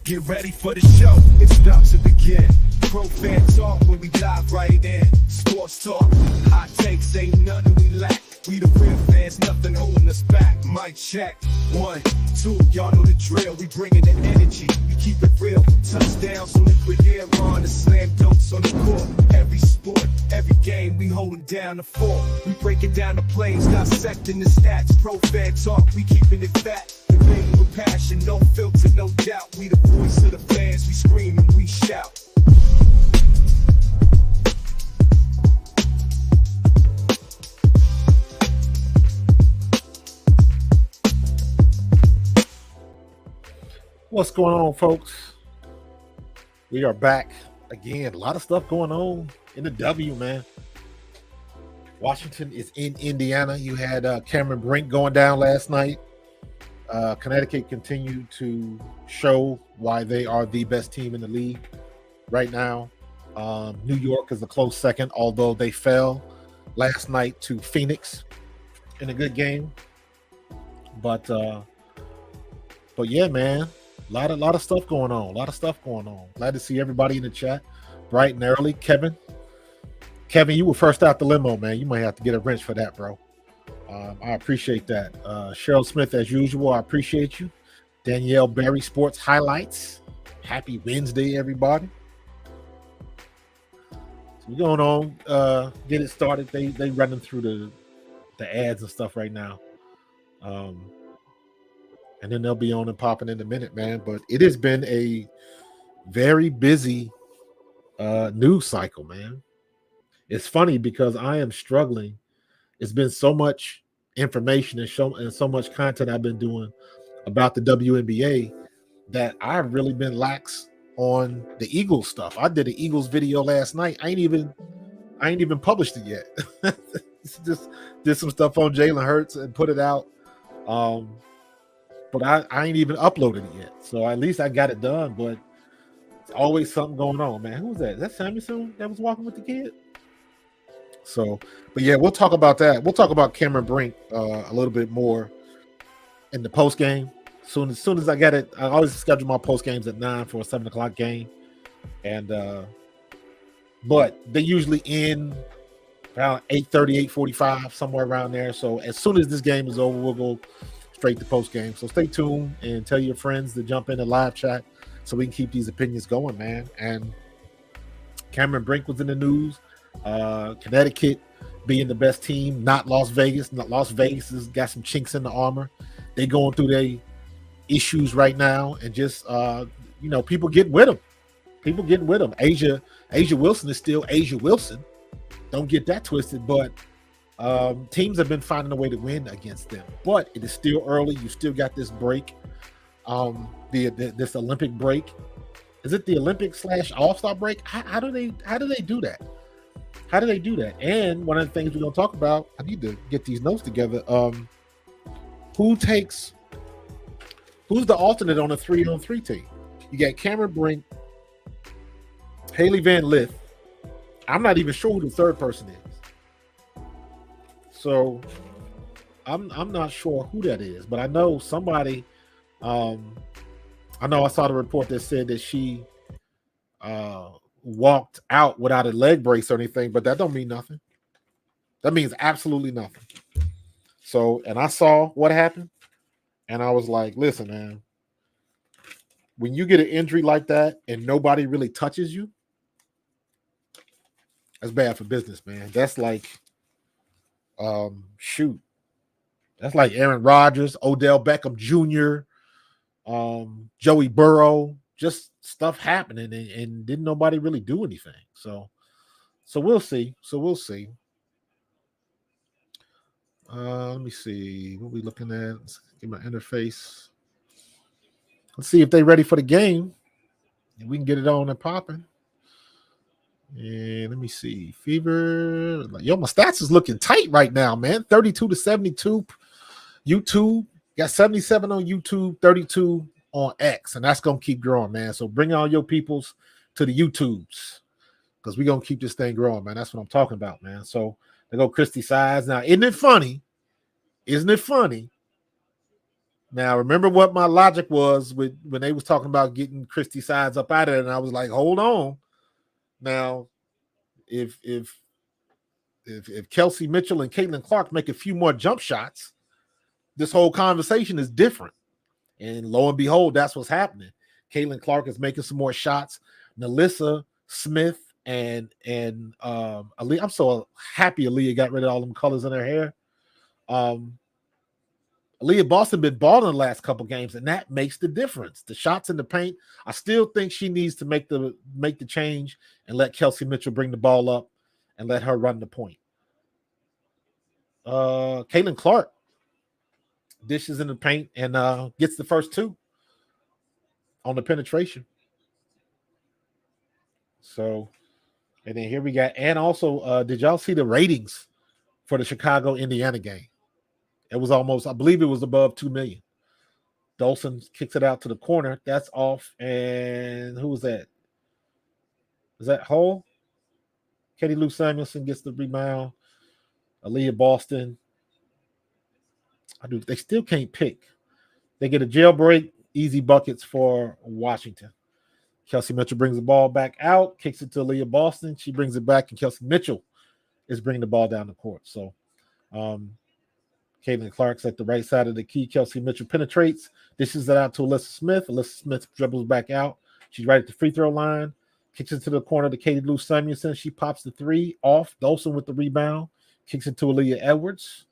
Get ready for the show, it's about to begin. Pro fan talk when we dive right in. Sports talk, hot takes, ain't nothing we lack. We the real fans, nothing holding us back. Mic check, 1, 2, y'all know the drill. We bringing the energy, we keep it real. Touchdowns on liquid air on the slam dunks on the court. Every sport, every game, we holding down the fort. We breaking down the plays, dissecting the stats. Pro fan talk, we keeping it fat. Debating with passion, no filter, no doubt. We the voice of the fans, we scream and we shout. What's going on, folks? We are back again. A lot of stuff going on in the W, man. Washington is in Indiana. You had Cameron Brink going down last night. Connecticut continued to show why they are the best team in the league right now. New York is a close second, although they fell last night to Phoenix in a good game. But yeah, man, a lot of stuff going on. Glad to see everybody in the chat bright and early. Kevin, you were first out the limo, man. You might have to get a wrench for that, bro. I appreciate that. Cheryl Smith, as usual, I appreciate you. Danielle Berry, Sports Highlights. Happy Wednesday, everybody. So we're going on. Get it started. They running through the ads and stuff right now. And then they'll be on and popping in a minute, man. But it has been a very busy news cycle, man. It's funny because I am struggling. It's been so much information and so much content I've been doing about the WNBA that I've really been lax on the Eagles stuff. I did an Eagles video last night. I ain't even published it yet. Just did some stuff on Jalen Hurts and put it out. But I ain't even uploaded it yet. So at least I got it done. But it's always something going on, man. Who was that? Is that Samuelson that was walking with the kid? So, but yeah, we'll talk about that. We'll talk about Cameron Brink a little bit more in the post game. Soon as I get it, I always schedule my post games at 9 for a 7 o'clock game, and but they usually end around 8:30, 8:45, somewhere around there. So as soon as this game is over, we'll go straight to post game. So stay tuned and tell your friends to jump in the live chat so we can keep these opinions going, man. And Cameron Brink was in the news. Connecticut being the best team, not Las Vegas. Las Vegas has got some chinks in the armor. They going through their issues right now, and just people getting with them. Asia Wilson is still Asia Wilson. Don't get that twisted. But teams have been finding a way to win against them. But it is still early. You still got this break. this Olympic break. Is it the Olympic / All-Star break? How do they do that? How do they do that? And one of the things we're gonna talk about, I need to get these notes together. Who's the alternate on a 3-on-3 team? You got Cameron Brink, Haley Van Lith. I'm not even sure who the third person is. So I'm not sure who that is, but I know somebody. I know I saw the report that said that she walked out without a leg brace or anything, but that don't mean nothing. That means absolutely nothing. So, and I saw what happened, and I was like, listen, man, when you get an injury like that and nobody really touches you, that's bad for business, man. That's like, shoot. That's like Aaron Rodgers, Odell Beckham Jr., Joey Burrow, just stuff happening and didn't nobody really do anything. So we'll see. Let me see what we looking at. Let's get my interface. Let's see if they're ready for the game. And we can get it on and popping. And let me see. Fever. Yo, my stats is looking tight right now, man. 32-72. YouTube. Got 77 on YouTube, 32 on X, and that's going to keep growing, man. So bring all your peoples to the YouTubes because we're going to keep this thing growing, man. That's what I'm talking about, man. So they go Christy Sides. Now, isn't it funny? Now, remember what my logic was when they was talking about getting Christy Sides up out of it, and I was like, hold on. Now, if Kelsey Mitchell and Caitlin Clark make a few more jump shots, this whole conversation is different. And lo and behold, that's what's happening. Caitlin Clark is making some more shots. Nalissa Smith and Aaliyah. I'm so happy Aaliyah got rid of all them colors in her hair. Aaliyah Boston been balling the last couple games, and that makes the difference. The shots in the paint. I still think she needs to make the change and let Kelsey Mitchell bring the ball up and let her run the point. Caitlin Clark dishes in the paint and gets the first two on the penetration. So, and then here we got, and also, did y'all see the ratings for the Chicago-Indiana game? It was almost, I believe it was above 2 million. Dolson kicks it out to the corner. That's off. And who was that? Is that Hull? Katie Lou Samuelson gets the rebound. Aaliyah Boston. They still can't pick. They get a jailbreak, easy buckets for Washington. Kelsey Mitchell brings the ball back out, kicks it to Aaliyah Boston. She brings it back, and Kelsey Mitchell is bringing the ball down the court. So, Caitlin Clark's at the right side of the key. Kelsey Mitchell penetrates, dishes it out to Alyssa Smith. Alyssa Smith dribbles back out. She's right at the free throw line, kicks it to the corner to Katie Lou Samuelson. She pops the three off. Dolson with the rebound, kicks it to Aaliyah Edwards.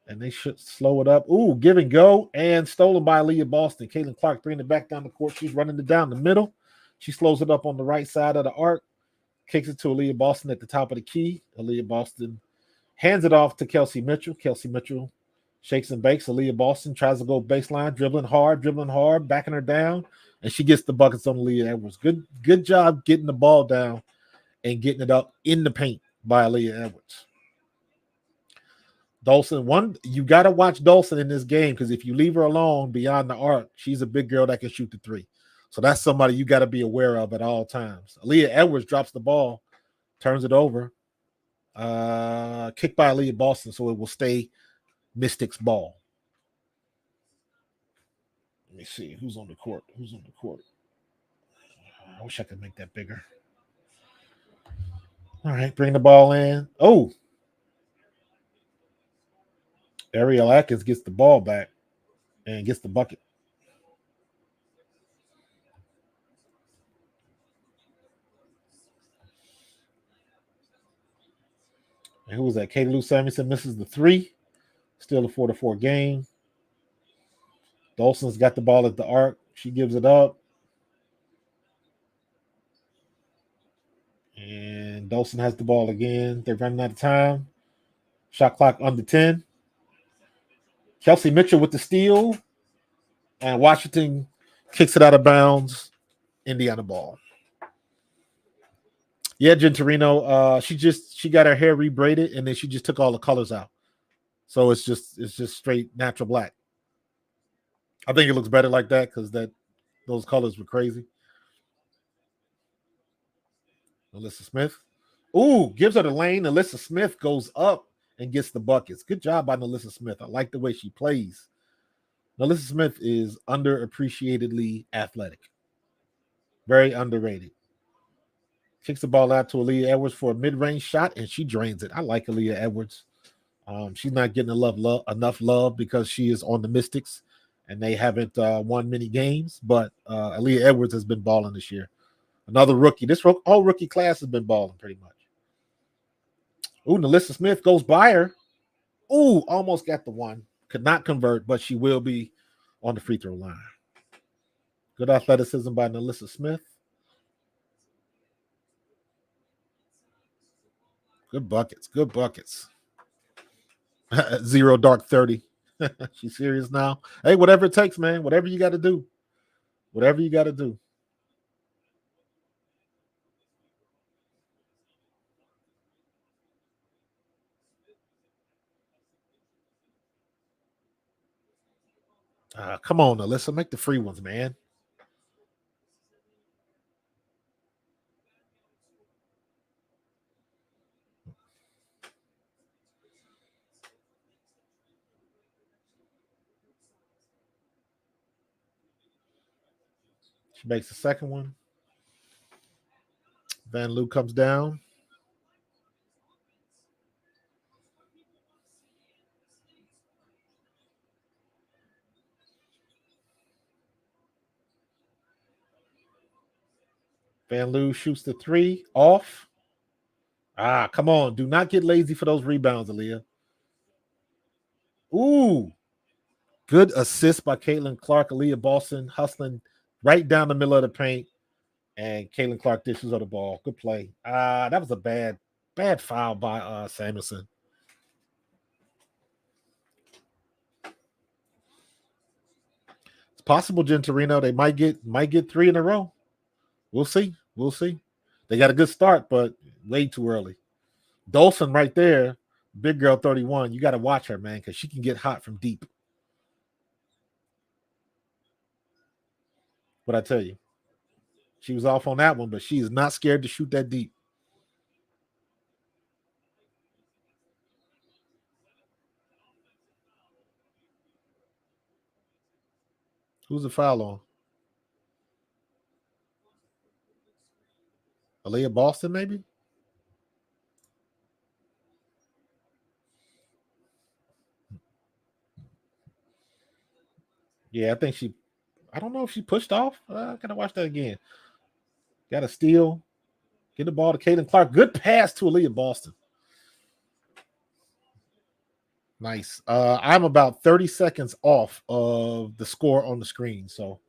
And they should slow it up. Ooh, give and go. And stolen by Aaliyah Boston. Caitlin Clark bringing it back down the court. She's running it down the middle. She slows it up on the right side of the arc. Kicks it to Aaliyah Boston at the top of the key. Aaliyah Boston hands it off to Kelsey Mitchell. Kelsey Mitchell shakes and bakes. Aaliyah Boston tries to go baseline, dribbling hard, backing her down. And she gets the buckets on Aaliyah Edwards. Good job getting the ball down and getting it up in the paint by Aaliyah Edwards. Dolson, you got to watch Dolson in this game because if you leave her alone beyond the arc, she's a big girl that can shoot the three. So that's somebody you got to be aware of at all times. Aaliyah Edwards drops the ball, turns it over. Kicked by Aaliyah Boston, so it will stay Mystics ball. Let me see who's on the court. I wish I could make that bigger. All right, bring the ball in. Oh, Ariel Atkins gets the ball back and gets the bucket. And who was that? Katie Lou Samuelson misses the three. Still a 4-4 game. Dolson's got the ball at the arc. She gives it up. And Dolson has the ball again. They're running out of time. Shot clock under 10. Kelsey Mitchell with the steal. And Washington kicks it out of bounds. Indiana ball. Yeah, Gentorino. She got her hair rebraided and then she just took all the colors out. So it's just straight natural black. I think it looks better like that because those colors were crazy. Alyssa Smith. Ooh, gives her the lane. Alyssa Smith goes up and gets the buckets. Good job by Alyssa Smith. I like the way she plays. Alyssa Smith is underappreciatedly athletic. Very underrated. Kicks the ball out to Aaliyah Edwards for a mid-range shot, and she drains it. I like Aaliyah Edwards. She's not getting enough love because she is on the Mystics, and they haven't won many games. But Aaliyah Edwards has been balling this year. Another rookie. This whole rookie class has been balling pretty much. Ooh, Alyssa Smith goes by her. Ooh, almost got the one. Could not convert, but she will be on the free throw line. Good athleticism by Alyssa Smith. Good buckets. Good buckets. 0 dark 30. She's serious now. Hey, whatever it takes, man. Whatever you got to do. Whatever you got to do. Come on, Alyssa. Make the free ones, man. She makes the second one. Van Loo comes down. Van Loo shoots the three off. Come on. Do not get lazy for those rebounds, Aaliyah. Ooh. Good assist by Caitlin Clark. Aaliyah Boston hustling right down the middle of the paint. And Caitlin Clark dishes her the ball. Good play. That was a bad foul by Samuelson. It's possible, Gentorino. They might get 3 in a row. We'll see. We'll see. They got a good start, but way too early. Dolson right there, big girl 31. You got to watch her, man, because she can get hot from deep. But I tell you, she was off on that one, but she is not scared to shoot that deep. Who's the foul on? Aaliyah Boston, maybe? Yeah, I don't know if she pushed off. I gotta watch that again. Got a steal. Get the ball to Caitlin Clark. Good pass to Aaliyah Boston. Nice. I'm about 30 seconds off of the score on the screen, so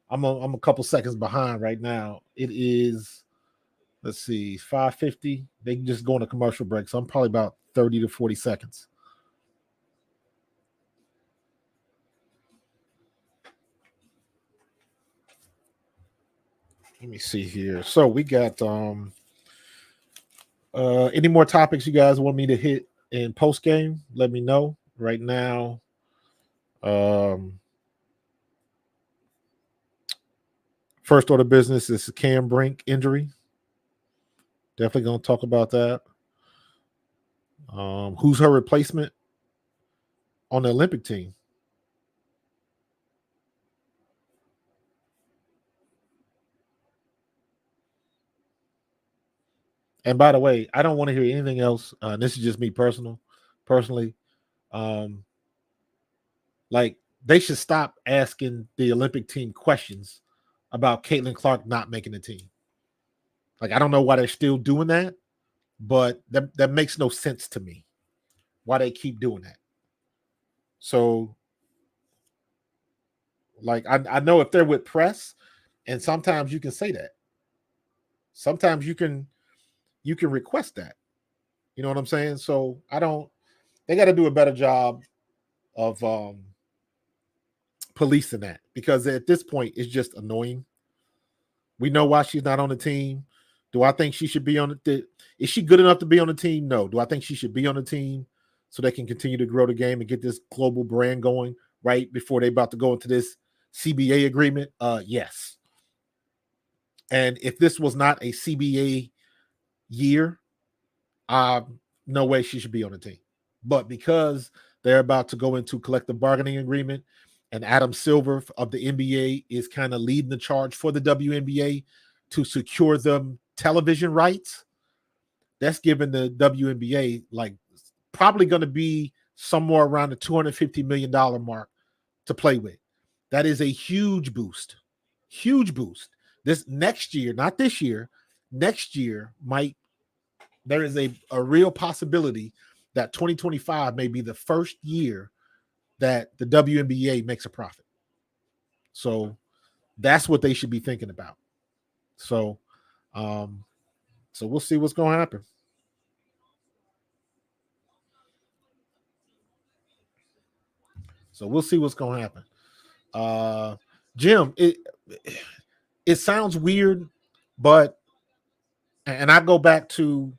I'm a couple seconds behind right now. It is, let's see, 5:50. They can just go on a commercial break, so I'm probably about 30 to 40 seconds. Let me see here. So we got any more topics you guys want me to hit in post game? Let me know. Right now, first order business is Cam Brink injury. Definitely gonna talk about that. Who's her replacement on the Olympic team? And by the way, I don't want to hear anything else. This is just me personally. Um, like they should stop asking the Olympic team questions about Caitlin Clark not making the team. Like I don't know why they're still doing that, but that makes no sense to me. Why they keep doing that? So, like I know if they're with press, and sometimes you can say that. Sometimes you can request that. You know what I'm saying? So I don't. They got to do a better job of policing that, because at this point it's just annoying. We know why she's not on the team. Do I think she should be on the? Is she good enough to be on the team? No. Do I think she should be on the team so they can continue to grow the game and get this global brand going right before they're about to go into this CBA agreement? Yes. And if this was not a CBA year, no way she should be on the team. But because they're about to go into collective bargaining agreement, and Adam Silver of the NBA is kind of leading the charge for the WNBA to secure them television rights, that's given the WNBA like probably going to be somewhere around the $250 million mark to play with. That is a huge boost. Huge boost. This next year, not this year, next year there is a real possibility that 2025 may be the first year that the WNBA makes a profit. So that's what they should be thinking about. So we'll see what's going to happen. So we'll see what's going to happen. Jim, it sounds weird, but and I go back to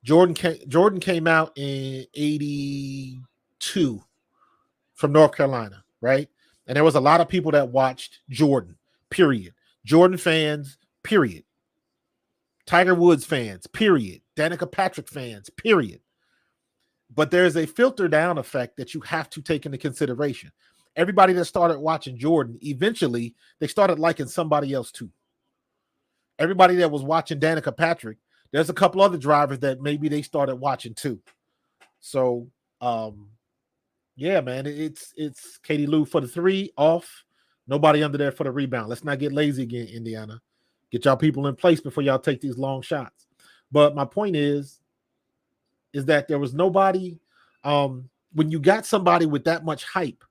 Jordan came out in 82 from North Carolina, right? And there was a lot of people that watched Jordan, period. Jordan fans, period. Tiger Woods fans, period. Danica Patrick fans, period. But there's a filter down effect that you have to take into consideration. Everybody that started watching Jordan, eventually they started liking somebody else too. Everybody that was watching Danica Patrick, there's a couple other drivers that maybe they started watching too. So, yeah, man, it's Katie Lou for the three, off. Nobody under there for the rebound. Let's not get lazy again, Indiana. Get y'all people in place before y'all take these long shots. But my point is that there was nobody. When you got somebody with that much hype,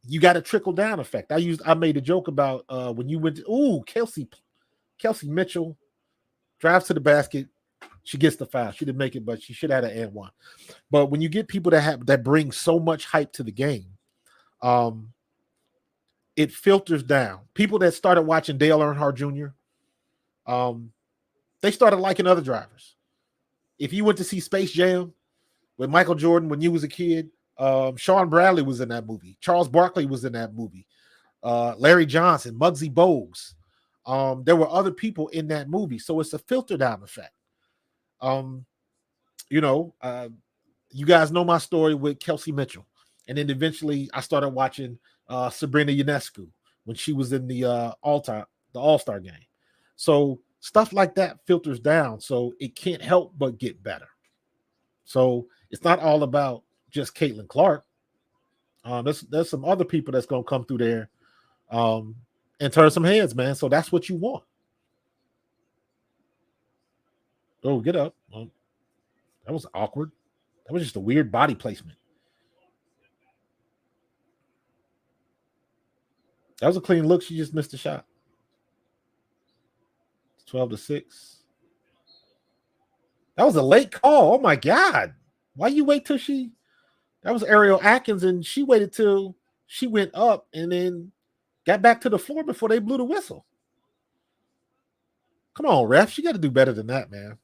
you got a trickle down effect. I made a joke about when you went to Kelsey Mitchell drives to the basket. She gets the foul. She didn't make it, but she should have had an and one. But when you get people that bring so much hype to the game, it filters down. People that started watching Dale Earnhardt Jr., they started liking other drivers. If you went to see Space Jam with Michael Jordan when you was a kid, Sean Bradley was in that movie. Charles Barkley was in that movie. Larry Johnson, Muggsy Bogues. There were other people in that movie. So it's a filter down effect. You guys know my story with Kelsey Mitchell. And then eventually I started watching Sabrina Ionescu when she was in the All-Star game. So stuff like that filters down. So it can't help but get better. So it's not all about just Caitlin Clark. There's some other people that's going to come through there and turn some heads, man. So that's what you want. Oh, get up. That was awkward. That was just a weird body placement. That was a clean look. She just missed a shot. 12-6. That was a late call. Oh, my God. Why you wait till that was Ariel Atkins, and she waited till she went up and then got back to the floor before they blew the whistle. Come on, ref. You got to do better than that, man.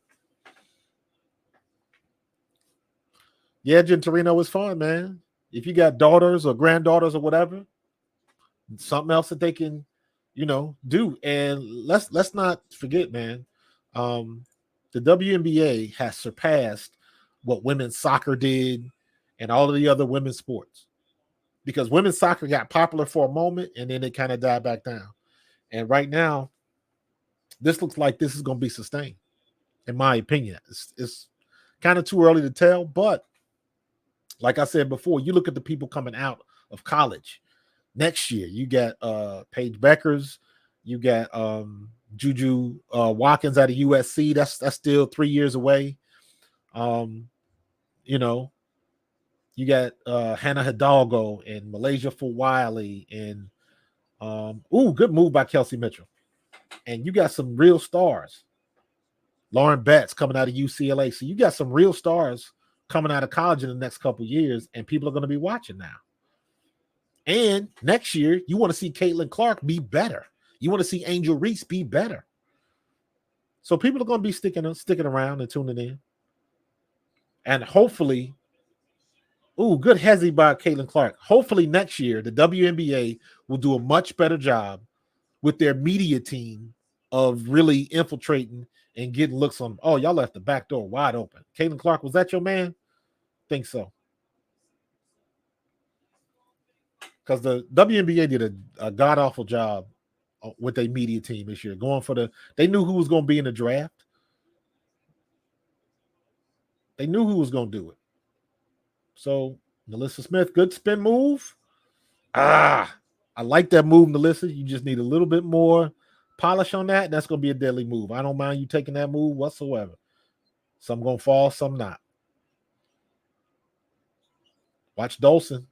Yeah, Gentorino was fun, man. If you got daughters or granddaughters or whatever, something else that they can, do. And let's not forget, man, the WNBA has surpassed what women's soccer did and all of the other women's sports, because women's soccer got popular for a moment and then it kind of died back down. And right now, this looks like this is going to be sustained, in my opinion. It's kind of too early to tell, but like I said before, you look at the people coming out of college next year. You got Paige Beckers, you got Juju Watkins out of USC. That's still 3 years away. You got Hannah Hidalgo and Malaysia Fulwiley and good move by Kelsey Mitchell. And you got some real stars. Lauren Betts coming out of UCLA. So you got some real stars coming out of college in the next couple of years, and people are going to be watching now. And next year, you want to see Caitlin Clark be better. You want to see Angel Reese be better. So people are going to be sticking around and tuning in. And hopefully, good hezzy by Caitlin Clark. Hopefully next year, the WNBA will do a much better job with their media team of really infiltrating and getting looks on. Oh, y'all left the back door wide open. Caitlin Clark, was that your man? Think so. Because the WNBA did a god awful job with their media team this year. They knew who was going to be in the draft. They knew who was going to do it. So, Melissa Smith, good spin move. I like that move, Melissa. You just need a little bit more polish on that, and that's going to be a deadly move. I don't mind you taking that move whatsoever. Some going to fall, some not. Watch Dolson.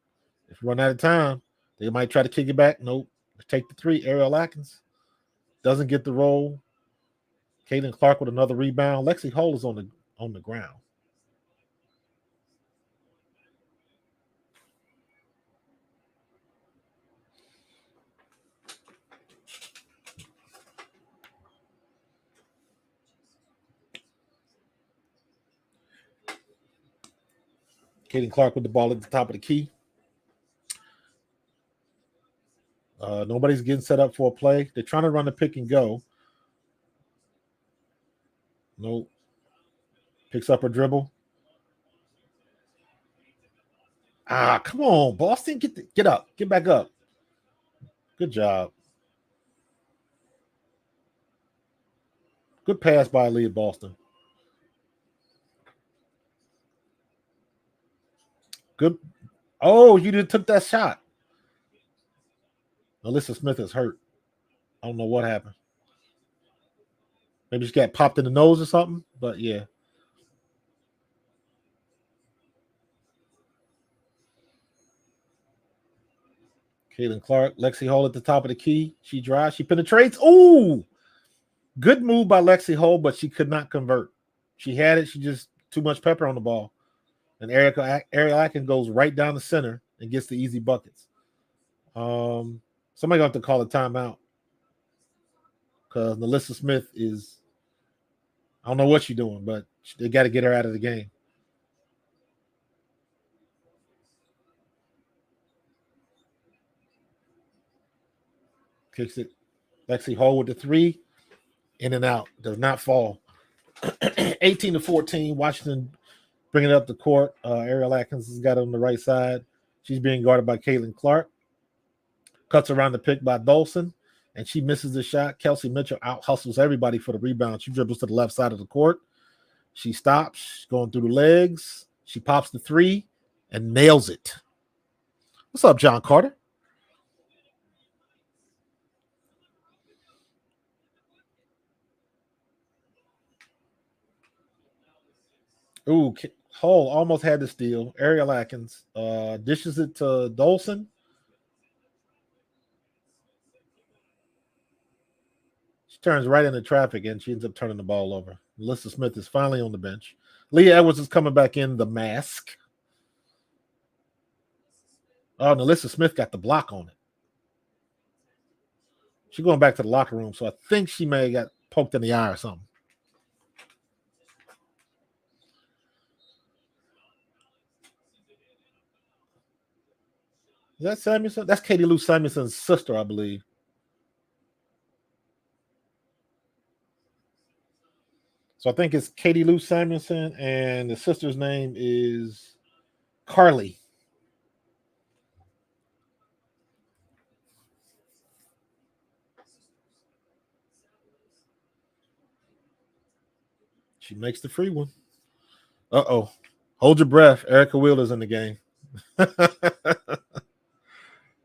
If you run out of time, they might try to kick it back. Nope. Take the three. Ariel Atkins doesn't get the roll. Caitlin Clark with another rebound. Lexi Hall is on the ground. Caitlin Clark with the ball at the top of the key. Nobody's getting set up for a play. They're trying to run the pick and go. Nope. Picks up a dribble. Come on, Boston. Get up. Get back up. Good job. Good pass by Aaliyah Boston. Good. Oh, you just took that shot. Alyssa Smith is hurt. I don't know what happened. Maybe she got popped in the nose or something. But yeah. Caitlin Clark, Lexi Hall at the top of the key. She drives. She penetrates. Ooh, good move by Lexi Hall, but she could not convert. She had it. She just too much pepper on the ball. And Ariel Atkins goes right down the center and gets the easy buckets. Somebody gonna have to call a timeout because Melissa Smith is. I don't know what she's doing, but they got to get her out of the game. Kicks it. Lexi Hall with the three. In and out. Does not fall. 18-14. Washington bringing it up the court. Ariel Atkins has got it on the right side. She's being guarded by Caitlin Clark. Cuts around the pick by Dolson, and she misses the shot. Kelsey Mitchell out hustles everybody for the rebound. She dribbles to the left side of the court. She stops, going through the legs. She pops the three and nails it. What's up, John Carter? Ooh, Hall almost had the steal. Ariel Atkins dishes it to Dolson. She turns right into traffic and she ends up turning the ball over. Melissa Smith is finally on the bench. Aaliyah Edwards is coming back in the mask. Oh, and Alyssa Smith got the block on it. She's going back to the locker room, so I think she may have got poked in the eye or something. Is that Samuelson? That's Katie Lou Samuelson's sister, I believe. So I think it's Katie Lou Samuelson, and the sister's name is Carly. She makes the free one. Uh-oh. Hold your breath. Erica Wheeler's in the game.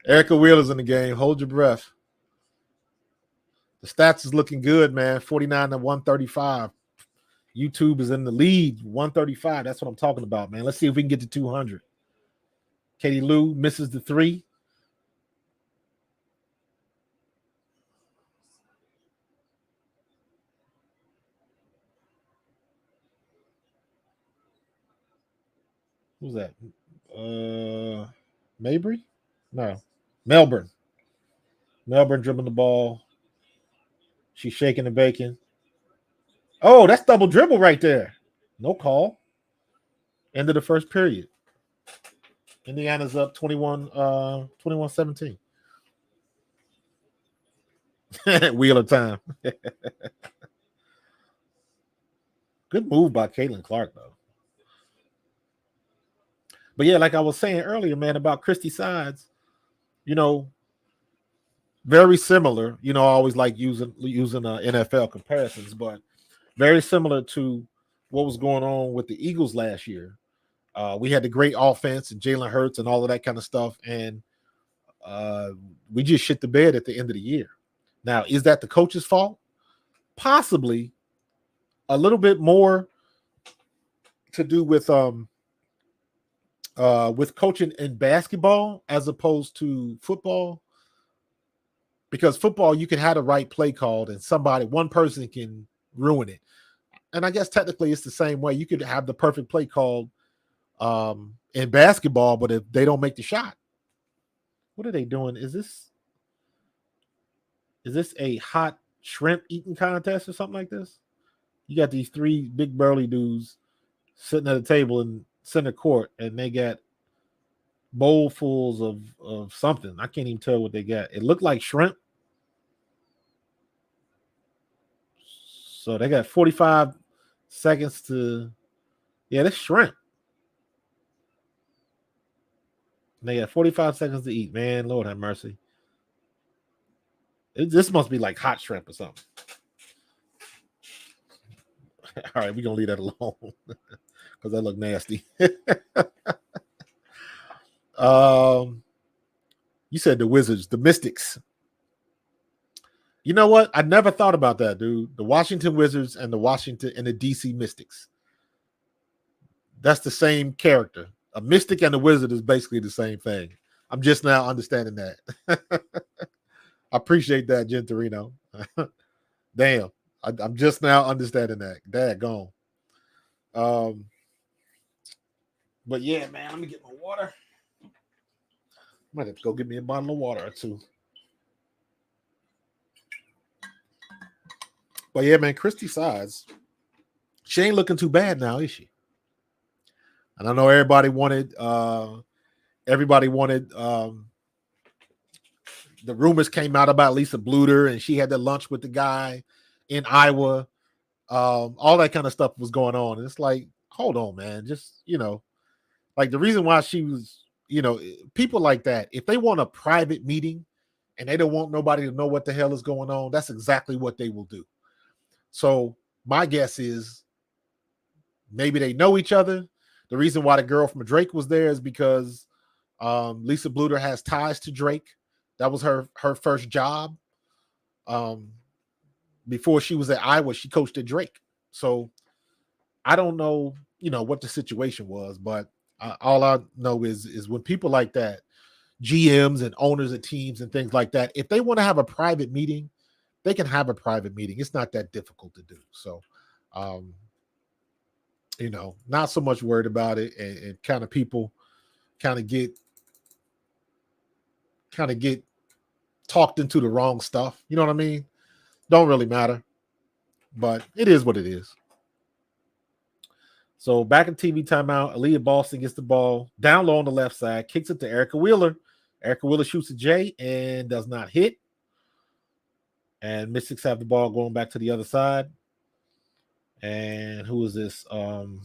Erica Wheeler's in the game. Hold your breath. The stats is looking good, man. 49 to 135. YouTube is in the lead. 135. That's what I'm talking about, man. Let's see if we can get to 200. Katie Lou misses the three. Who's that? Mabry? No. Melbourne. Melbourne dribbling the ball. She's shaking and baking. Oh, that's double dribble right there. No call. End of the first period. Indiana's up 21-17. Wheeler time. Good move by Caitlin Clark, though. But yeah, like I was saying earlier, man, about Christy Sides, very similar. I always like using NFL comparisons, but very similar to what was going on with the Eagles last year. We had the great offense and Jalen Hurts and all of that kind of stuff, and we just shit the bed at the end of the year. Now, is that the coach's fault? Possibly. A little bit more to do with coaching in basketball as opposed to football. Because football, you can have the right play called and one person can ruin it. And I guess technically it's the same way. You could have the perfect play called in basketball, but if they don't make the shot, what are they doing? Is this a hot shrimp eating contest or something like this? You got these three big burly dudes sitting at a table in center court, and they got bowlfuls of something. I can't even tell what they got. It looked like shrimp. So they got 45 seconds to, that's shrimp. And they got 45 seconds to eat. Man, Lord have mercy. This must be like hot shrimp or something. All right, we're going to leave that alone because that look nasty. You said the Wizards, the Mystics. You know what? I never thought about that, dude. The Washington Wizards and the DC Mystics. That's the same character. A Mystic and a Wizard is basically the same thing. I'm just now understanding that. I appreciate that, Gentorino. Damn. I'm just now understanding that. Daggone. But yeah, man, let me get my water. Might have to go get me a bottle of water or two. But yeah, man, Christy Sides, she ain't looking too bad now, is she? And I know everybody wanted the rumors came out about Lisa Bluter, and she had that lunch with the guy in Iowa. All that kind of stuff was going on. And it's like, hold on, man. Just, like the reason why she was, people like that, if they want a private meeting and they don't want nobody to know what the hell is going on, that's exactly what they will do. So my guess is maybe they know each other. The reason why the girl from Drake was there is because Lisa Bluter has ties to Drake. That was her first job. Before she was at Iowa, she coached at Drake. So I don't know, what the situation was, but all I know is when people like that, GMs and owners of teams and things like that, if they want to have a private meeting, they can have a private meeting. It's not that difficult to do. So, not so much worried about it, and kind of people kind of get talked into the wrong stuff. You know what I mean? Don't really matter, but it is what it is. So back in TV timeout, Aaliyah Boston gets the ball down low on the left side, kicks it to Erica Wheeler. Erica Wheeler shoots a J and does not hit. And Mystics have the ball going back to the other side. And who is this? Dang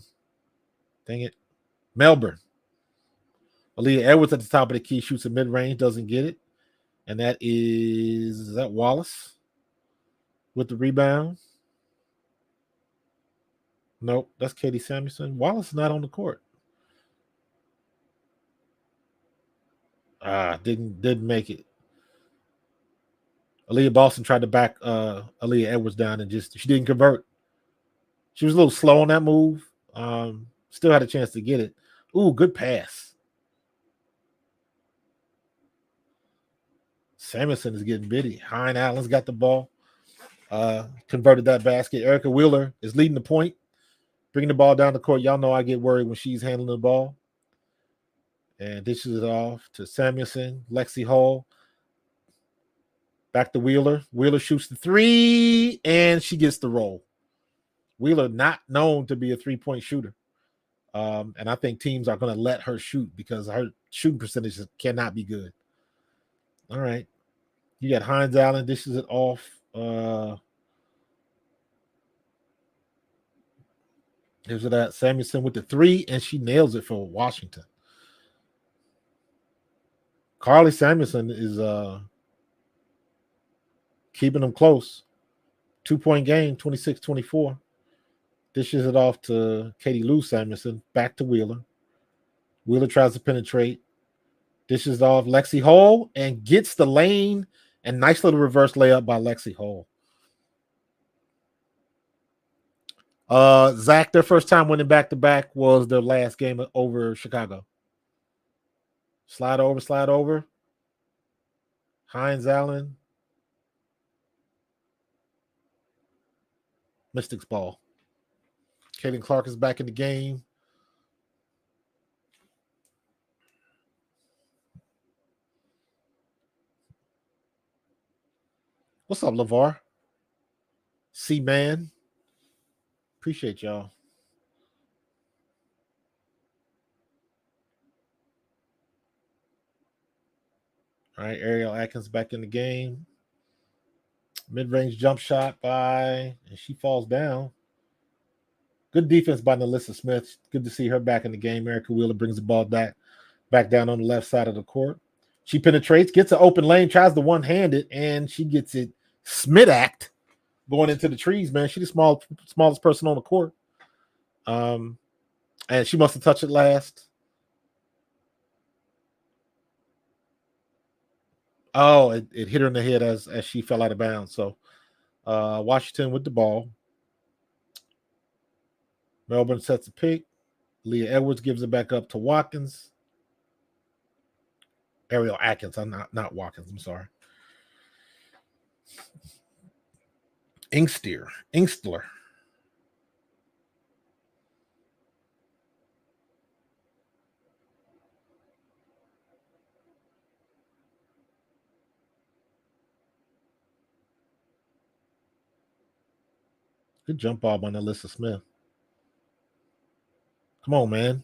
it. Melbourne. Aaliyah Edwards at the top of the key shoots a mid-range, doesn't get it. And that is that Wallace with the rebound? Nope, that's Katie Samuelson. Wallace is not on the court. Didn't make it. Aaliyah Boston tried to back Aaliyah Edwards down and she didn't convert. She was a little slow on that move. Still had a chance to get it. Ooh, good pass. Samuelson is getting bitty. Hein Allen's got the ball. Converted that basket. Erica Wheeler is leading the point. Bringing the ball down the court. Y'all know I get worried when she's handling the ball. and dishes it off to Samuelson. Lexi Hall back to Wheeler. Wheeler shoots the three, and she gets the roll. Wheeler not known to be a three-point shooter. And I think teams are going to let her shoot because her shooting percentage cannot be good. All right. You got Hines Allen dishes it off. Here's that Samuelson with the three, and she nails it for Washington. Carly Samuelson is keeping them close. 2-point game, 26-24. Dishes it off to Katie Lou Samuelson. Back to Wheeler. Wheeler tries to penetrate. Dishes off Lexi Hall and gets the lane. And nice little reverse layup by Lexi Hall. Zach, their first time winning back-to-back was their last game over Chicago. Slide over. Hines Allen. Mystics ball. Kaden Clark is back in the game. What's up, LeVar? C-Man. Appreciate y'all. All right, Ariel Atkins back in the game. Mid-range jump shot and she falls down. Good defense by Nalissa Smith. Good to see her back in the game. Erica Wheeler brings the ball back down on the left side of the court. She penetrates, gets an open lane, tries to one-hand it, and she gets it Smith-act going into the trees, man. She's the smallest person on the court. And she must have touched it last. Oh, it hit her in the head as she fell out of bounds. So Washington with the ball. Melbourne sets a pick. Aaliyah Edwards gives it back up to Watkins. Ariel Atkins. I'm not Watkins. I'm sorry. Inkstler. Good jump ball by Nalissa Smith. Come on, man.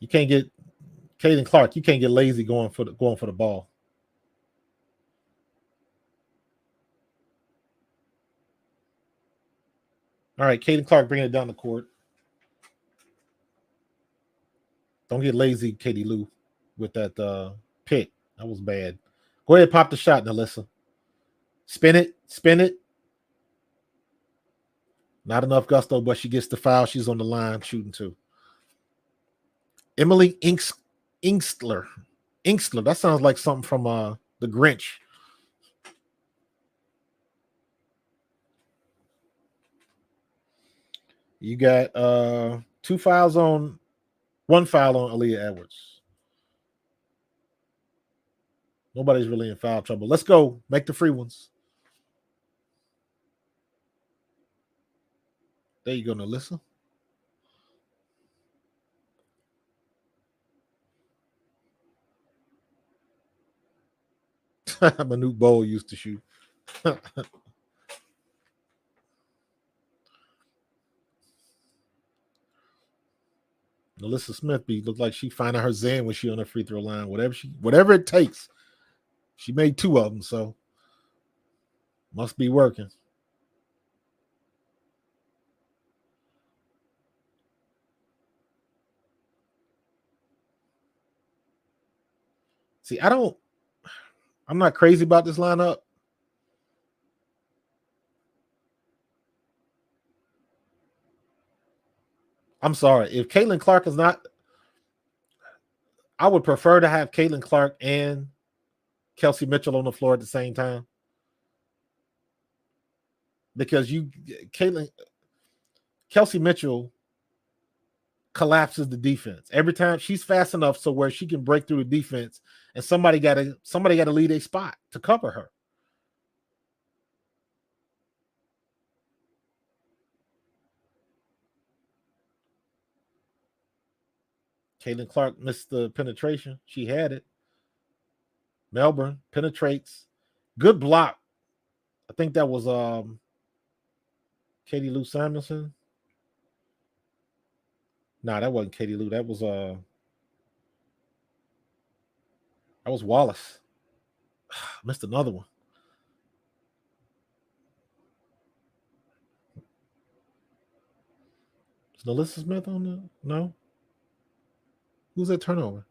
You can't get Caden Clark. You can't get lazy going for the ball. All right, Caden Clark bringing it down the court. Don't get lazy, Katie Lou, with that pick. That was bad. Go ahead, pop the shot, Nalissa. Spin it. Not enough gusto, but she gets the foul. She's on the line shooting too. Emily Inkstler. That sounds like something from the Grinch. You got one foul on Aaliyah Edwards. Nobody's really in foul trouble. Let's go. Make the free ones. There you go, Nalissa. Manute Bowl used to shoot. Nalissa Smith looked like she finding her zen when she on the free throw line. Whatever it takes. She made 2 of them, so must be working. See, I'm not crazy about this lineup. I'm sorry. If Caitlin Clark is not, I would prefer to have Caitlin Clark and Kelsey Mitchell on the floor at the same time. Because Kelsey Mitchell collapses the defense. Every time she's fast enough so where she can break through the defense and somebody gotta lead a spot to cover her. Caitlin Clark missed the penetration. She had it. Melbourne penetrates. Good block. I think that was Katie Lou Samuelson. Nah, that wasn't Katie Lou. That was Wallace. Missed another one. Is Alyssa Smith on the no? Who's that turnover?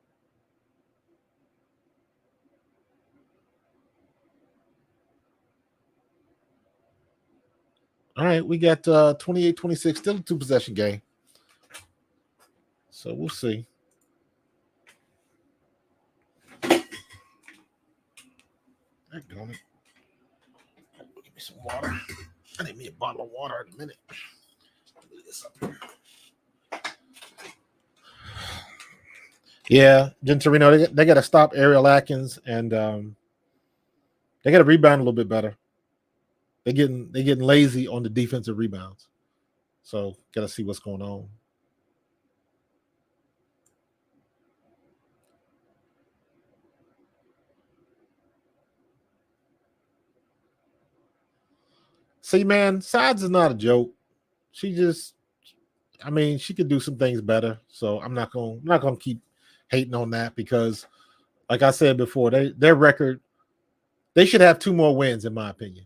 All right, we got 28-26, still a two-possession game. So we'll see. Give me some water. I need me a bottle of water in a minute. Leave this up here. Yeah, Jen Torino, they got to stop Ariel Atkins, and they got to rebound a little bit better. They're getting lazy on the defensive rebounds. So got to see what's going on. See, man, Sides is not a joke. She just, I mean, she could do some things better. So I'm not gonna keep hating on that because, like I said before, their record, they should have 2 more wins in my opinion.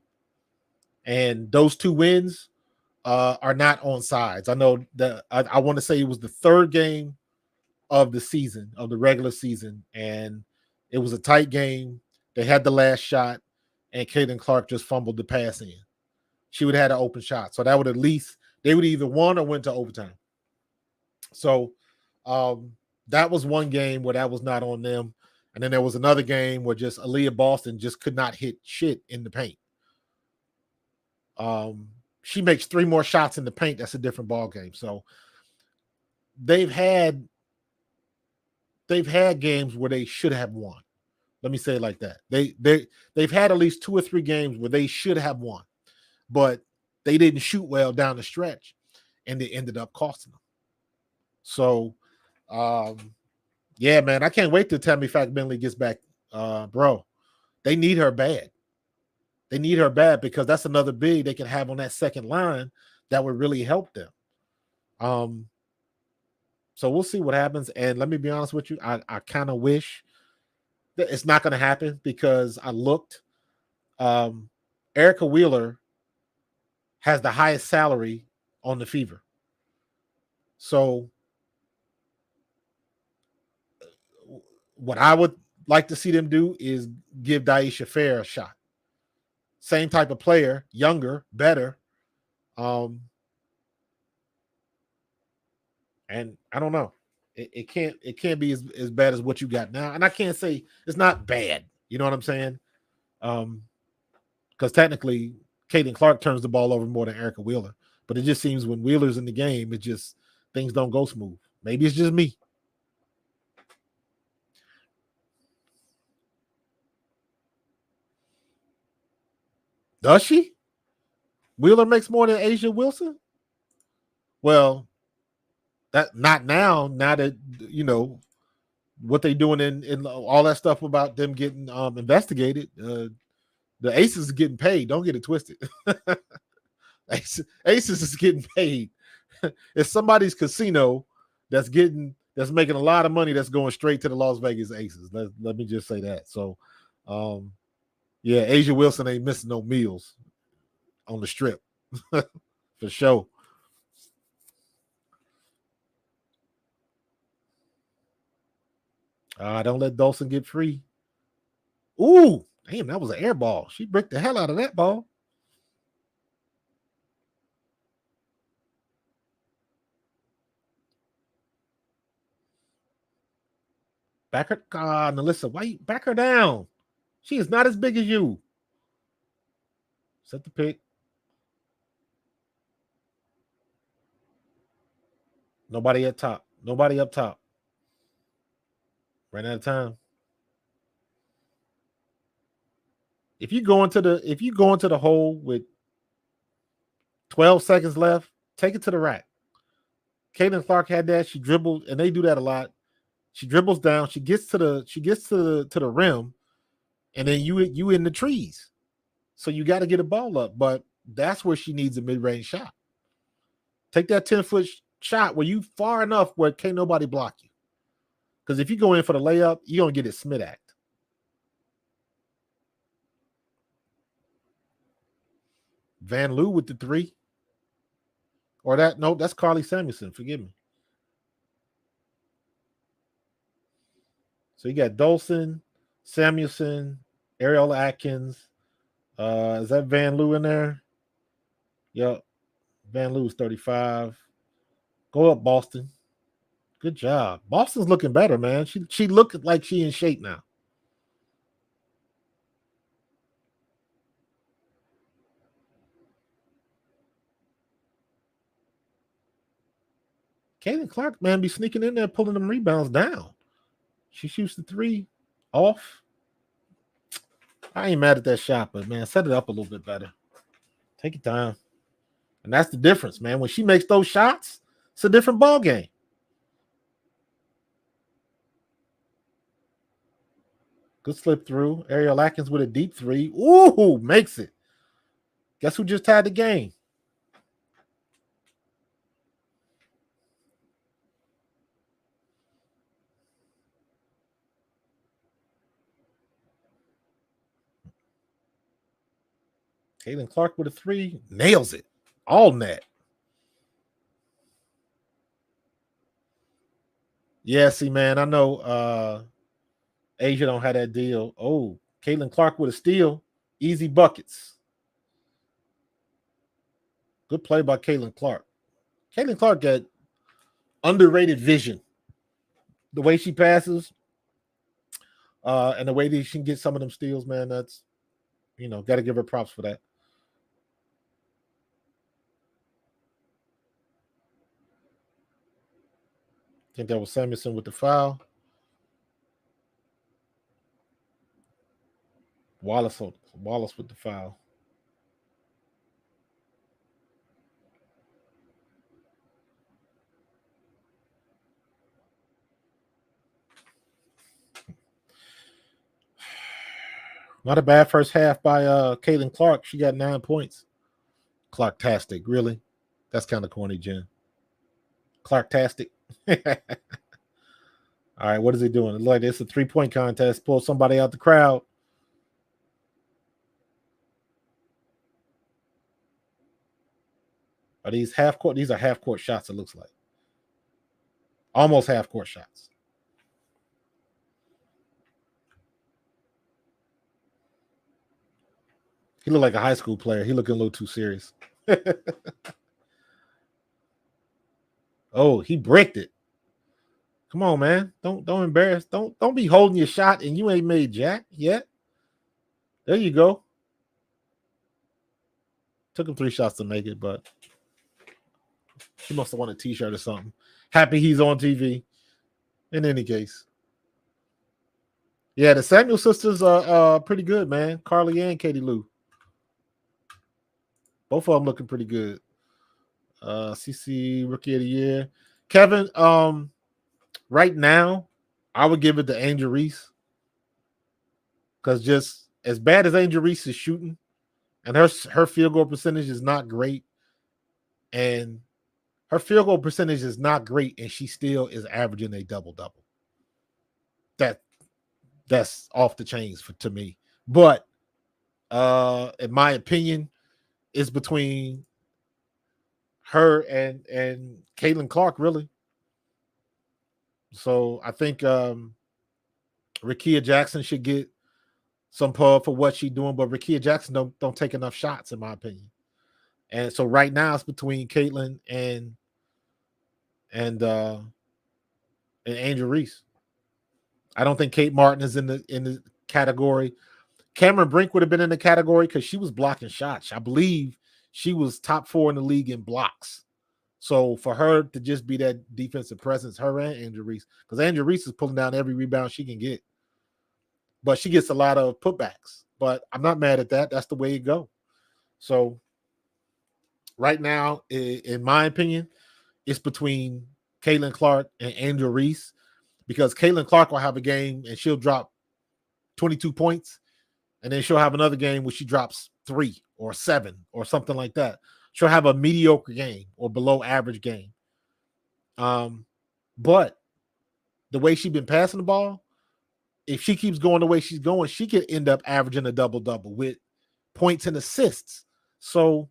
And those 2 wins are not on Sides. I know that I want to say it was the 3rd game of the season, of the regular season, and it was a tight game. They had the last shot, and Caitlin Clark just fumbled the pass in. She would have had an open shot. So that would at least, they would either won or went to overtime. So that was one game where that was not on them. And then there was another game where just Aaliyah Boston just could not hit shit in the paint. She makes 3 more shots in the paint. That's a different ball game. So they've had games where they should have won. Let me say it like that. They've had at least 2 or 3 games where they should have won, but they didn't shoot well down the stretch, and it ended up costing them. So, yeah, man, I can't wait till Tammy Fack-Bentley gets back, bro. They need her bad. They need her bad because that's another big they can have on that second line that would really help them. So we'll see what happens. And let me be honest with you, I kind of wish that it's not going to happen because I looked. Erica Wheeler has the highest salary on the Fever. So what I would like to see them do is give Daisha Fair a shot. Same type of player, younger, better. And I don't know. It can't be as bad as what you got now. And I can't say it's not bad. You know what I'm saying? Because technically, Caitlin Clark turns the ball over more than Erica Wheeler. But it just seems when Wheeler's in the game, it just things don't go smooth. Maybe it's just me. Does she? Wheeler makes more than Asia Wilson? Well, that not now. Now that you know what they doing in all that stuff about them getting investigated. The Aces is getting paid. Don't get it twisted. Aces is getting paid. It's somebody's casino that's making a lot of money that's going straight to the Las Vegas Aces. Let me just say that. So, yeah, Asia Wilson ain't missing no meals on the strip for sure. Don't let Dawson get free. Ooh, damn, that was an air ball. She bricked the hell out of that ball. Back her, Nalissa, why you back her down? She is not as big as you. Set the pick. Nobody up top. Nobody up top. Ran out of time. If you go into the hole with 12 seconds left, take it to the rack. Caitlin Clark had that. She dribbled, and they do that a lot. She dribbles down. She gets to the rim, and then you in the trees. So you got to get a ball up. But that's where she needs a mid-range shot. Take that 10-foot shot where you far enough where can't nobody block you. Because if you go in for the layup, you're gonna get it Smith act. Van Loo with the 3. Or that, no, that's Carly Samuelson. Forgive me. So you got Dolson, Samuelson, Ariel Atkins. Is that Van Loo in there? Yep. Van Loo's 35. Go up, Boston. Good job. Boston's looking better, man. She looked like she in shape now. Caitlin Clark, man, be sneaking in there, pulling them rebounds down. She shoots the 3 off. I ain't mad at that shot, but man, set it up a little bit better. Take your time. And that's the difference, man. When she makes those shots, it's a different ball game. Good slip through. Ariel Atkins with a deep 3. Ooh, makes it. Guess who just tied the game? Caitlin Clark with a 3. Nails it. All net. Yeah, see, man, I know Asia don't have that deal. Oh, Caitlin Clark with a steal. Easy buckets. Good play by Caitlin Clark. Caitlin Clark got underrated vision. The way she passes and the way that she can get some of them steals, man, that's, got to give her props for that. I think that was Samuelson with the foul. Wallace with the foul. Not a bad first half by Caitlin Clark. She got 9 points. Clark-tastic, really? That's kind of corny, Jen. Clark-tastic. All right, what is he doing? It looks like it's a 3-point contest. Pull somebody out the crowd. Are these half court? These are half court shots, it looks like. Almost half court shots. He looked like a high school player. He looking a little too serious. Oh, he bricked it. Come on, man. Don't embarrass. Don't be holding your shot and you ain't made jack yet. There you go. Took him 3 shots to make it, but he must have won a t-shirt or something. Happy he's on TV. In any case. Yeah, the Samuel sisters are pretty good, man. Carly and Katie Lou. Both of them looking pretty good. CC Rookie of the Year. Kevin, right now, I would give it to Angel Reese. Because just as bad as Angel Reese is shooting, and her field goal percentage is not great, and her field goal percentage is not great, and she still is averaging a double-double. That's off the chains to me. But in my opinion, it's between her and Caitlin Clark, really. So I think Rickea Jackson should get some pub for what she's doing, but Rickea Jackson don't take enough shots, in my opinion. And so right now it's between Caitlin and Angel Reese. I don't think Kate Martin is in the category. Cameron Brink would have been in the category because she was blocking shots. I believe she was top 4 in the league in blocks. So for her to just be that defensive presence, her and Angel Reese, because Angel Reese is pulling down every rebound she can get. But she gets a lot of putbacks. But I'm not mad at that. That's the way it go. So right now, in my opinion, it's between Caitlin Clark and Angel Reese. because Caitlin Clark will have a game and she'll drop 22 points, and then she'll have another game where she drops 3 or 7 or something like that. She'll have a mediocre game or below average game. But the way she's been passing the ball, if she keeps going the way she's going, she could end up averaging a double-double with points and assists. So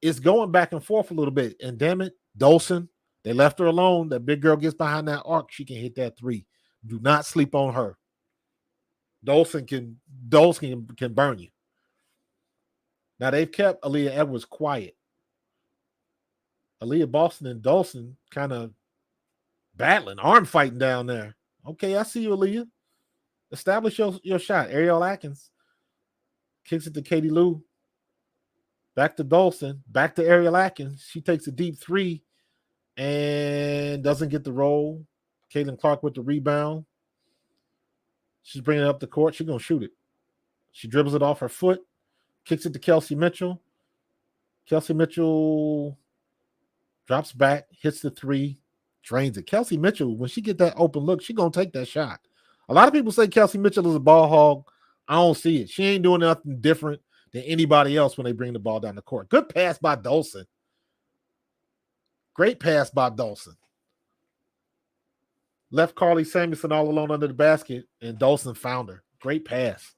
it's going back and forth a little bit. And damn it, Dolson, they left her alone. That big girl gets behind that arc, she can hit that 3. Do not sleep on her. Dolson can burn you. Now they've kept Aaliyah Edwards quiet. Aaliyah Boston and Dolson kind of battling, arm fighting down there. Okay, I see you, Aaliyah. Establish your shot. Ariel Atkins kicks it to Katie Lou. Back to Dolson. Back to Ariel Atkins. She takes a deep 3 and doesn't get the roll. Caitlin Clark with the rebound. She's bringing it up the court. She's going to shoot it. She dribbles it off her foot. Kicks it to Kelsey Mitchell. Kelsey Mitchell drops back, hits the 3, drains it. Kelsey Mitchell, when she get that open look, she's going to take that shot. A lot of people say Kelsey Mitchell is a ball hog. I don't see it. She ain't doing nothing different than anybody else when they bring the ball down the court. Good pass by Dolson. Great pass by Dolson. Left Carly Samuelson all alone under the basket, and Dolson found her. Great pass.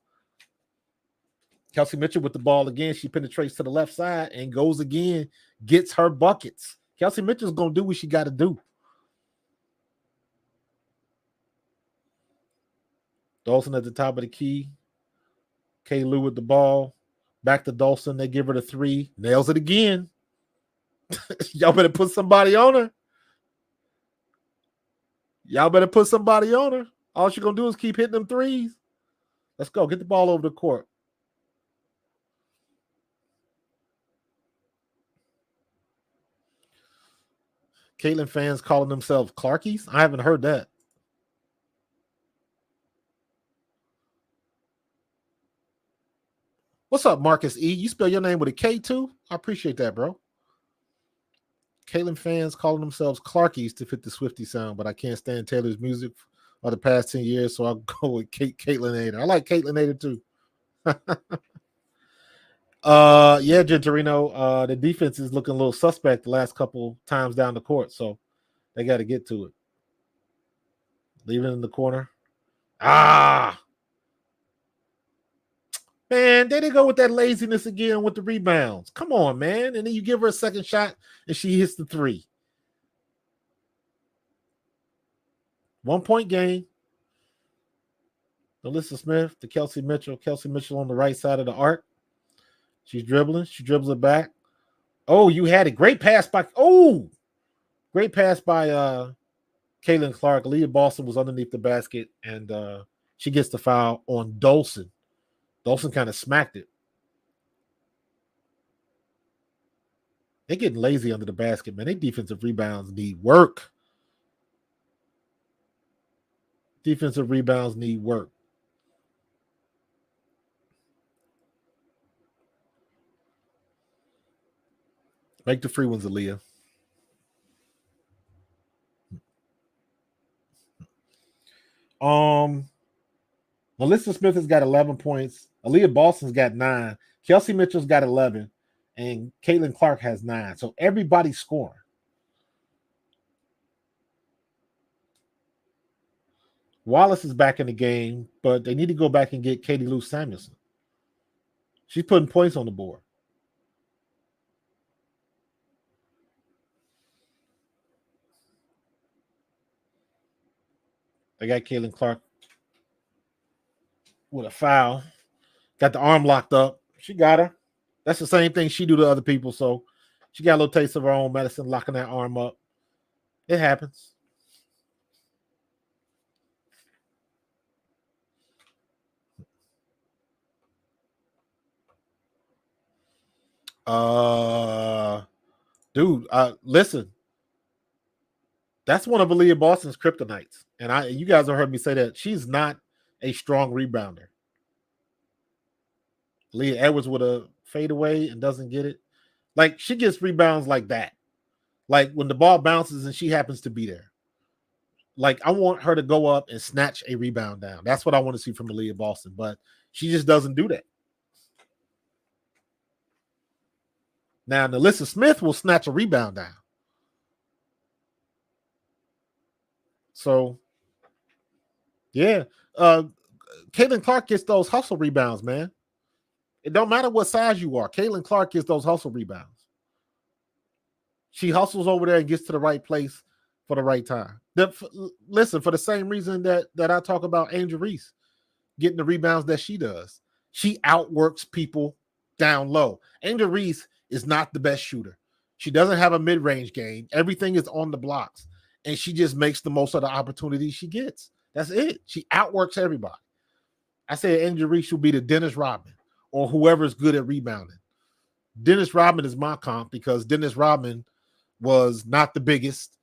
Kelsey Mitchell with the ball again. She penetrates to the left side and goes again, gets her buckets. Kelsey Mitchell's going to do what she got to do. Dolson at the top of the key. Kay Lou with the ball. Back to Dolson. They give her the 3. Nails it again. Y'all better put somebody on her. Y'all better put somebody on her. All she's going to do is keep hitting them 3s. Let's go. Get the ball over the court. Caitlin fans calling themselves Clarkies? I haven't heard that. What's up, Marcus E? You spell your name with a K too? I appreciate that, bro. Caitlin fans calling themselves Clarkies to fit the Swiftie sound, but I can't stand Taylor's music for the past 10 years, so I'll go with Caitlin Ader. I like Caitlin Ader too. Yeah, Gentorino, the defense is looking a little suspect the last couple times down the court, so they got to get to it. Leave it in the corner. Man, there they go with that laziness again with the rebounds. Come on, man. And then you give her a second shot and she hits the 3. 1-point game. Alyssa Smith to Kelsey Mitchell. Kelsey Mitchell on the right side of the arc. She's dribbling. She dribbles it back. Oh, you had it. Great pass by. Oh, great pass by Caitlin Clark. Aaliyah Boston was underneath the basket, and she gets the foul on Dolson. Dolson kind of smacked it. They're getting lazy under the basket, man. Their defensive rebounds need work. Defensive rebounds need work. Make the free ones, Aaliyah. Melissa Smith has got 11 points. Aaliyah Boston's got 9. Kelsey Mitchell's got 11. And Caitlin Clark has 9. So everybody's scoring. Wallace is back in the game, but they need to go back and get Katie Lou Samuelson. She's putting points on the board. They got Caitlin Clark with a foul. Got the arm locked up. She got her. That's the same thing she do to other people. So she got a little taste of her own medicine, locking that arm up. It happens. Dude, listen. That's one of Aaliyah Boston's kryptonites. And you guys have heard me say that. She's not a strong rebounder. Aaliyah Edwards with a fadeaway and doesn't get it. Like, she gets rebounds like that. Like, when the ball bounces and she happens to be there. like I want her to go up and snatch a rebound down. That's what I want to see from Aaliyah Boston, but she just doesn't do that. Now, Nalissa Smith will snatch a rebound down. So, yeah. Caitlin Clark gets those hustle rebounds, man. It don't matter what size you are. Caitlin Clark gets those hustle rebounds. She hustles over there and gets to the right place for the right time. Listen, for the same reason that I talk about Angel Reese getting the rebounds that she does. She outworks people down low. Angel Reese is not the best shooter. She doesn't have a mid-range game. Everything is on the blocks, and she just makes the most of the opportunities she gets. That's it. She outworks everybody. I said Angel Reese will be the Dennis Rodman or whoever's good at rebounding. Dennis Rodman is my comp because Dennis Rodman was not the biggest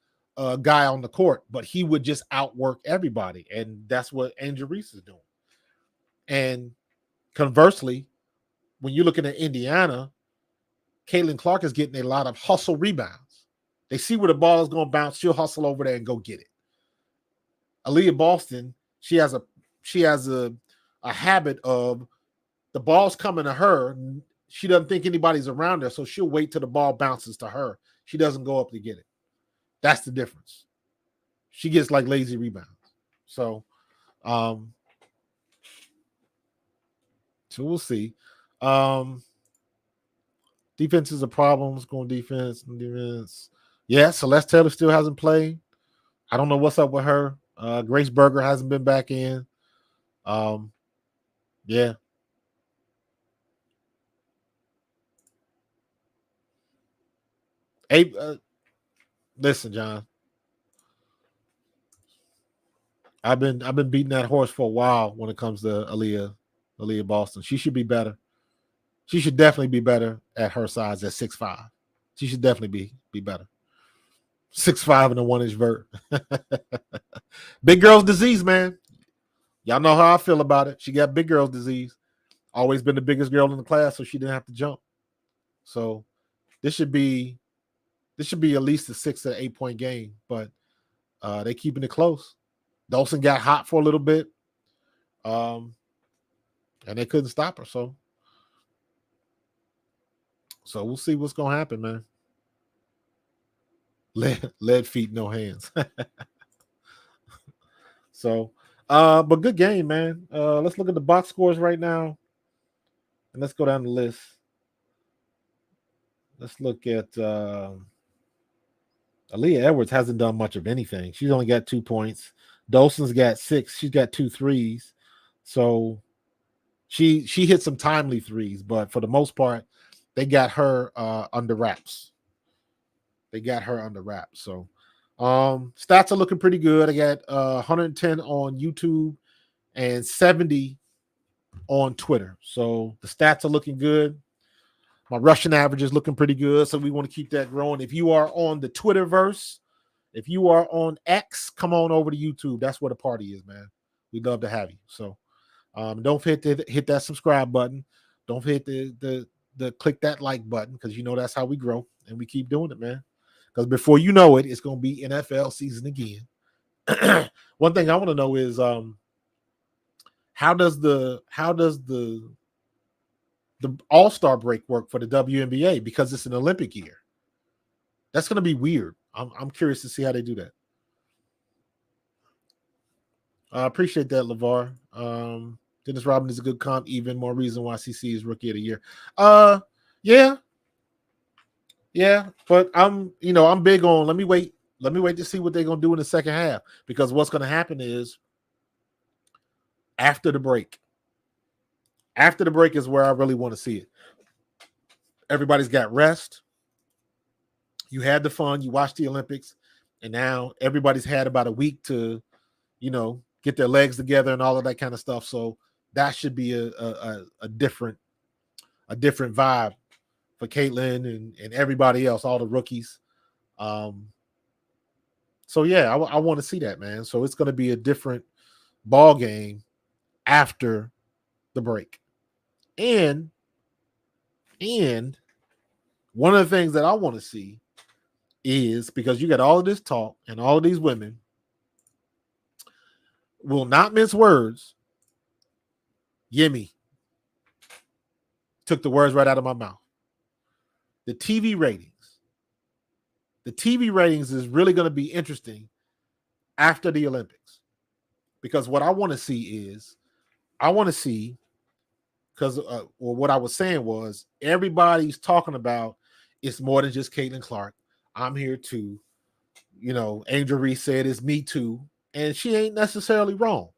guy on the court, but he would just outwork everybody, and that's what Angel Reese is doing. And conversely, when you're looking at Indiana, Caitlin Clark is getting a lot of hustle rebounds. They see where the ball is going to bounce, she'll hustle over there and go get it. Aaliyah Boston, she has a habit of the ball's coming to her. She doesn't think anybody's around her, so she'll wait till the ball bounces to her. She doesn't go up to get it. That's the difference. She gets like lazy rebounds. So we'll see. Defense is a problem. Let's go on defense. Yeah, Celeste Taylor still hasn't played. I don't know what's up with her. Grace Berger hasn't been back in. Yeah. Listen, John. I've been beating that horse for a while when it comes to Aaliyah Boston. She should be better. She should definitely be better at her size at 6'5". She should definitely be better. 6'5" and a 1-inch vert. Big girl's disease, man. Y'all know how I feel about it. She got big girl's disease. Always been the biggest girl in the class, so she didn't have to jump. So this should be at least a 6 to 8 point game, but they keeping it close. Dawson got hot for a little bit, and they couldn't stop her. So we'll see what's gonna happen, man. Lead feet, no hands. So, but good game, man. Let's look at the box scores right now, and let's go down the list. Let's look at Aaliyah Edwards hasn't done much of anything. She's only got 2 points. Dawson's got 6. She's got 2 threes. So she hit some timely threes, but for the most part, they got her under wraps. So stats are looking pretty good. I got 110 on YouTube and 70 on Twitter. So the stats are looking good. My rushing average is looking pretty good, so we want to keep that growing. If you are on the Twitterverse, if you are on X, come on over to YouTube. That's where the party is, man. We'd love to have you. So don't forget to hit that subscribe button. Don't forget the click that like button, because you know that's how we grow, and we keep doing it, man. Because before you know it, it's going to be NFL season again. One thing I want to know is how does the All-Star break work for the WNBA, because it's an Olympic year? That's going to be weird. I'm curious to see how they do that. I appreciate that, LeVar. Dennis Rodman is a good comp. Even more reason why CC is Rookie of the Year. Yeah, but I'm big on let me wait to see what they're gonna do in the second half, because what's gonna happen is after the break is where I really want to see it. Everybody's got rest. You had the fun, you watched the Olympics, and now everybody's had about a week to, get their legs together and all of that kind of stuff. So that should be a different vibe for Caitlin and everybody else, all the rookies. So yeah, I want to see that, man. So it's going to be a different ball game after the break. And one of the things that I want to see is, because you got all of this talk and all of these women will not mince words. Yemi took the words right out of my mouth. The TV ratings. The TV ratings is really going to be interesting after the Olympics. Because what I want to see is, because what I was saying was, everybody's talking about it's more than just Caitlin Clark. I'm here too. Angel Reese said it's me too. And she ain't necessarily wrong.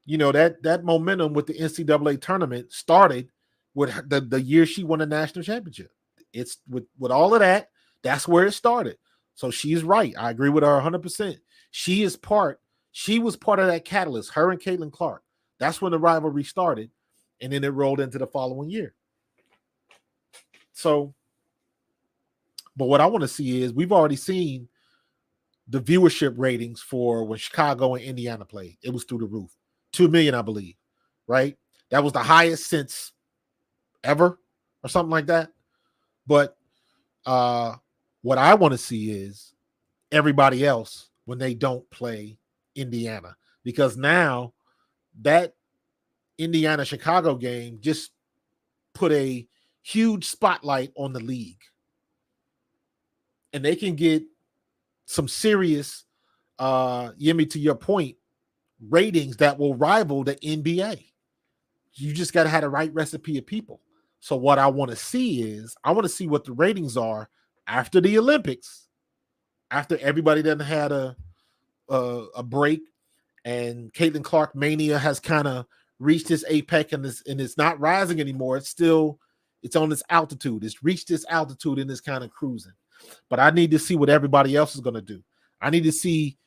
That momentum with the NCAA tournament started with the year she won the national championship. It's with all of that, that's where it started. So she's right. I agree with her 100%. She was part of that catalyst, her and Caitlin Clark. That's when the rivalry started, and then it rolled into the following year. So, but what I want to see is, we've already seen the viewership ratings for when Chicago and Indiana played. It was through the roof. 2 million, I believe, right? That was the highest since ever or something like that. But what I want to see is everybody else when they don't play Indiana, because now that Indiana-Chicago game just put a huge spotlight on the league. And they can get some serious, Yemi, to your point, ratings that will rival the NBA. You just got to have the right recipe of people. So what I want to see is, I want to see what the ratings are after the Olympics, after everybody done had a break, and Caitlin Clark mania has kind of reached its apex, and it's not rising anymore. It's on this altitude. It's reached this altitude and it's kind of cruising. But I need to see what everybody else is going to do. I need to see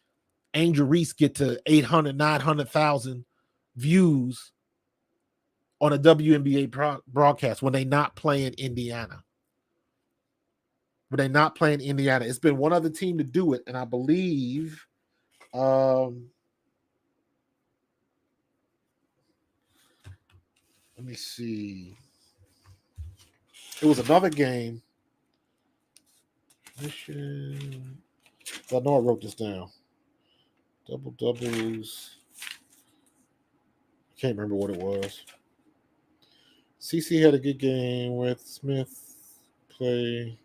Angel Reese get to 800, 900,000 views on a WNBA broadcast when they're not playing Indiana. It's been one other team to do it, and I believe let me see. It was another game. I know I wrote this down. Double doubles. I can't remember what it was. CC had a good game with Smith. Play.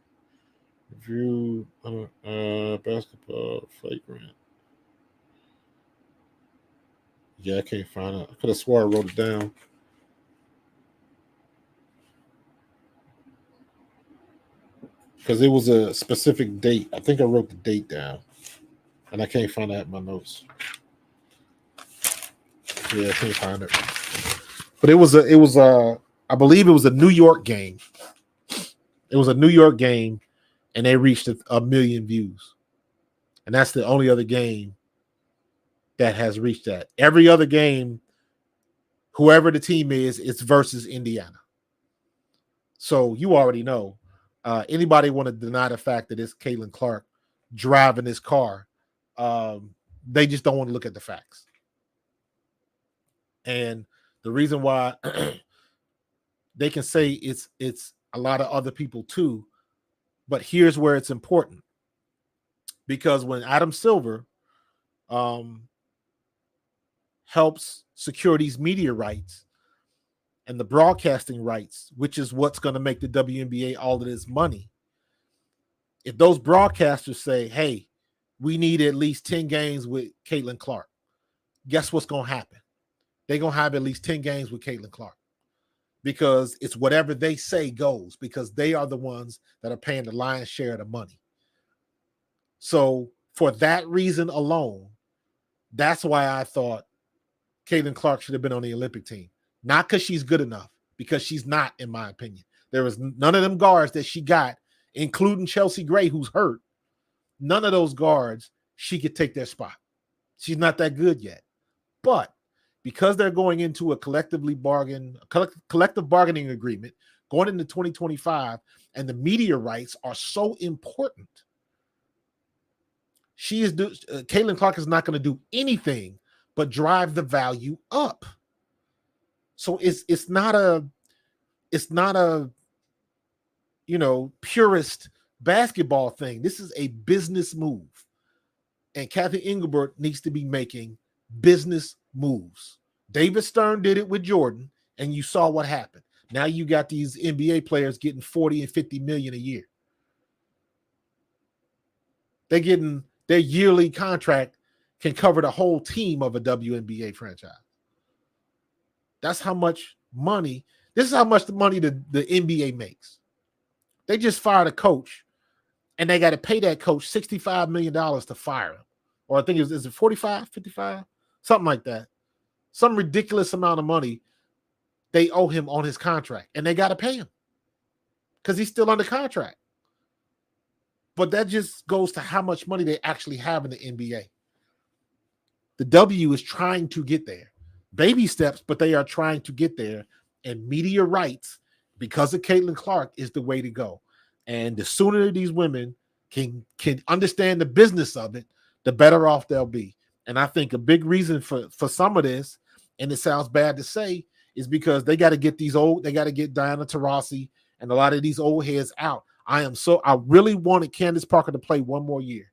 Review. Basketball. Flagrant. Yeah, I can't find it. I could have swore I wrote it down. Because it was a specific date. I think I wrote the date down. And I can't find that in my notes. Yeah, I can't find it. But I believe it was a New York game. It was a New York game, and they reached 1 million views. And that's the only other game that has reached that. Every other game, whoever the team is, it's versus Indiana. So you already know. Anybody want to deny the fact that it's Caitlin Clark driving this car, they just don't want to look at the facts. And the reason why they can say it's a lot of other people too, but here's where it's important. Because when Adam Silver helps secure these media rights and the broadcasting rights, which is what's going to make the WNBA all of this money, if those broadcasters say, hey, we need at least 10 games with Caitlin Clark, guess what's going to happen? They're going to have at least 10 games with Caitlin Clark, because it's whatever they say goes, because they are the ones that are paying the lion's share of the money. So for that reason alone, that's why I thought Caitlin Clark should have been on the Olympic team. Not because she's good enough, because she's not, in my opinion. There was none of them guards that she got, including Chelsea Gray, who's hurt. None of those guards, she could take their spot. She's not that good yet. But because they're going into a collective bargaining agreement going into 2025, and the media rights are so important, Caitlin Clark is not going to do anything but drive the value up. So it's not a purist basketball thing. This is a business move, and Kathy Engelbert needs to be making business moves. David Stern did it with Jordan, and you saw what happened. Now you got these NBA players getting 40 and 50 million a year. They're getting their yearly contract can cover the whole team of a WNBA franchise. That's how much money. This is how much the money the NBA makes. They just fired a coach, and they got to pay that coach $65 million to fire him. Or I think is it 45, 55? Something like that. Some ridiculous amount of money they owe him on his contract, and they got to pay him because he's still under contract. But that just goes to how much money they actually have in the NBA. The W is trying to get there. Baby steps, but they are trying to get there. And media rights, because of Caitlin Clark, is the way to go. And the sooner these women can understand the business of it, the better off they'll be. And I think a big reason for some of this, and it sounds bad to say, is because they got to get Diana Taurasi and a lot of these old heads out. I really wanted Candace Parker to play one more year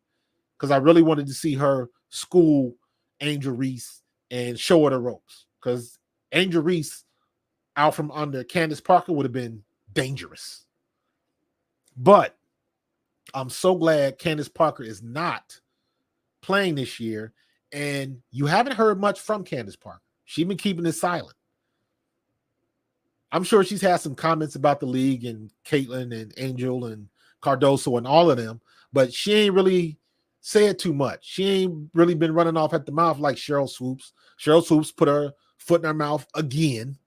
because I really wanted to see her school Angel Reese and show her the ropes, because Angel Reese out from under Candace Parker would have been dangerous. But I'm so glad Candace Parker is not playing this year, and you haven't heard much from Candace Parker. She's been keeping it silent. I'm sure she's had some comments about the league and Caitlin and Angel and Cardoso and all of them, but she ain't really said too much. She ain't really been running off at the mouth like Cheryl Swoops. Cheryl Swoops put her foot in her mouth again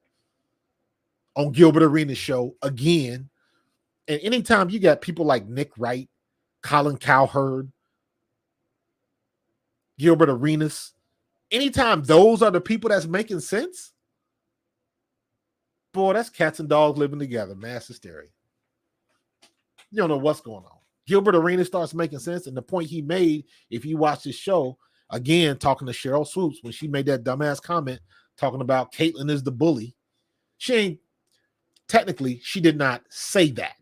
on Gilbert Arenas' show again. And anytime you got people like Nick Wright, Colin Cowherd, Gilbert Arenas, anytime those are the people that's making sense, boy, that's cats and dogs living together, mass hysteria. You don't know what's going on. Gilbert Arenas starts making sense, and the point he made, if you watch this show, again, talking to Cheryl Swoops, when she made that dumbass comment talking about Caitlin is the bully, technically, she did not say that.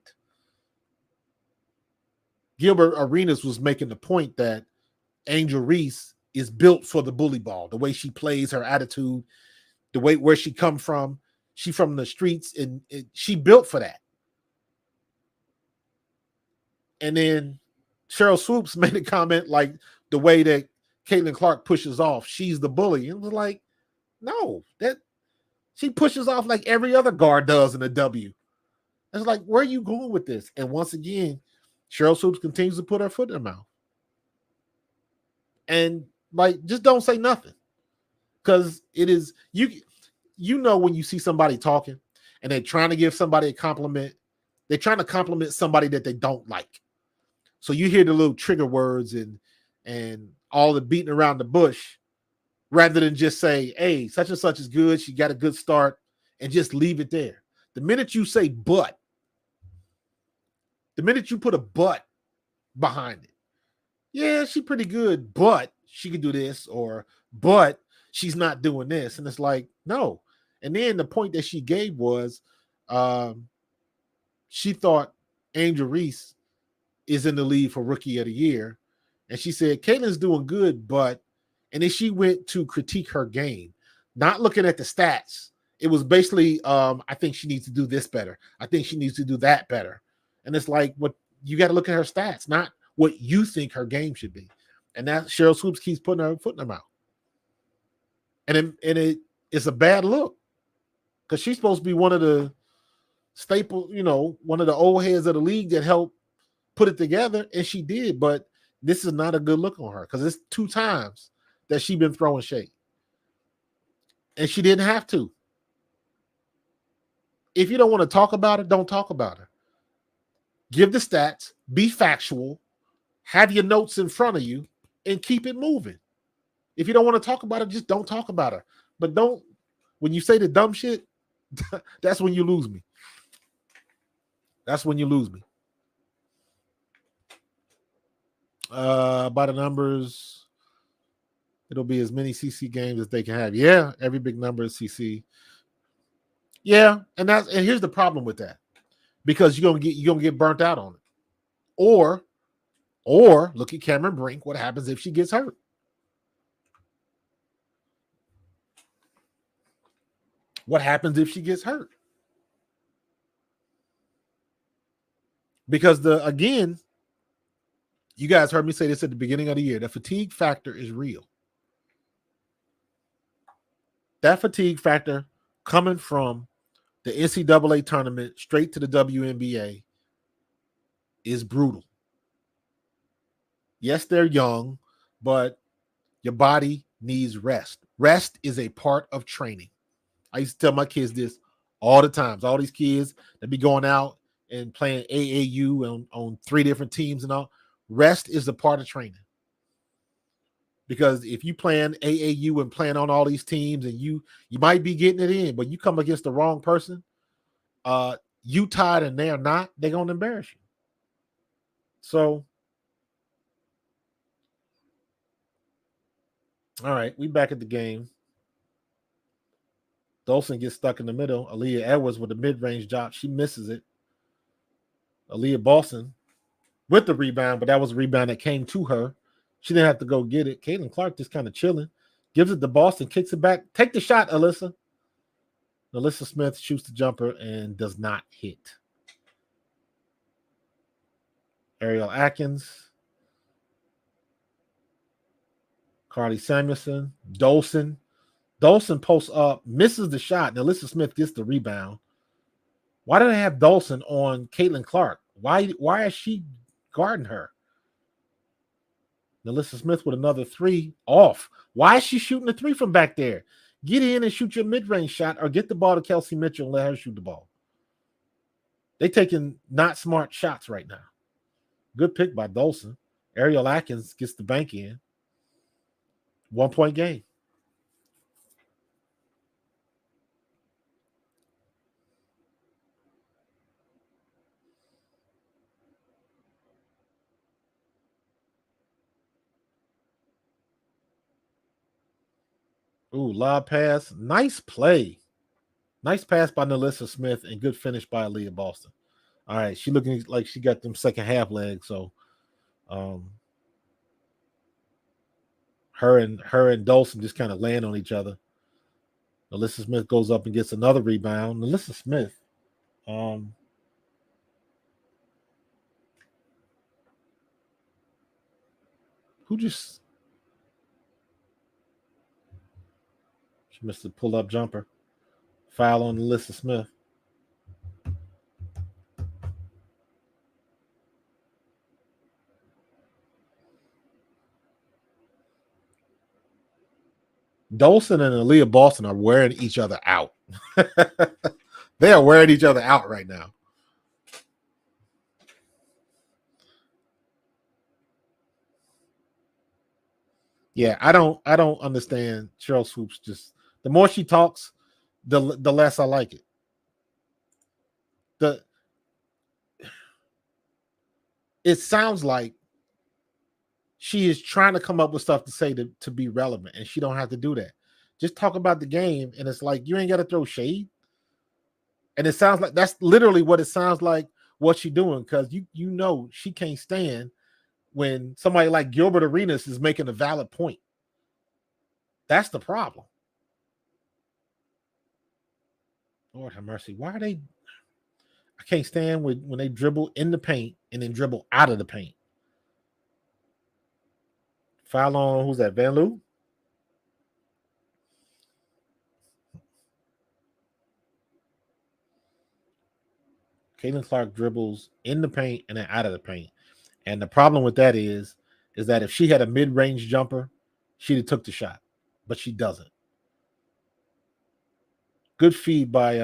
Gilbert Arenas was making the point that Angel Reese is built for the bully ball, the way she plays, her attitude, the way where she come from. She from the streets, and she built for that. And then Cheryl Swoops made a comment like the way that Caitlin Clark pushes off, she's the bully. It was like, no, that she pushes off like every other guard does in a W. It's like, where are you going with this? And once again, Cheryl Swoops continues to put her foot in her mouth. And like, just don't say nothing. Because it is, you know when you see somebody talking and they're trying to give somebody a compliment, they're trying to compliment somebody that they don't like. So you hear the little trigger words and all the beating around the bush, rather than just say, hey, such and such is good, she got a good start, and just leave it there. The minute you say but, the minute you put a but behind it, yeah, she's pretty good, but she could do this, or but she's not doing this. And it's like, no. And then the point that she gave was she thought Angel Reese is in the lead for Rookie of the Year. And she said, Caitlin's doing good, but, and then she went to critique her game, not looking at the stats. It was basically, I think she needs to do this better. I think she needs to do that better. And it's like, what you got to look at her stats, not what you think her game should be. And that Cheryl Swoops keeps putting her foot in her mouth. And it's a bad look, because she's supposed to be one of the staple, one of the old heads of the league that helped put it together, and she did. But this is not a good look on her, because it's 2 times that she's been throwing shade, and she didn't have to. If you don't want to talk about it, don't talk about her. Give the stats, be factual, have your notes in front of you, and keep it moving. If you don't want to talk about it, just don't talk about her. But when you say the dumb shit, that's when you lose me. That's when you lose me. By the numbers, it'll be as many CC games as they can have. Yeah, every big number is CC. Yeah, and here's the problem with that, because you're gonna get burnt out on it. Or look at Cameron Brink. What happens if she gets hurt? What happens if she gets hurt? Because again, you guys heard me say this at the beginning of the year, the fatigue factor is real. That fatigue factor coming from the NCAA tournament straight to the WNBA is brutal. Yes, they're young, but your body needs rest. Rest is a part of training. I used to tell my kids this all the times. All these kids that be going out and playing AAU on 3 different teams and all. Rest is a part of training. Because if you playing AAU and playing on all these teams and you might be getting it in, but you come against the wrong person, you tired and they are not, they're going to embarrass you. So, all right, we back at the game. Dolson gets stuck in the middle. Aaliyah Edwards with a mid-range drop. She misses it. Aaliyah Boston with the rebound, but that was a rebound that came to her. She didn't have to go get it. Caitlin Clark just kind of chilling. Gives it to Boston, kicks it back. Take the shot, Alyssa. Alyssa Smith shoots the jumper and does not hit. Ariel Atkins. Carly Samuelson. Dolson. Dolson posts up, misses the shot, and Alyssa Smith gets the rebound. Why do they have Dolson on Caitlin Clark? Why is she guarding her? Alyssa Smith with another 3 off. Why is she shooting the 3 from back there? Get in and shoot your mid-range shot or get the ball to Kelsey Mitchell and let her shoot the ball. They taking not smart shots right now. Good pick by Dolson. Ariel Atkins gets the bank in. 1-point game. Ooh, lob pass. Nice play. Nice pass by Alyssa Smith and good finish by Aaliyah Boston. All right, she looking like she got them second half legs. So, her and Dolson just kind of land on each other. Alyssa Smith goes up and gets another rebound. Alyssa Smith, she missed a pull-up jumper. Foul on Alyssa Smith. Dolson and Aaliyah Boston are wearing each other out. They are wearing each other out right now. Yeah, I don't understand Cheryl Swoops. Just the more she talks, the less I like it. It sounds like she is trying to come up with stuff to say to be relevant, and she don't have to do that. Just talk about the game, and it's like you ain't got to throw shade. And it sounds like that's literally what it sounds like. What she doing, because you know she can't stand when somebody like Gilbert Arenas is making a valid point. That's the problem. Lord have mercy. Why are they? I can't stand when they dribble in the paint and then dribble out of the paint. Foul on who's that? Van Loo? Caitlin Clark dribbles in the paint and then out of the paint. And the problem with that is that if she had a mid-range jumper, she'd have took the shot. But she doesn't. Good feed by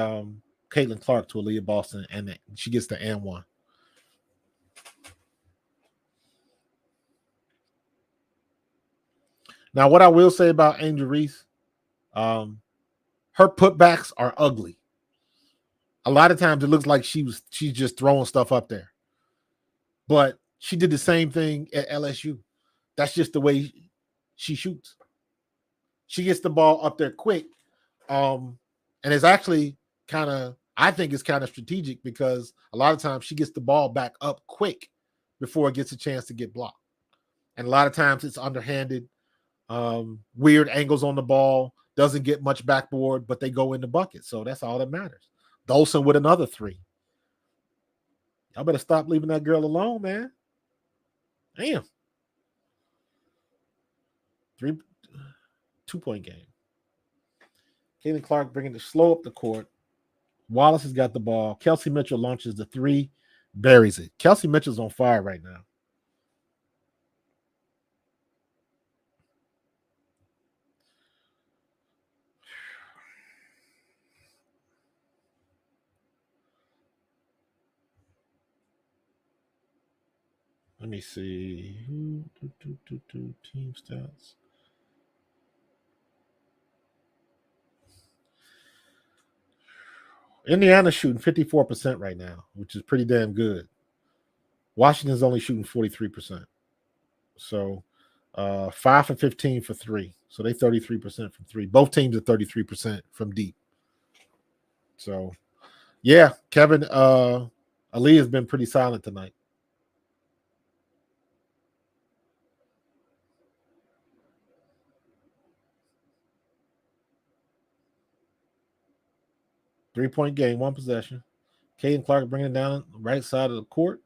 Caitlin Clark to Aaliyah Boston, and she gets the and one. Now, what I will say about Angel Reese, her putbacks are ugly. A lot of times it looks like she's just throwing stuff up there. But she did the same thing at LSU. That's just the way she shoots. She gets the ball up there quick. And it's actually I think it's kind of strategic because a lot of times she gets the ball back up quick before it gets a chance to get blocked. And a lot of times it's underhanded, weird angles on the ball. doesn't get much backboard, but they go in the bucket. So that's all that matters. Dolson with another 3. Y'all better stop leaving that girl alone, man. Damn. 2-point game. Caitlin Clark bringing the slow up the court. Wallace has got the ball. Kelsey Mitchell launches the 3, buries it. Kelsey Mitchell's on fire right now. Let me see. Team stats. Indiana's shooting 54% right now, which is pretty damn good. Washington's only shooting 43%. So 5 for 15 for 3. So they 33% from 3. Both teams are 33% from deep. So yeah, Kevin, Aaliyah has been pretty silent tonight. Three-point game, 1 possession. Caden Clark bringing it down the right side of the court.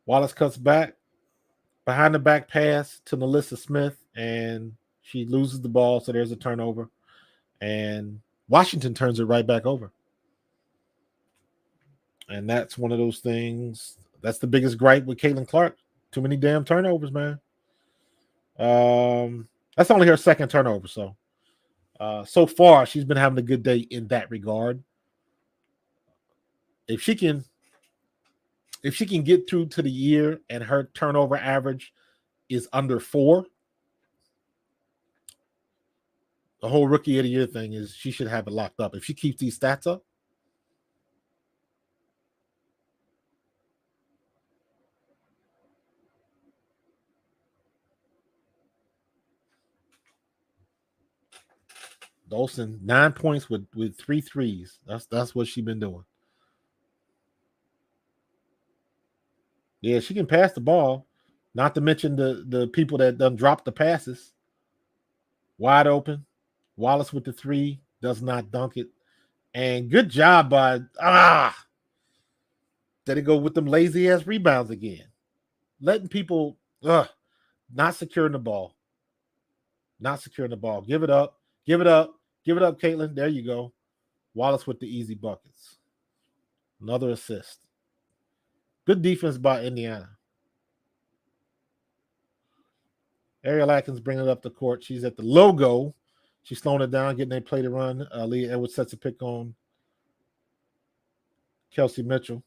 Wallace cuts back. Behind the back pass to Melissa Smith, and she loses the ball, so there's a turnover. And Washington turns it right back over. And that's one of those things. That's the biggest gripe with Caitlin Clark. Too many damn turnovers, man. That's only her second turnover, so so far she's been having a good day in that regard. If she can get through to the year and her turnover average is under 4, the whole rookie of the year thing is she should have it locked up. If she keeps these stats up, Dolson 9 points with 3 threes. That's what she's been doing. Yeah, she can pass the ball. Not to mention the people that done dropped the passes. Wide open. Wallace with the 3 does not dunk it. And good job by did it go with them lazy ass rebounds again? Letting people not securing the ball. Not securing the ball. Give it up. Give it up. Give it up, Caitlin. There you go. Wallace with the easy buckets. Another assist. Good defense by Indiana. Ariel Atkins bringing it up the court. She's at the logo. She's slowing it down, getting a play to run. Aaliyah Edwards sets a pick on Kelsey Mitchell.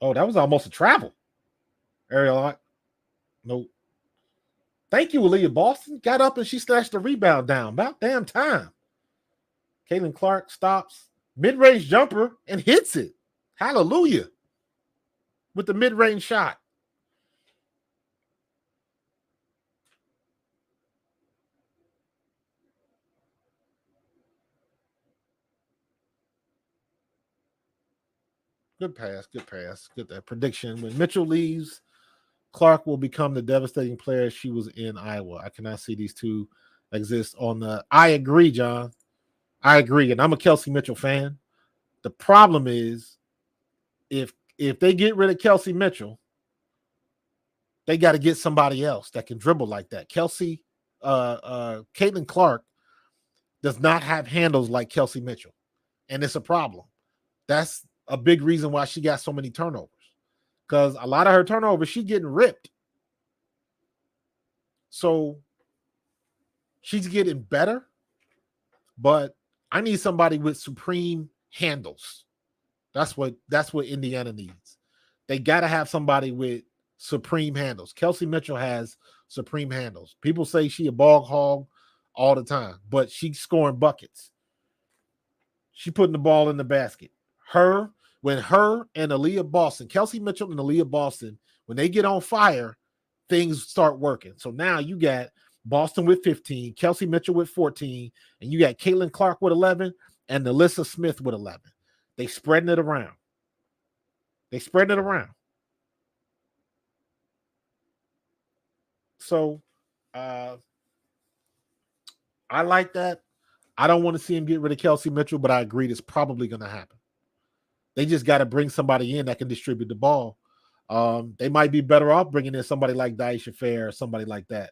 Oh, that was almost a travel. Ariel, nope. Thank you, Aaliyah Boston. Got up and she snatched the rebound down. About damn time. Caitlin Clark stops. Mid-range jumper and hits it. Hallelujah. With the mid-range shot. Good pass, good pass. Good that prediction. When Mitchell leaves, Clark will become the devastating player she was in Iowa. I cannot see these two exist on the. I agree, John. I agree, and I'm a Kelsey Mitchell fan. The problem is, if they get rid of Kelsey Mitchell, they got to get somebody else that can dribble like that. Caitlin Clark does not have handles like Kelsey Mitchell, and it's a problem. That's a big reason why she got so many turnovers, because a lot of her turnovers, she's getting ripped. So she's getting better, but I need somebody with supreme handles. That's what Indiana needs. They got to have somebody with supreme handles. Kelsey Mitchell has supreme handles. People say she a ball hog all the time, but she's scoring buckets. She putting the ball in the basket. When her and Aaliyah Boston, Kelsey Mitchell and Aaliyah Boston, when they get on fire, things start working. So now you got Boston with 15, Kelsey Mitchell with 14, and you got Caitlin Clark with 11 and Melissa Smith with 11. They spreading it around. So I like that. I don't want to see him get rid of Kelsey Mitchell, but I agree it's probably going to happen. They just got to bring somebody in that can distribute the ball. They might be better off bringing in somebody like Daisha Fair or somebody like that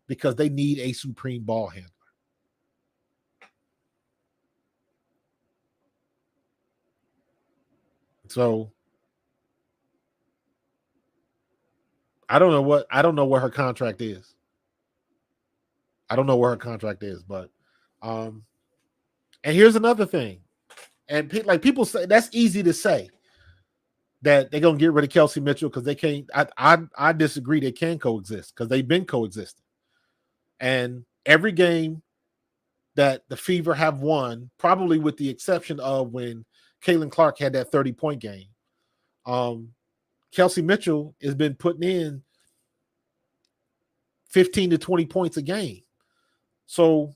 because they need a supreme ball handler. So I don't know what her contract is. But and here's another thing. And like people say, that's easy to say that they're gonna get rid of Kelsey Mitchell because they can't. I disagree. They can coexist because they've been coexisting. And every game that the Fever have won, probably with the exception of when Caitlin Clark had that 30-point game, Kelsey Mitchell has been putting in 15 to 20 points a game. So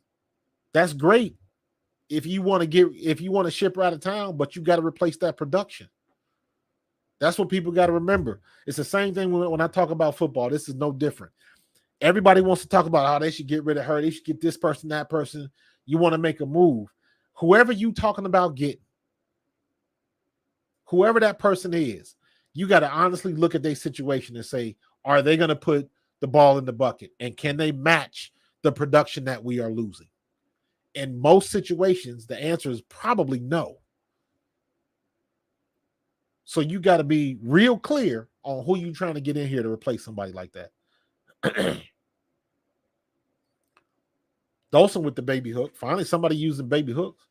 that's great if you want to ship her out of town, but you got to replace that production. That's what people got to remember. It's the same thing when I talk about football. This is no different. Everybody wants to talk about how they should get rid of her. They should get this person, that person. You want to make a move. Whoever you talking about getting, whoever that person is, you got to honestly look at their situation and say, are they going to put the ball in the bucket? And can they match the production that we are losing? In most situations, the answer is probably no. So you got to be real clear on who you're trying to get in here to replace somebody like that. Dawson with the baby hook. Finally, somebody using baby hooks.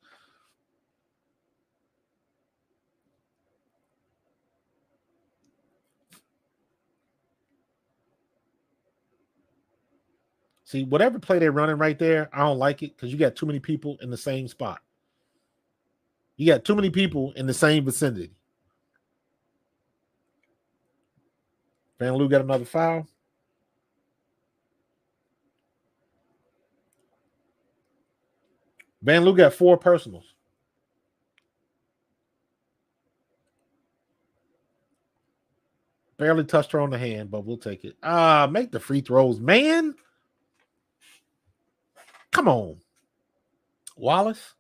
See, whatever play they're running right there, I don't like it because you got too many people in the same spot. You got too many people in the same vicinity. Van Loo got another foul. Van Loo got 4 personals. Barely touched her on the hand, but we'll take it. Make the free throws, man. Come on. Wallace.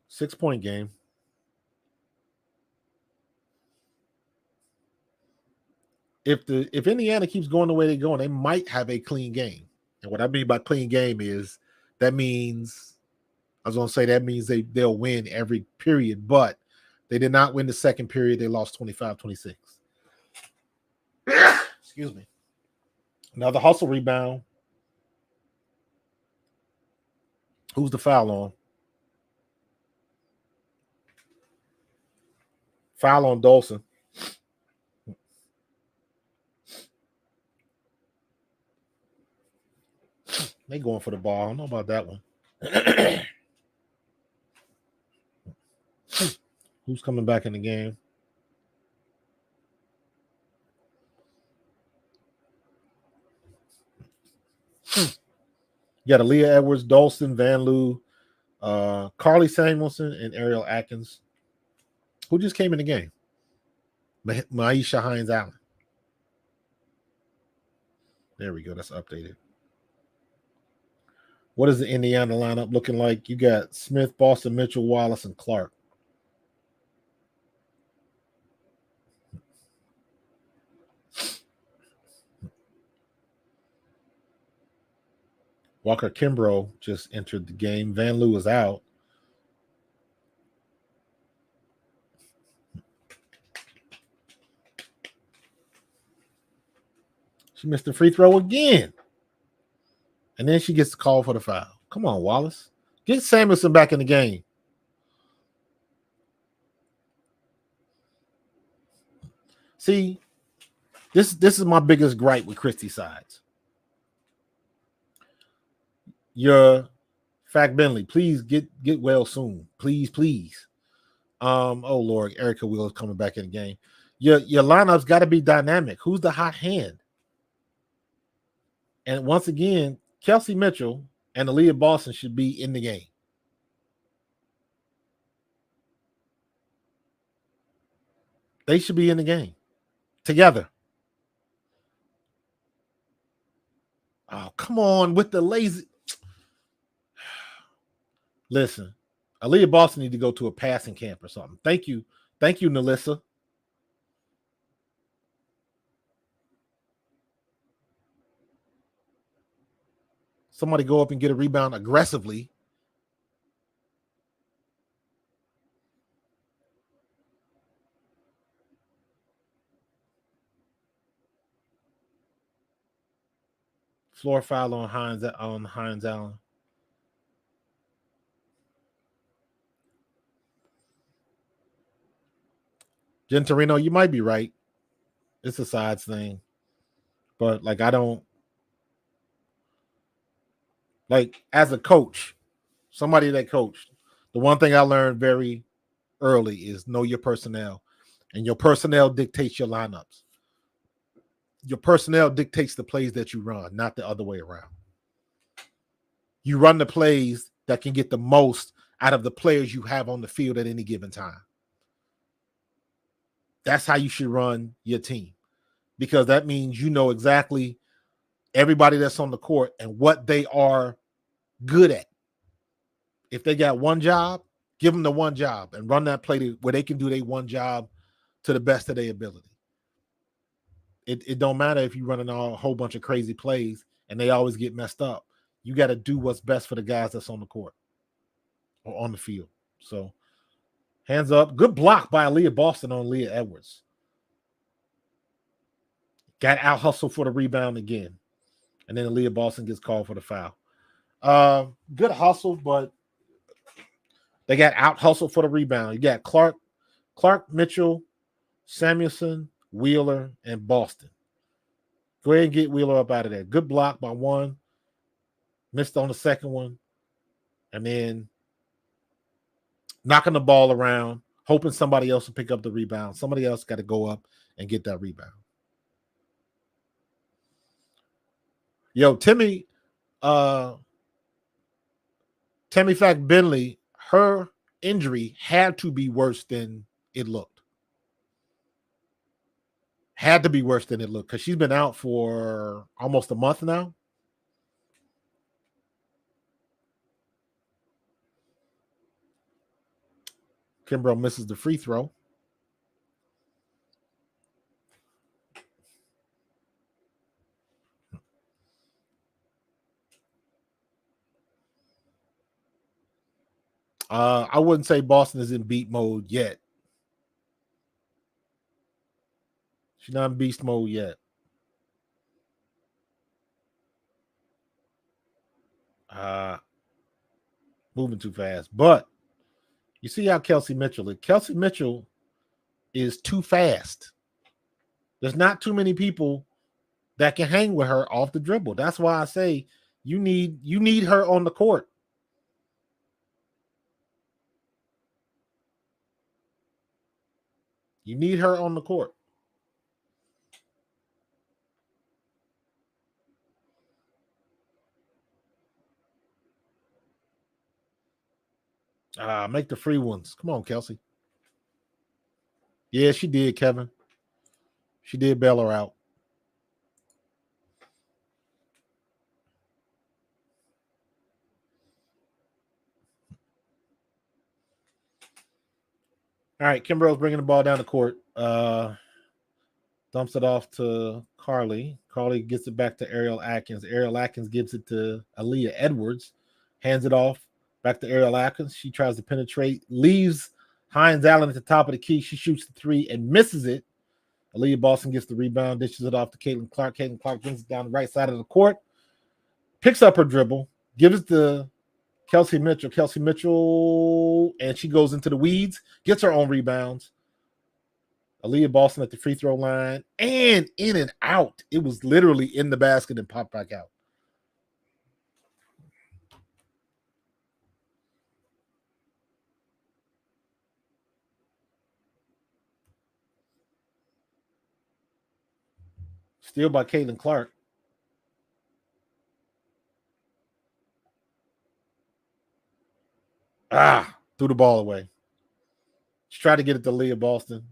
Six-point game. If Indiana keeps going the way they're going, they might have a clean game. And what I mean by clean game is that means they'll win every period, but they did not win the second period. They lost 25-26. Excuse me. Another hustle rebound. Who's the foul on? Foul on Dawson. They going for the ball. I don't know about that one. Who's coming back in the game? You got Aaliyah Edwards, Dawson, Van Loo, Carly Samuelson, and Ariel Atkins. Who just came in the game? Maisha Hines Allen. There we go. That's updated. What is the Indiana lineup looking like? You got Smith, Boston, Mitchell, Wallace, and Clark. Walker Kimbrough just entered the game. Van Loo is out. She missed the free throw again. And then she gets the call for the foul. Come on, Wallace. Get Samuelson back in the game. See, this is my biggest gripe with Christy Sides. Your Fact Bentley, please get well soon. Please. Oh Lord, Erica Will is coming back in the game. Your lineup's got to be dynamic. Who's the hot hand? And once again, Kelsey Mitchell and Aaliyah Boston should be in the game. They should be in the game. together. Oh, come on with the lazy. Listen, Aaliyah Boston need to go to a passing camp or something. Thank you, Nalissa. Somebody go up and get a rebound aggressively. Floor foul on Hines Allen. Gentorino, you might be right. It's a sides thing. But like I don't like as a coach, somebody that coached, the one thing I learned very early is know your personnel. And your personnel dictates your lineups. Your personnel dictates the plays that you run, not the other way around. You run the plays that can get the most out of the players you have on the field at any given time. That's how you should run your team, because that means you know exactly everybody that's on the court and what they are good at. If they got one job, give them the one job and run that play where they can do their one job to the best of their ability. It don't matter if you're running a whole bunch of crazy plays and they always get messed up. You got to do what's best for the guys that's on the court or on the field. So, hands up. Good block by Aaliyah Boston on Aaliyah Edwards. Got out hustled for the rebound again. And then Aaliyah Boston gets called for the foul. Good hustle, but they got out hustled for the rebound. You got Clark, Mitchell, Samuelson, Wheeler, and Boston. Go ahead and get Wheeler up out of there. Good block by one. Missed on the second one. And then knocking the ball around, hoping somebody else will pick up the rebound. Somebody else got to go up and get that rebound. Yo, Tammy Fact Bentley, her injury had to be worse than it looked. Had to be worse than it looked because she's been out for almost a month now. Kimbrough misses the free throw. I wouldn't say Boston is in beat mode yet. She's not in beast mode yet. Moving too fast. But you see how Kelsey Mitchell is. Kelsey Mitchell is too fast. There's not too many people that can hang with her off the dribble. That's why I say you need her on the court. You need her on the court. Make the free ones. Come on, Kelsey. Yeah, she did, Kevin. She did bail her out. All right, Kimbrough's bringing the ball down the court. Dumps it off to Carly. Carly gets it back to Ariel Atkins. Ariel Atkins gives it to Aaliyah Edwards. Hands it off back to Ariel Atkins. She tries to penetrate. Leaves Hines Allen at the top of the key. She shoots the three and misses it. Aaliyah Boston gets the rebound. Dishes it off to Caitlin Clark. Caitlin Clark brings it down the right side of the court. Picks up her dribble. Gives it to Kelsey Mitchell. Kelsey Mitchell. And she goes into the weeds. Gets her own rebounds. Aaliyah Boston at the free throw line and in and out. It was literally in the basket and popped back out. Steal by Caitlin Clark. Threw the ball away. She tried to get it to Aaliyah Boston.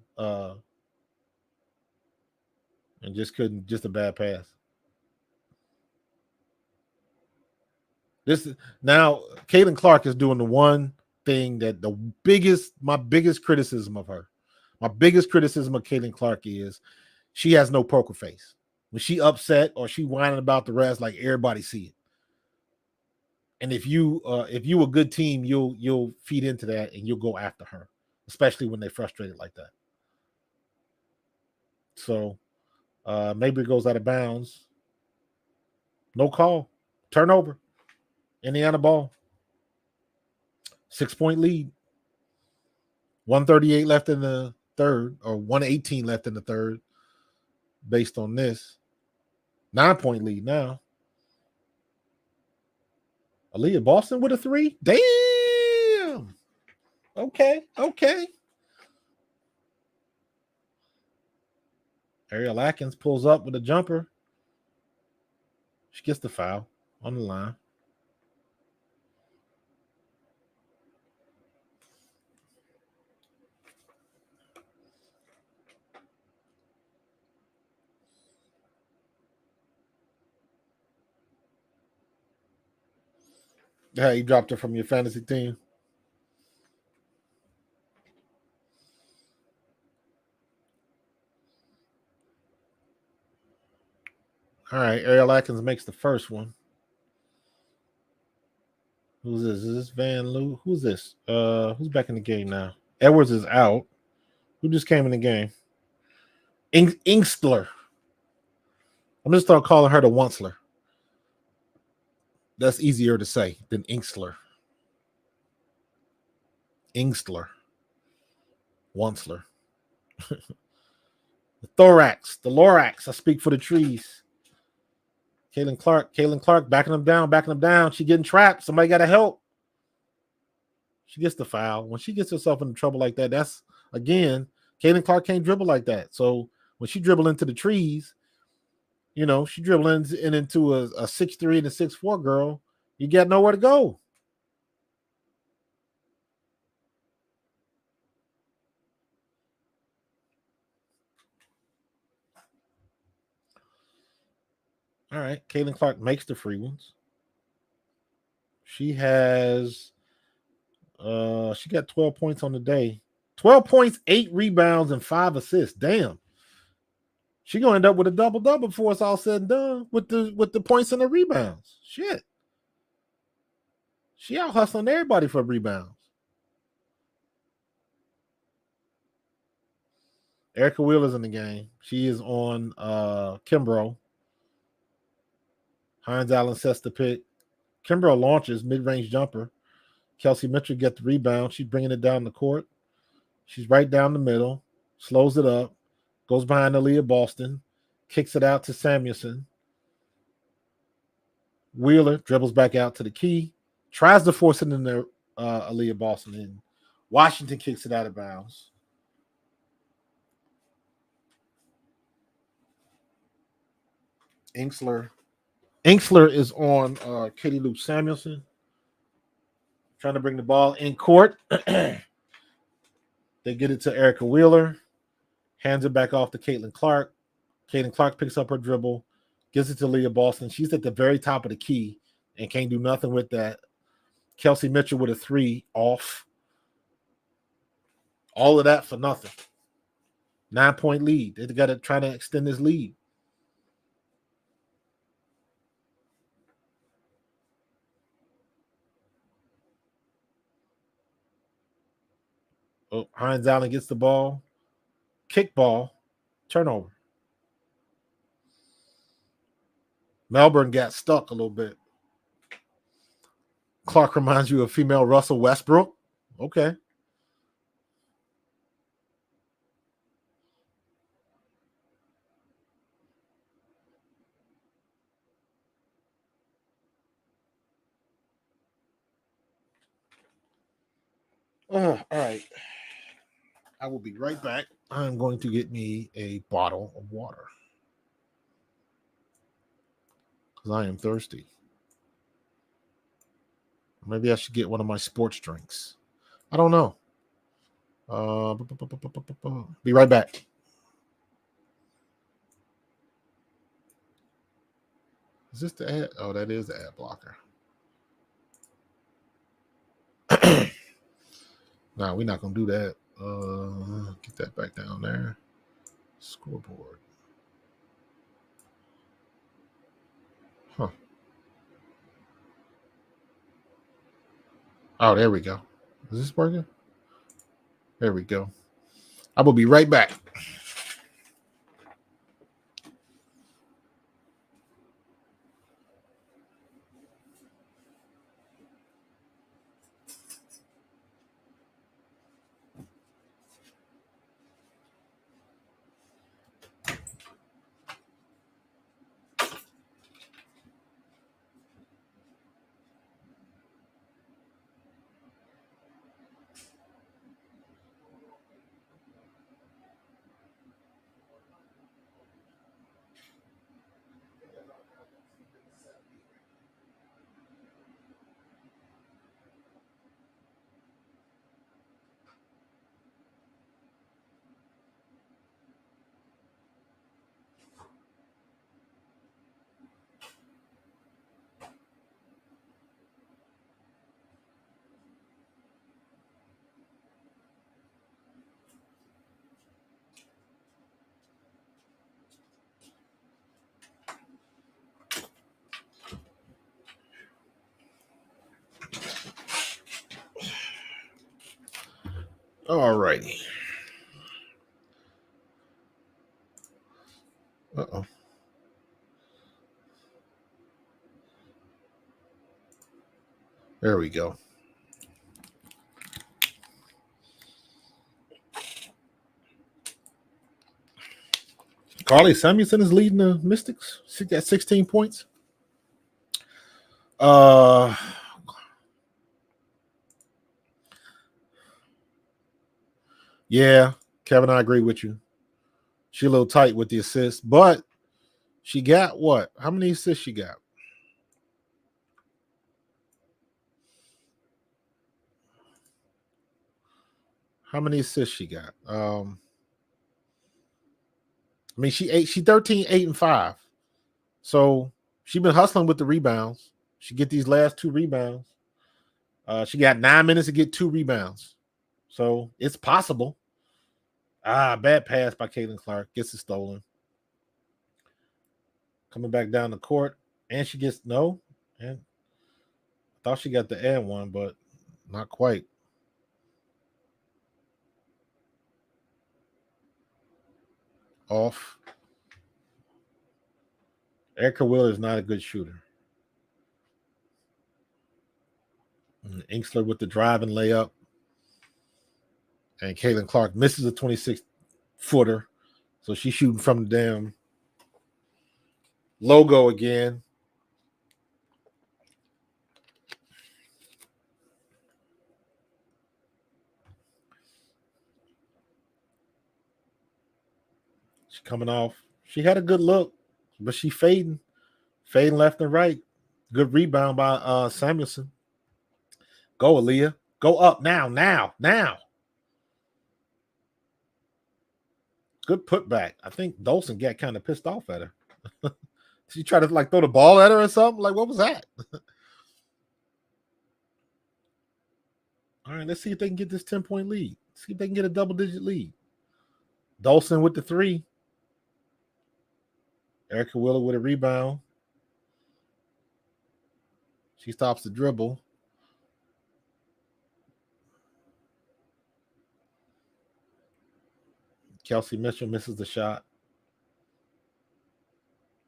and just couldn't. Just a bad pass. This now, Caitlin Clark is doing the one thing that my biggest criticism of her, my biggest criticism of Caitlin Clark is she has no poker face. When she upset or she whining about the rest, like everybody see it. And if you a good team, you'll feed into that and you'll go after her, especially when they're frustrated like that. So maybe it goes out of bounds. No call. Turnover. Indiana ball. 6-point lead. 138 left in the third, or 118 left in the third, based on this. 9-point lead now. Aaliyah Boston with a 3. Damn. Okay. Ariel Atkins pulls up with a jumper. She gets the foul on the line. Yeah, you dropped her from your fantasy team. All right, Ariel Atkins makes the first one. Who's this? Is this Van Loo? Who's this? Who's back in the game now? Edwards is out. Who just came in the game? Inkstler. I'm just start calling her the Onceler. That's easier to say than Inkstler. Inkstler. Onceler. The thorax, the Lorax. I speak for the trees. Caitlin Clark backing them down. She getting trapped. Somebody got to help. She gets the foul. When she gets herself into trouble like that, that's, again, Caitlin Clark can't dribble like that. So when she dribble into the trees, you know, she dribbling into a 6'3" and a 6'4" girl, you got nowhere to go. All right, Caitlin Clark makes the free ones. She has she got 12 points on the day. 12 points, 8 rebounds, and 5 assists. Damn. She gonna end up with a double-double before it's all said and done with the points and the rebounds. Shit. She out hustling everybody for rebounds. Erica Wheeler's in the game. She is on Kimbrough. Hines Allen sets the pick. Kimbrough launches mid-range jumper. Kelsey Mitchell gets the rebound. She's bringing it down the court. She's right down the middle. Slows it up. Goes behind Aaliyah Boston. Kicks it out to Samuelson. Wheeler dribbles back out to the key. Tries to force it in there, Aaliyah Boston. And Washington kicks it out of bounds. Inkstler is on Katie Lou Samuelson. Trying to bring the ball in court. They get it to Erica Wheeler. Hands it back off to Caitlin Clark. Caitlin Clark picks up her dribble. Gives it to Leah Boston. She's at the very top of the key and can't do nothing with that. Kelsey Mitchell with a 3 off. All of that for nothing. 9-point lead. They got to try to extend this lead. Oh, Hines Allen gets the ball. Kick ball. Turnover. Melbourne got stuck a little bit. Clark reminds you of female Russell Westbrook. Okay. All right. I will be right back. I'm going to get me a bottle of water because I am thirsty. Maybe I should get one of my sports drinks. I don't know. Be right back. Is this the ad? Oh, that is the ad blocker. Nah, we're not gonna do that. Get that back down there. Scoreboard. Huh. Oh, there we go. Is this working? There we go. I will be right back. All righty. Uh-oh. There we go. Carly Samuelson is leading the Mystics. She got 16 points. Yeah, Kevin, I agree with you. She a little tight with the assists, but she got what? How many assists she got? How many assists she got? I mean, she 13, 8, and 5. So she been hustling with the rebounds. She get these last 2 rebounds. She got 9 minutes to get 2 rebounds. So it's possible. Bad pass by Caitlin Clark. Gets it stolen. Coming back down the court. And she gets no. And I thought she got the and one, but not quite. Off. Erica Wheeler is not a good shooter. And Inksler with the drive and layup. And Caitlin Clark misses a 26-footer. So she's shooting from the damn logo again. She's coming off. She had a good look, but she fading left and right. Good rebound by Samuelson. Go, Aaliyah. Go up now. Good putback. I think Dolson got kind of pissed off at her. She tried to like throw the ball at her or something. Like, what was that? All right, let's see if they can get this 10-point lead. See if they can get a double-digit lead. Dolson with the 3. Erica Wheeler with a rebound. She stops the dribble. Kelsey Mitchell misses the shot.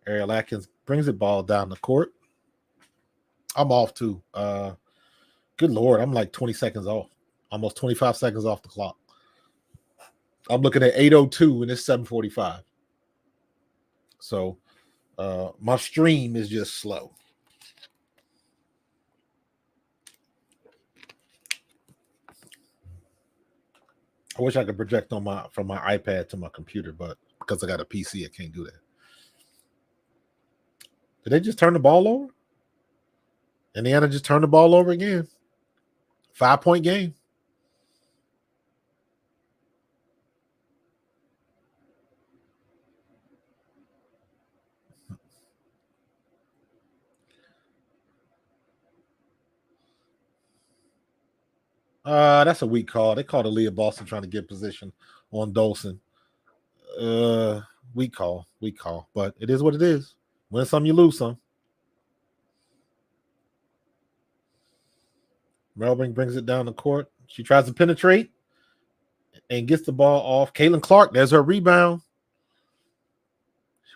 Ariel Atkins brings the ball down the court. I'm off too. Good Lord, I'm like 20 seconds off. Almost 25 seconds off the clock. I'm looking at 8:02 and it's 7:45. So my stream is just slow. I wish I could project from my iPad to my computer, but because I got a PC, I can't do that. Did they just turn the ball over? Indiana just turned the ball over again. 5-point game. That's a weak call. They called Aaliyah Boston trying to get position on Dolson. Weak call. But it is what it is. Win some, you lose some. Melbourne brings it down the court. She tries to penetrate and gets the ball off. Caitlin Clark, there's her rebound.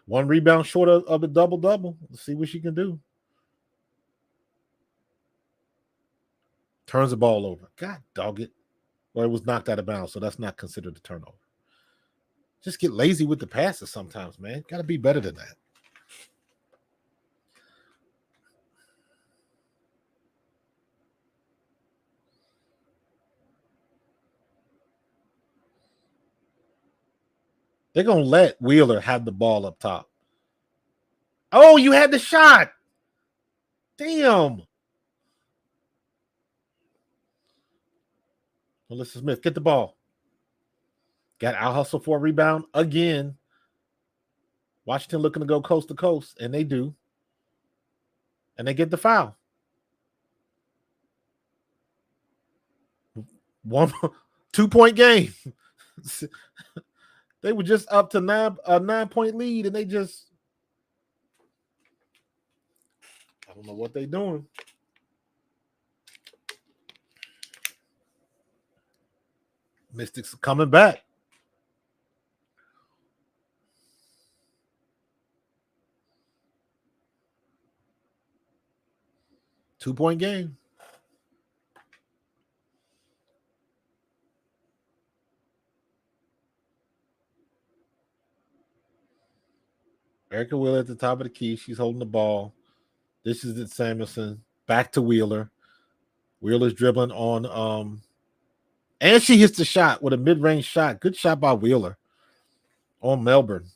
One rebound short of the double-double. Let's see what she can do. Turns the ball over. God dog it. Or it was knocked out of bounds, so that's not considered a turnover. Just get lazy with the passes sometimes, man. Got to be better than that. They're going to let Wheeler have the ball up top. Oh, you had the shot. Damn. Melissa Smith, get the ball. Got out hustle for a rebound again. Washington looking to go coast to coast, and they do. And they get the foul. 2-point game. They were just up to a 9-point lead, and they just, I don't know what they're doing. Mystics coming back. Two-point game. Erica Wheeler at the top of the key. She's holding the ball. This is it, Samuelson. Back to Wheeler. Wheeler's dribbling on and she hits the shot with a mid-range shot. Good shot by Wheeler on Melbourne.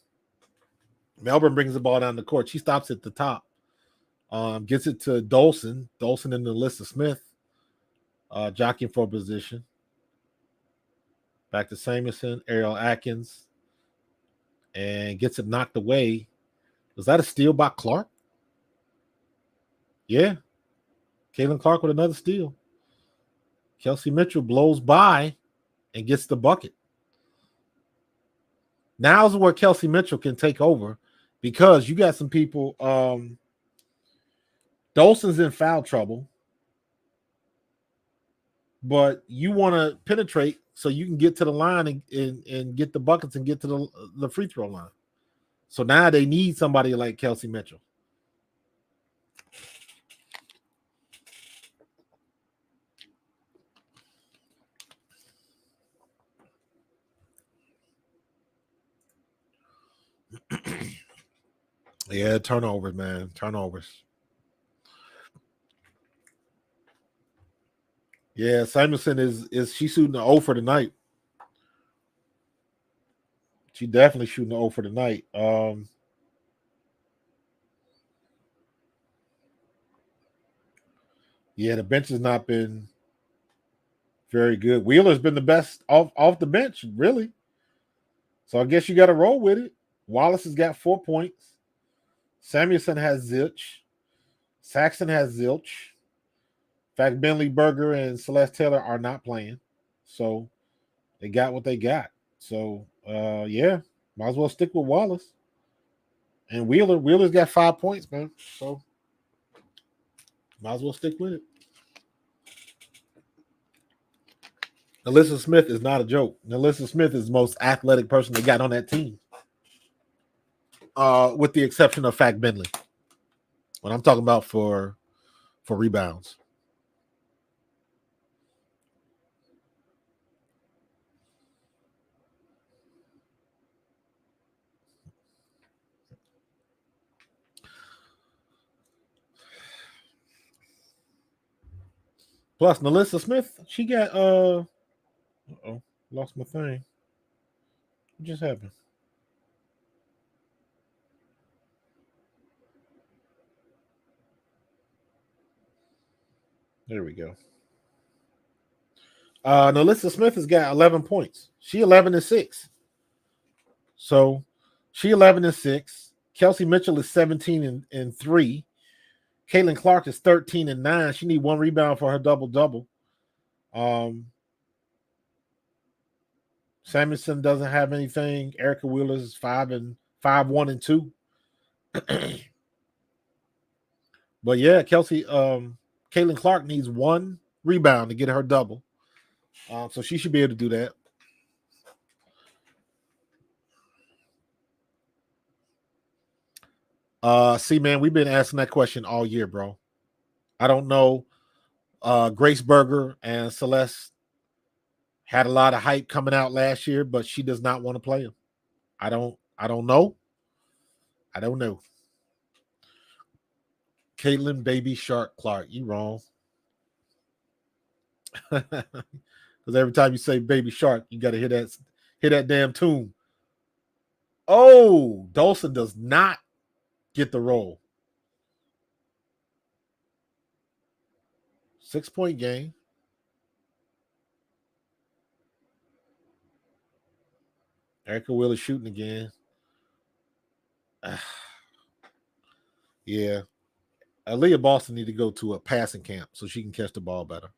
Melbourne brings the ball down the court. She stops at the top. Gets it to Dolson. Dolson and Alyssa Smith jockeying for position. Back to Samuelson. Ariel Atkins. And gets it knocked away. Was that a steal by Clark? Yeah. Caitlin Clark with another steal. Kelsey Mitchell blows by and gets the bucket. Now's where Kelsey Mitchell can take over because you got some people. Dolson's in foul trouble, but you want to penetrate so you can get to the line and get the buckets and get to the free throw line. So now they need somebody like Kelsey Mitchell. Yeah, turnovers, man. Turnovers. Yeah, Samuelson is she shooting the 0 for the night. She definitely shooting the 0 for the night. Yeah, the bench has not been very good. Wheeler's been the best off the bench, really. So I guess you got to roll with it. Wallace has got 4 points. Samuelson has zilch. Saxton has zilch. In fact, Bentley Berger and Celeste Taylor are not playing. So they got what they got. So, yeah, might as well stick with Wallace. And Wheeler's got 5 points, man. So might as well stick with it. Alyssa Smith is not a joke. Alyssa Smith is the most athletic person they got on that team. With the exception of Fact Bentley. What I'm talking about for rebounds. Plus, Alyssa Smith, she got lost my thing. What just happened? There we go. Alyssa Smith has got 11 points. She 11-6. So she 11-6. Kelsey Mitchell is 17-3. Caitlin Clark is 13-9. She need 1 rebound for her double-double. Samuelson doesn't have anything. Erica Wheeler is 5-1-2. But yeah, Kelsey, Caitlin Clark needs one rebound to get her double. So she should be able to do that. See, man, we've been asking that question all year, bro. I don't know. Grace Berger and Celeste had a lot of hype coming out last year, but she does not want to play him. I don't know. I don't know. Caitlin Baby Shark Clark, you wrong. Because every time you say Baby Shark, you got to hit that damn tune. Oh, Dawson does not get the roll. 6-point game. Erica Wheeler shooting again. Yeah. Aaliyah Boston need to go to a passing camp so she can catch the ball better.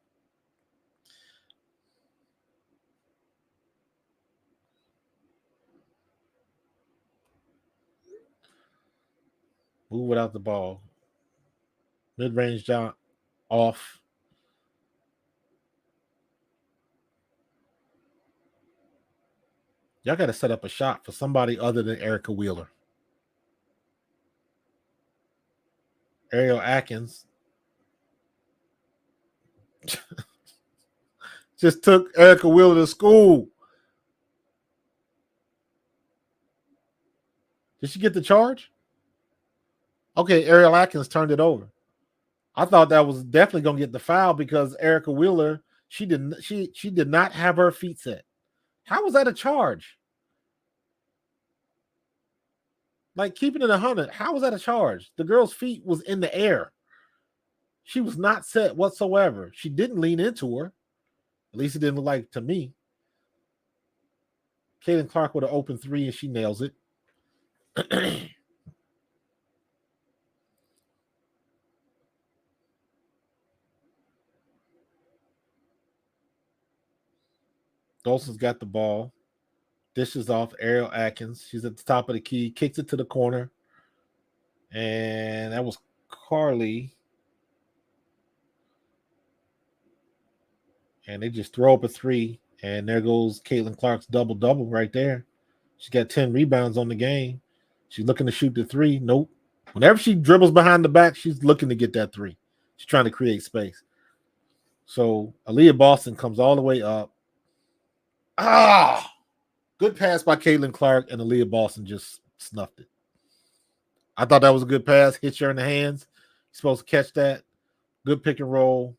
Move without the ball. Mid-range jump off. Y'all got to set up a shot for somebody other than Erica Wheeler. Ariel Atkins just took Erica Wheeler to school. Did she get the charge? Okay, Ariel Atkins turned it over. I thought that was definitely going to get the foul because Erica Wheeler, she did not have her feet set. How was that a charge? Like, keeping it 100, how was that a charge? The girl's feet was in the air. She was not set whatsoever. She didn't lean into her. At least it didn't look like to me. Caitlin Clark with an open three, and she nails it. Dawson's got the ball. Dishes off Ariel Atkins. She's at the top of the key. Kicks it to the corner. And that was Carly. And they just throw up a three. And there goes Caitlin Clark's double-double right there. She's got 10 rebounds on the game. She's looking to shoot the three. Nope. Whenever she dribbles behind the back, she's looking to get that three. She's trying to create space. So Aaliyah Boston comes all the way up. Good pass by Caitlin Clark, and Aaliyah Boston just snuffed it. I thought that was a good pass. Hits her in the hands. You're supposed to catch that. Good pick and roll.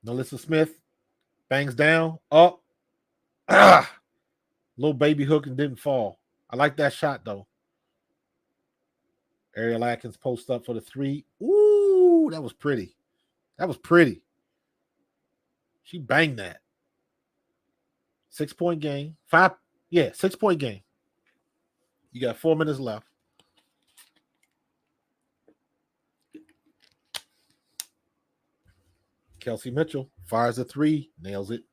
Melissa Smith bangs down. Up. Little baby hook and didn't fall. I like that shot, though. Ariel Atkins post up for the three. Ooh, that was pretty. That was pretty. She banged that. 6-point game. 6-point game. You got 4 minutes left. Kelsey Mitchell fires a three, nails it.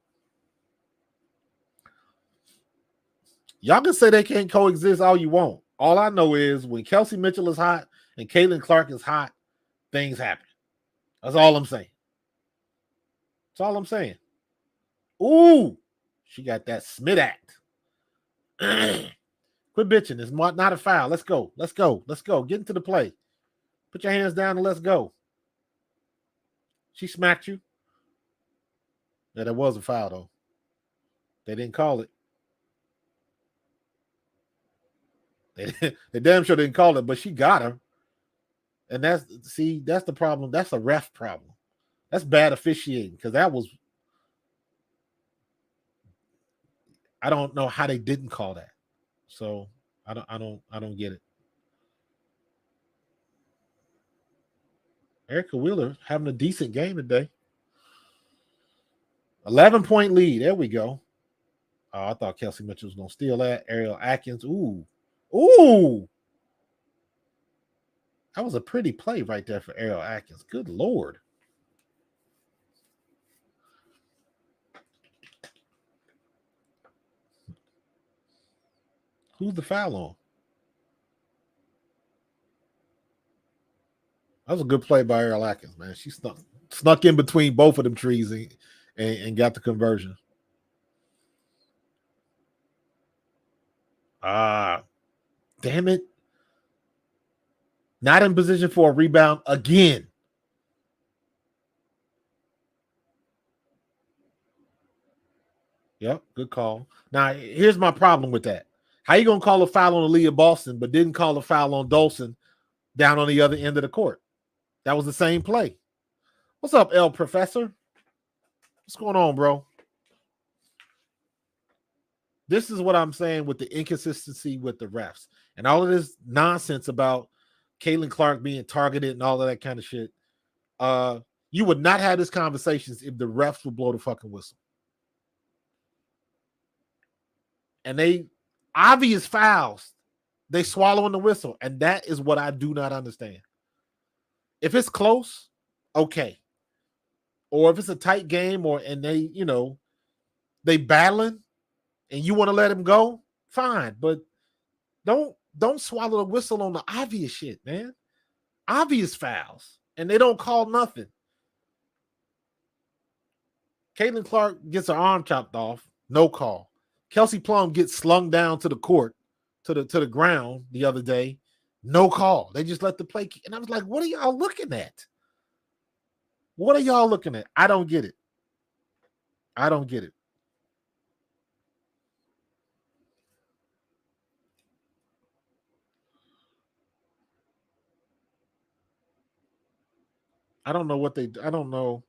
Y'all can say they can't coexist all you want. All I know is when Kelsey Mitchell is hot and Caitlin Clark is hot, things happen. That's all I'm saying. That's all I'm saying. Ooh, she got that Smith act. Quit bitching. It's not a foul. Let's go. Let's go. Let's go. Get into the play. Put your hands down and let's go. She smacked you. Yeah, that was a foul, though. They didn't call it. They damn sure didn't call it, but she got her. And that's the problem. That's a ref problem. That's bad officiating because that was. I don't know how they didn't call that. So I don't get it. Erica Wheeler having a decent game today. 11-point lead. There we go. Oh, I thought Kelsey Mitchell was going to steal that. Ariel Atkins. Ooh. That was a pretty play right there for Errol Atkins. Good Lord. Who's the foul on? That was a good play by Errol Atkins, man. She snuck in between both of them trees and got the conversion. Damn it. Not in position for a rebound again. Yep, good call. Now, here's my problem with that. How you going to call a foul on Aaliyah Boston, but didn't call a foul on Dolson down on the other end of the court? That was the same play. What's up, El Professor? What's going on, bro? This is what I'm saying with the inconsistency with the refs and all of this nonsense about Caitlin Clark being targeted and all of that kind of shit. You would not have this conversations if the refs would blow the fucking whistle. And they obvious fouls, they swallowing the whistle. And that is what I do not understand. If it's close, okay. Or if it's a tight game and they, they battling and you want to let him go, fine. But don't swallow the whistle on the obvious shit, man. Obvious fouls. And they don't call nothing. Caitlin Clark gets her arm chopped off, no call. Kelsey Plum gets slung down to the court, to the ground the other day, no call. They just let the play. And I was like, what are y'all looking at? What are y'all looking at? I don't get it. I don't get it. I don't know what I don't know.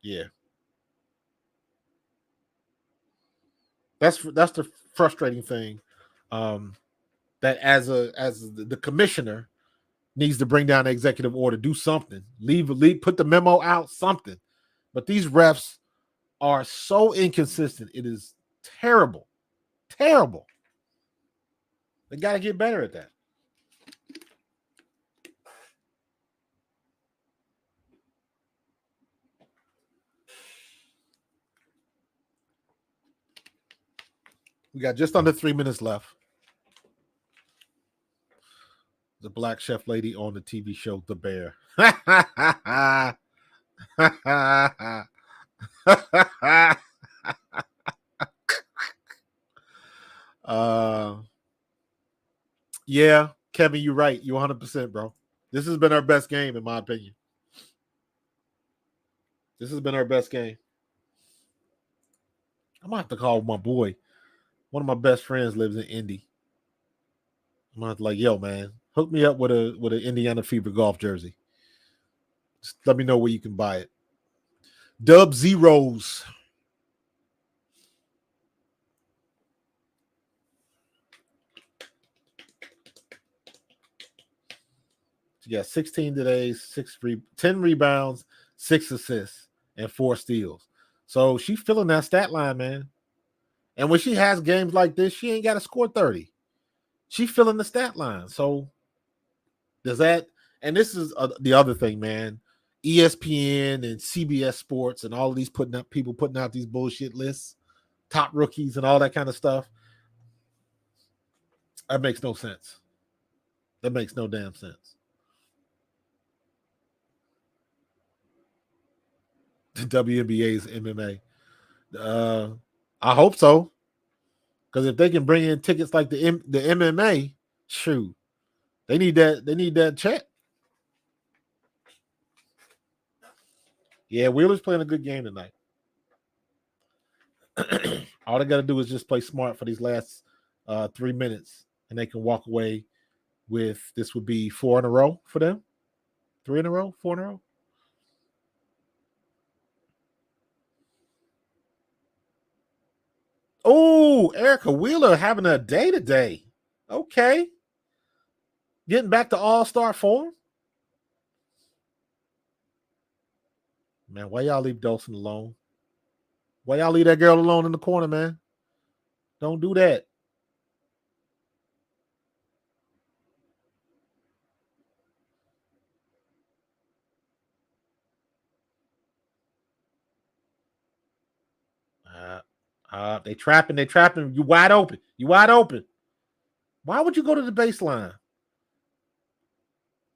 Yeah. That's the frustrating thing. That as the commissioner needs to bring down an executive order, do something, leave, put the memo out, something. But these refs are so inconsistent. It is terrible. Terrible. They got to get better at that. We got just under 3 minutes left. The black chef lady on the TV show The Bear. Yeah, Kevin, you're right. You're 100%, bro. This has been our best game, in my opinion. This has been our best game. I'm gonna have to call my boy. One of my best friends lives in Indy. I'm gonna have to like, yo, man, hook me up with an Indiana Fever golf jersey. Just let me know where you can buy it. Dub Zeros. She got 16 today, 10 rebounds, 6 assists, and 4 steals. So she's filling that stat line, man. And when she has games like this, she ain't got to score 30. She's filling the stat line. So does that, and this is the other thing, man. ESPN and CBS Sports and all of these people putting out these bullshit lists, top rookies and all that kind of stuff. That makes no sense. That makes no damn sense. The WNBA's MMA. I hope so. Because if they can bring in tickets like the MMA, shoot, they need that check. Yeah, Wheeler's playing a good game tonight. All they got to do is just play smart for these last 3 minutes, and they can walk away with, this would be 4 in a row for them. 3 in a row, 4 in a row. Oh, Erica Wheeler having a day today. Okay. Getting back to all-star form. Man, why y'all leave Dolson alone? Why y'all leave that girl alone in the corner, man? Don't do that. They trapping. You wide open. You wide open. Why would you go to the baseline?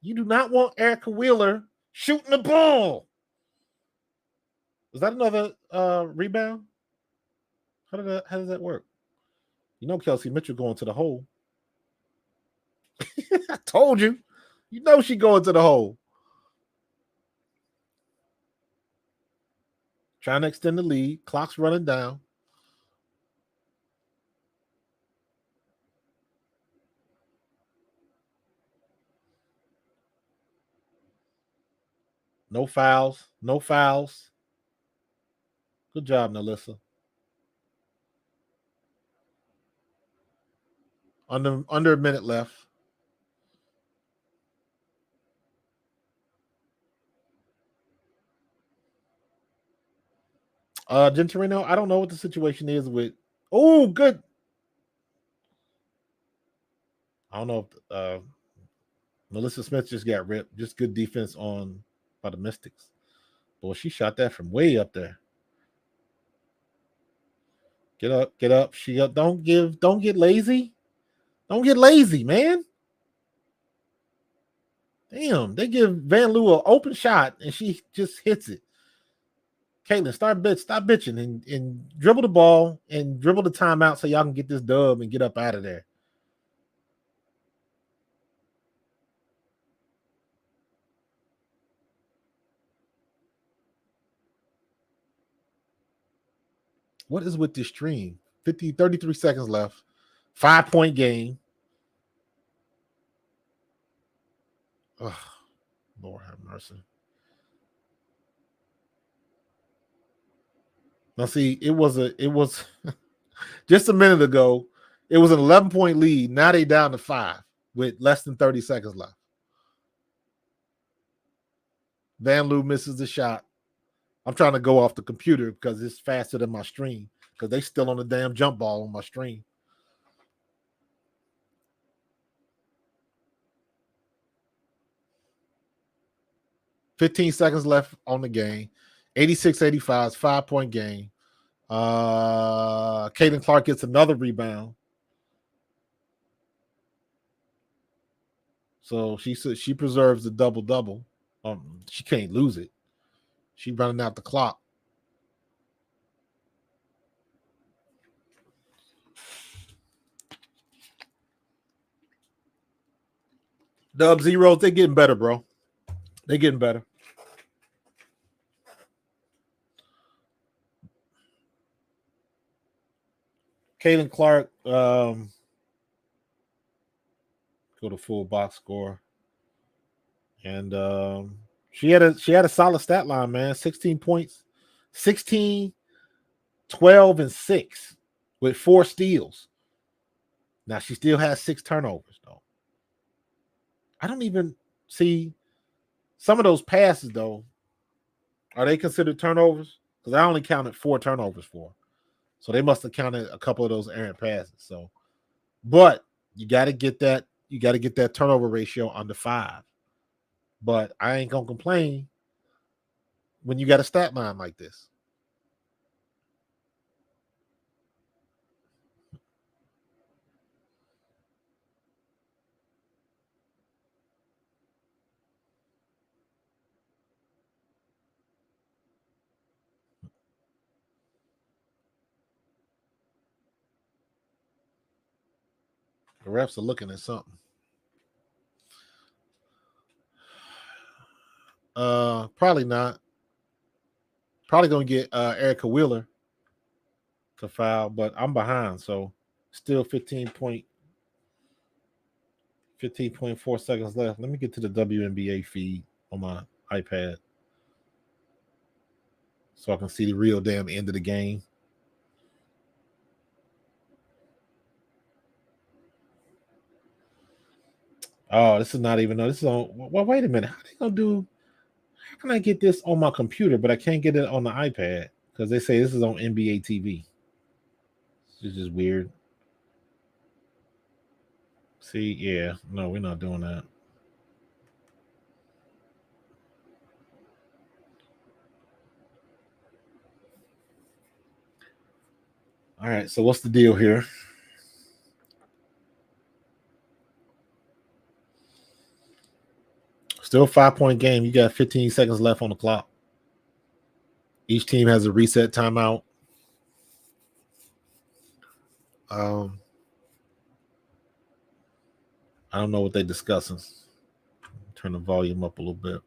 You do not want Erica Wheeler shooting the ball. Was that another rebound? How does that work? You know Kelsey Mitchell going to the hole. I told you. You know she going to the hole. Trying to extend the lead. Clock's running down. No fouls. No fouls. Good job, Nalissa. Under a minute left. Gentorino, I don't know what the situation is with. Oh, good. I don't know if Melissa Smith just got ripped. Just good defense by the Mystics. Boy, she shot that from way up there. Get up. She up. Don't get lazy. Don't get lazy, man. Damn, they give Van Loo an open shot and she just hits it. Caitlin, stop bitching and dribble the ball and dribble the timeout so y'all can get this dub and get up out of there. What is with this stream? 33 seconds left. 5-point game. Oh, Lord have mercy. Now see, it was just a minute ago, it was an 11-point lead. Now they down to 5 with less than 30 seconds left. Van Loo misses the shot. I'm trying to go off the computer because it's faster than my stream because they still on the damn jump ball on my stream. $15 seconds left on the game. 86-85, 5-point game. Caitlin Clark gets another rebound. So she preserves the double-double. She can't lose it. She's running out the clock. Dub zeros, they getting better, bro. They getting better. Caitlin Clark, go to full box score. And she had a solid stat line, man. 16 points, 16, 12, and 6 with 4 steals. Now she still has 6 turnovers, though. I don't even see some of those passes, though. Are they considered turnovers? Because I only counted 4 turnovers for her. So they must have counted a couple of those errant passes. So, but you got to get that. You got to get that turnover ratio under 5. But I ain't gonna complain when you got a stat line like this. The refs are looking at something. Probably not. Probably gonna get Erica Wheeler to foul, but I'm behind, so still 15.4 seconds left. Let me get to the WNBA feed on my iPad so I can see the real damn end of the game. Oh, this is not even. This is on. Well, wait a minute. How they gonna do? How can I get this on my computer, but I can't get it on the iPad because they say this is on NBA TV. This is weird. See, yeah, no, we're not doing that. All right, so what's the deal here? Still 5-point game. You got 15 seconds left on the clock. Each team has a reset timeout. I don't know what they're discussing. Turn the volume up a little bit.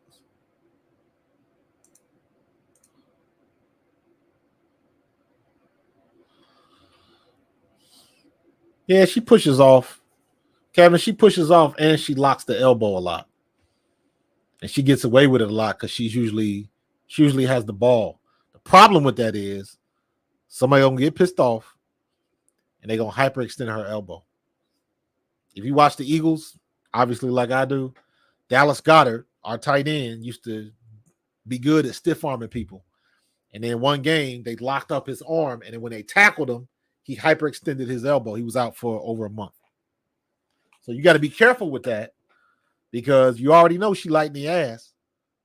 Yeah, she pushes off. Kevin, she pushes off and she locks the elbow a lot. And she gets away with it a lot because she usually has the ball. The problem with that is somebody gonna get pissed off and they're gonna hyperextend her elbow. If you watch the Eagles, obviously like I do, Dallas Goedert, our tight end, used to be good at stiff arming people. And then one game, they locked up his arm, and then when they tackled him, he hyperextended his elbow. He was out for over a month. So you got to be careful with that because you already know she lighting the ass.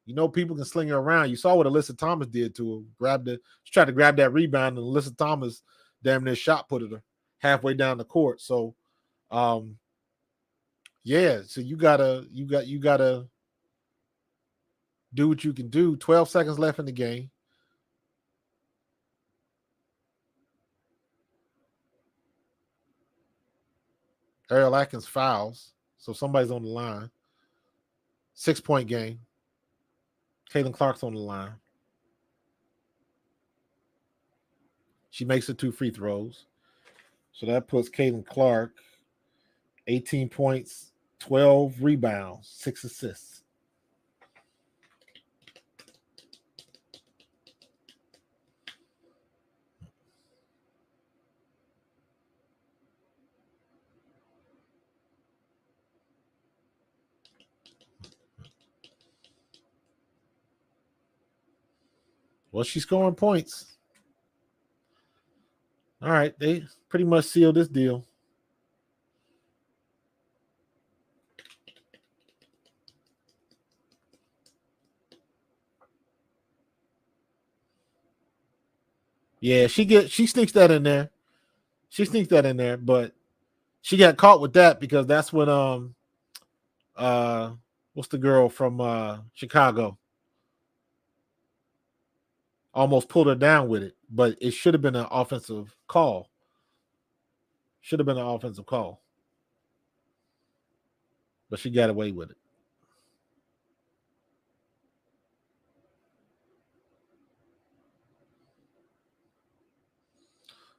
You know people can sling her around. You saw what Alyssa Thomas did to her. She tried to grab that rebound, and Alyssa Thomas damn near shot put her halfway down the court. So, yeah. So you gotta do what you can do. 12 seconds left in the game. Ariel Atkins fouls, so somebody's on the line. 6-point game. Caitlin Clark's on the line. She makes the 2 free throws. So that puts Caitlin Clark 18 points, 12 rebounds, 6 assists. Well, she's scoring points. All right, they pretty much sealed this deal. Yeah, she sneaks that in there. She sneaks that in there, but she got caught with that because that's when what's the girl from Chicago almost pulled her down with it, but it should have been an offensive call. Should have been an offensive call. But she got away with it.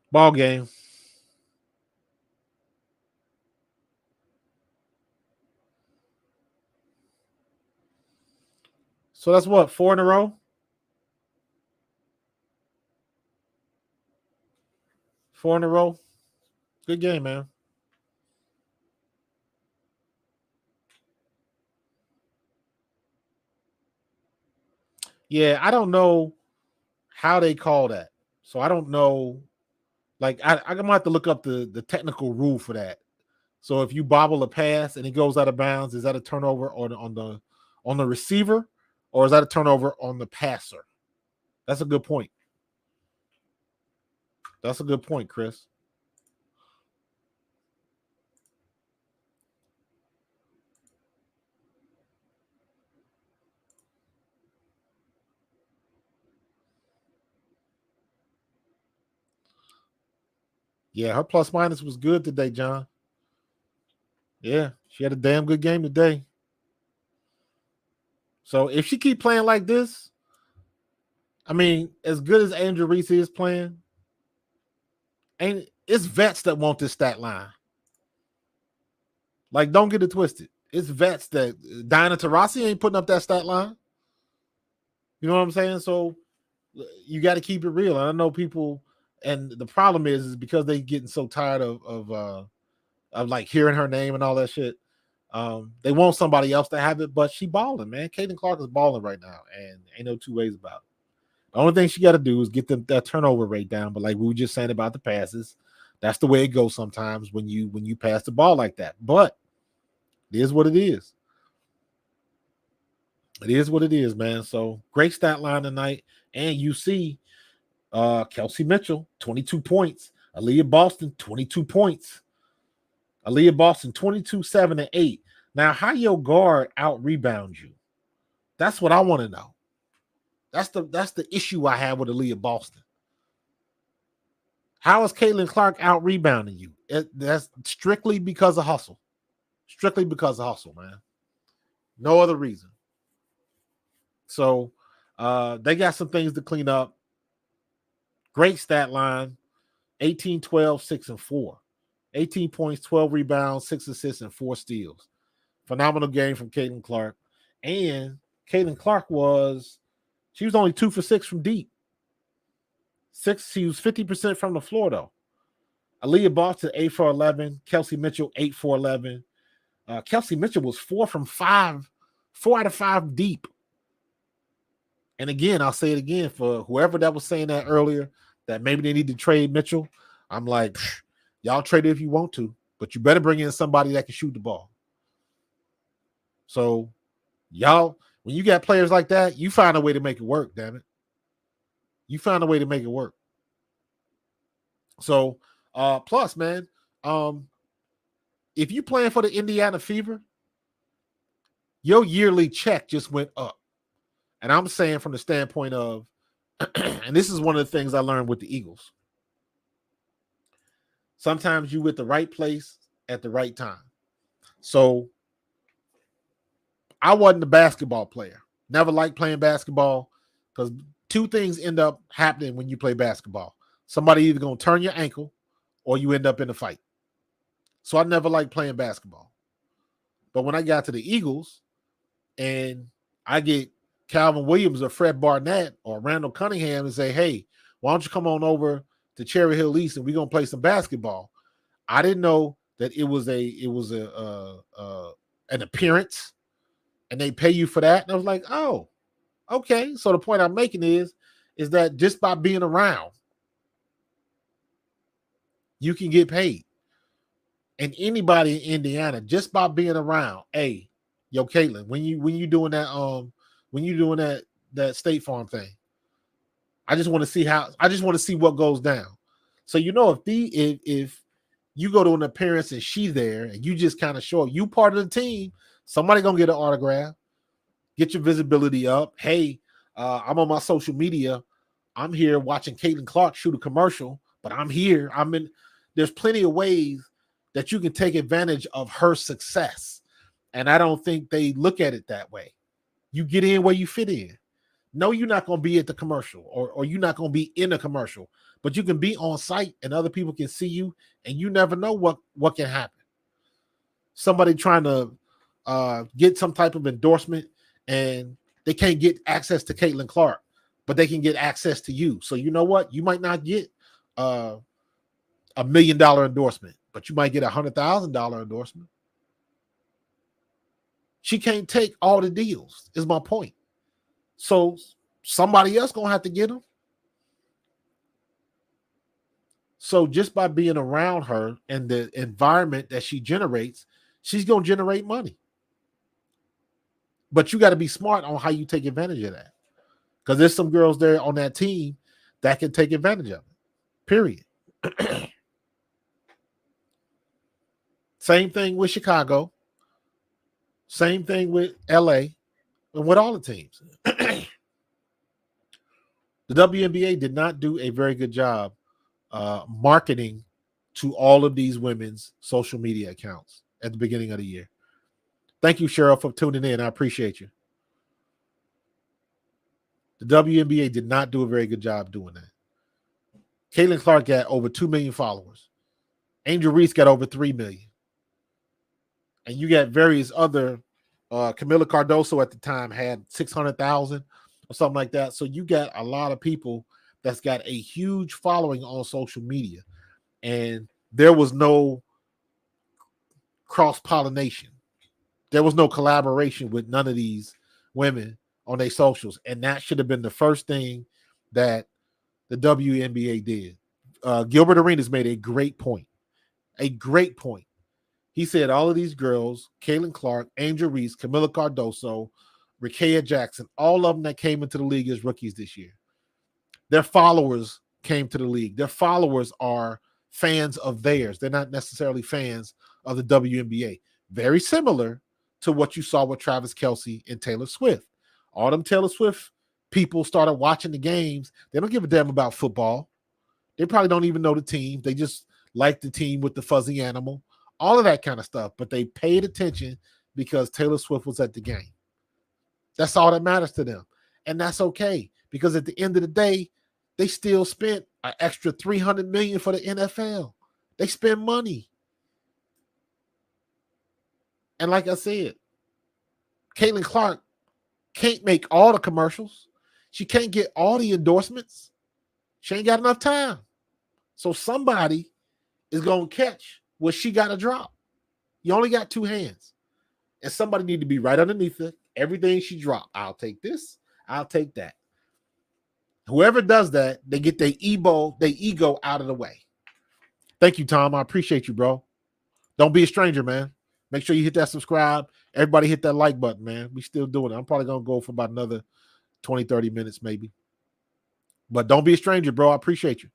Ball game. So that's what, 4 in a row? 4 in a row. Good game, man. Yeah, I don't know how they call that. So I don't know. Like I'm gonna have to look up the technical rule for that. So if you bobble a pass and it goes out of bounds, is that a turnover on the receiver, or is that a turnover on the passer? That's a good point. That's a good point, Chris. Yeah, her plus minus was good today, John. Yeah, she had a damn good game today. So if she keep playing like this, I mean, as good as Angel Reese is playing, it's vets that want this stat line. Like, don't get it twisted. It's vets that Diana Taurasi ain't putting up that stat line. You know what I'm saying? So you got to keep it real. And I know people, and the problem is because they getting so tired of like hearing her name and all that shit. They want somebody else to have it, but she balling, man. Caitlin Clark is balling right now, and ain't no two ways about it. The only thing she got to do is get that turnover rate down. But like we were just saying about the passes, that's the way it goes sometimes when you pass the ball like that. But it is what it is. It is what it is, man. So great stat line tonight. And you see Kelsey Mitchell, 22 points, Aaliyah Boston, 22 points. Aaliyah Boston, 22, 7, and 8. Now, how your guard out rebounds you? That's what I want to know. That's the issue I have with Aaliyah Boston. How is Caitlin Clark out rebounding you? That's strictly because of hustle. Strictly because of hustle, man. No other reason. So they got some things to clean up. Great stat line. 18, 12, 6, and 4. 18 points, 12 rebounds, 6 assists, and 4 steals. Phenomenal game from Caitlin Clark. And Caitlin Clark she was only 2 for 6 from deep. She was 50% from the floor, though. Aaliyah Boston, 8 for 11. Kelsey Mitchell, 8 for 11. Kelsey Mitchell was 4 from 5, 4 out of 5 deep. And again, I'll say it again for whoever that was saying that earlier, that maybe they need to trade Mitchell. I'm like, y'all trade it if you want to, but you better bring in somebody that can shoot the ball. So, y'all, when you got players like that, you find a way to make it work, damn it. You find a way to make it work. So, plus, man, if you playing for the Indiana Fever, your yearly check just went up. And I'm saying from the standpoint of, and this is one of the things I learned with the Eagles. Sometimes you with the right place at the right time. So I wasn't a basketball player. Never liked playing basketball because 2 things end up happening when you play basketball. Somebody either going to turn your ankle or you end up in a fight. So I never liked playing basketball. But when I got to the Eagles and I get Calvin Williams or Fred Barnett or Randall Cunningham and say, hey, why don't you come on over to Cherry Hill East and we're going to play some basketball. I didn't know that it was an appearance and they pay you for that. And I was like, oh, okay. So the point I'm making is that just by being around, you can get paid. And anybody in Indiana, just by being around, hey, yo, Caitlin, when you doing that State Farm thing, I just want to see what goes down. So if you go to an appearance and she's there and you just kind of show up, you part of the team, somebody gonna get an autograph, get your visibility up. Hey, I'm on my social media. I'm here watching Caitlin Clark shoot a commercial, but I'm here. There's plenty of ways that you can take advantage of her success. And I don't think they look at it that way. You get in where you fit in. No, you're not going to be at the commercial or you're not going to be in a commercial, but you can be on site and other people can see you and you never know what can happen. Somebody trying to get some type of endorsement and they can't get access to Caitlin Clark, but they can get access to you. So you know what? You might not get $1 million endorsement, but you might get $100,000 endorsement. She can't take all the deals, is my point. So somebody else gonna have to get them. So just by being around her and the environment that she generates, she's gonna generate money. But you got to be smart on how you take advantage of that. Because there's some girls there on that team that can take advantage of it. Period. Same thing with Chicago. Same thing with LA and with all the teams. The WNBA did not do a very good job marketing to all of these women's social media accounts at the beginning of the year. Thank you, Cheryl, for tuning in. I appreciate you. The WNBA did not do a very good job doing that. Caitlin Clark got over 2 million followers. Angel Reese got over 3 million. And you got various other, Camila Cardoso at the time had 600,000 or something like that. So you got a lot of people that's got a huge following on social media. And there was no cross-pollination. There was no collaboration with none of these women on their socials. And that should have been the first thing that the WNBA did. Gilbert Arenas made a great point. A great point. He said all of these girls, Caitlin Clark, Angel Reese, Camila Cardoso, Rickea Jackson, all of them that came into the league as rookies this year, their followers came to the league. Their followers are fans of theirs. They're not necessarily fans of the WNBA. Very similar to what you saw with Travis Kelce and Taylor Swift. All them Taylor Swift people started watching the games. They don't give a damn about football. They probably don't even know the team. They just like the team with the fuzzy animal, all of that kind of stuff. But they paid attention because Taylor Swift was at the game. That's all that matters to them. And that's okay, because at the end of the day, they still spent an extra $300 million for the NFL. They spend money. And like I said, Caitlin Clark can't make all the commercials. She can't get all the endorsements. She ain't got enough time. So somebody is going to catch what she got to drop. You only got two hands. And somebody need to be right underneath it. Everything she dropped. I'll take this. I'll take that. Whoever does that, they get their ego out of the way. Thank you, Tom. I appreciate you, bro. Don't be a stranger, man. Make sure you hit that subscribe. Everybody hit that like button, man. We still doing it. I'm probably going to go for about another 20, 30 minutes maybe. But don't be a stranger, bro. I appreciate you.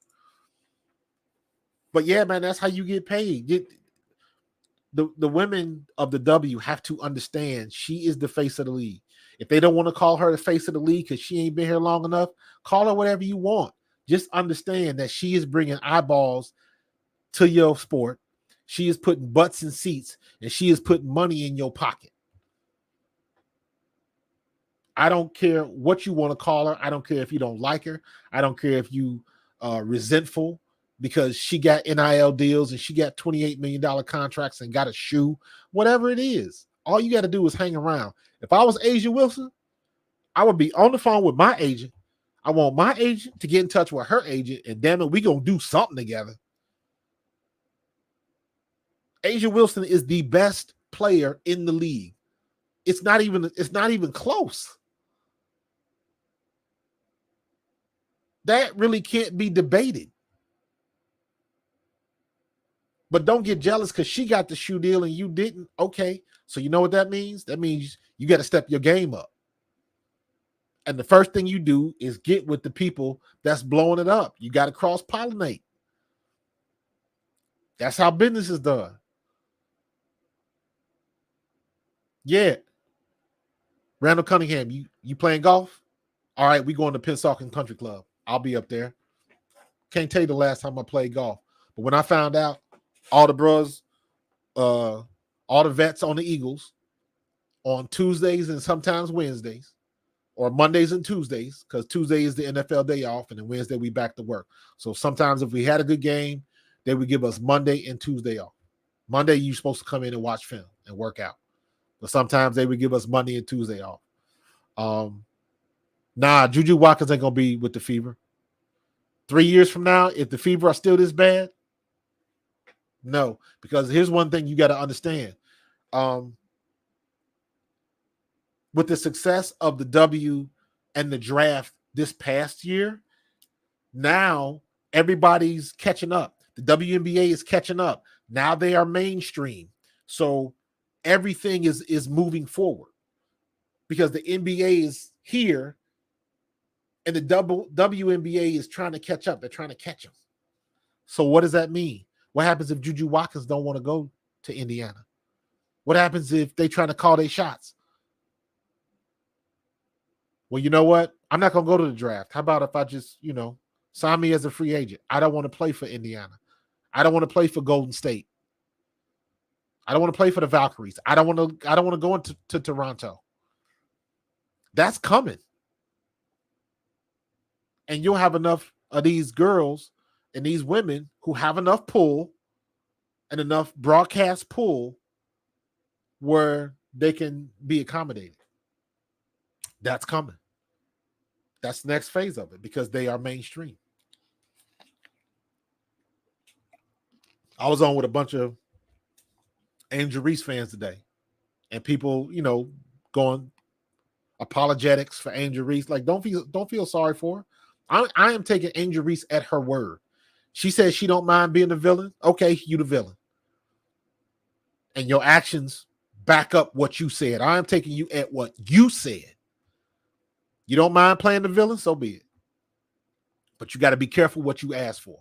But yeah, man, that's how you get paid. The women of the W have to understand she is the face of the league. If they don't want to call her the face of the league because she ain't been here long enough, call her whatever you want. Just understand that she is bringing eyeballs to your sport. She is putting butts in seats, and she is putting money in your pocket. I don't care what you want to call her. I don't care if you don't like her. I don't care if you are resentful because she got NIL deals and she got $28 million contracts and got a shoe. Whatever it is, all you got to do is hang around. If I was Asia Wilson, I would be on the phone with my agent. I want my agent to get in touch with her agent, and damn it, we going to do something together. Asia Wilson is the best player in the league. It's not even close. That really can't be debated. But don't get jealous because she got the shoe deal and you didn't. Okay, so you know what that means? That means you got to step your game up. And the first thing you do is get with the people that's blowing it up. You got to cross-pollinate. That's how business is done. Yeah. Randall Cunningham, you playing golf? All right, we going to Pennsauken Country Club. I'll be up there. Can't tell you the last time I played golf. But when I found out all the bros, all the vets on the Eagles on Tuesdays and sometimes Wednesdays, or Mondays and Tuesdays, because Tuesday is the NFL day off, and then Wednesday we back to work. So sometimes if we had a good game, they would give us Monday and Tuesday off. Monday, you're supposed to come in and watch film and work out. But sometimes they would give us Monday and Tuesday off. Nah, Juju Watkins ain't going to be with the Fever. 3 years from now, if the Fever are still this bad, no. Because here's one thing you got to understand. With the success of the W and the draft this past year, now everybody's catching up. The WNBA is catching up. Now they are mainstream. So everything is moving forward because the NBA is here and the WNBA is trying to catch up. They're trying to catch them. So what does that mean? What happens if Juju Watkins don't want to go to Indiana? What happens if they try to call their shots? Well, you know what? I'm not going to go to the draft. How about if I just, sign me as a free agent? I don't want to play for Indiana. I don't want to play for Golden State. I don't want to play for the Valkyries. I don't want to go into Toronto. That's coming. And you'll have enough of these girls and these women who have enough pull and enough broadcast pull where they can be accommodated. That's coming. That's the next phase of it because they are mainstream. I was on with a bunch of Angel Reese fans today, and people, going apologetics for Angel Reese. Like, don't feel sorry for her. I am taking Angel Reese at her word. She says she don't mind being the villain. Okay, you the villain, and your actions back up what you said. I am taking you at what you said. You don't mind playing the villain, so be it. But you got to be careful what you ask for.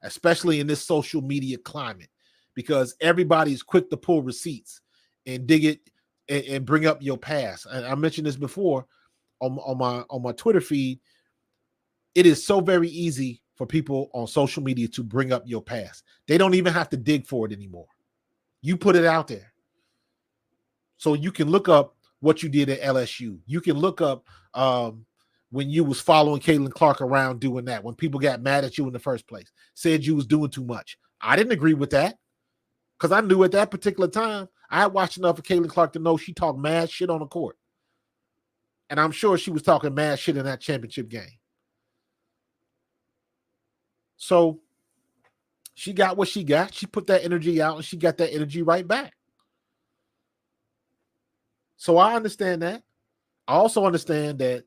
especially in this social media climate, because everybody's quick to pull receipts and dig it and bring up your past. And I mentioned this before on my Twitter feed. It is so very easy for people on social media to bring up your past. They don't even have to dig for it anymore. You put it out there. So you can look up what you did at LSU. You can look up when you was following Caitlin Clark around doing that, when people got mad at you in the first place, said you was doing too much. I didn't agree with that because I knew at that particular time, I had watched enough of Caitlin Clark to know she talked mad shit on the court. And I'm sure she was talking mad shit in that championship game. So she got what she got. She put that energy out and she got that energy right back. So I understand that. I also understand that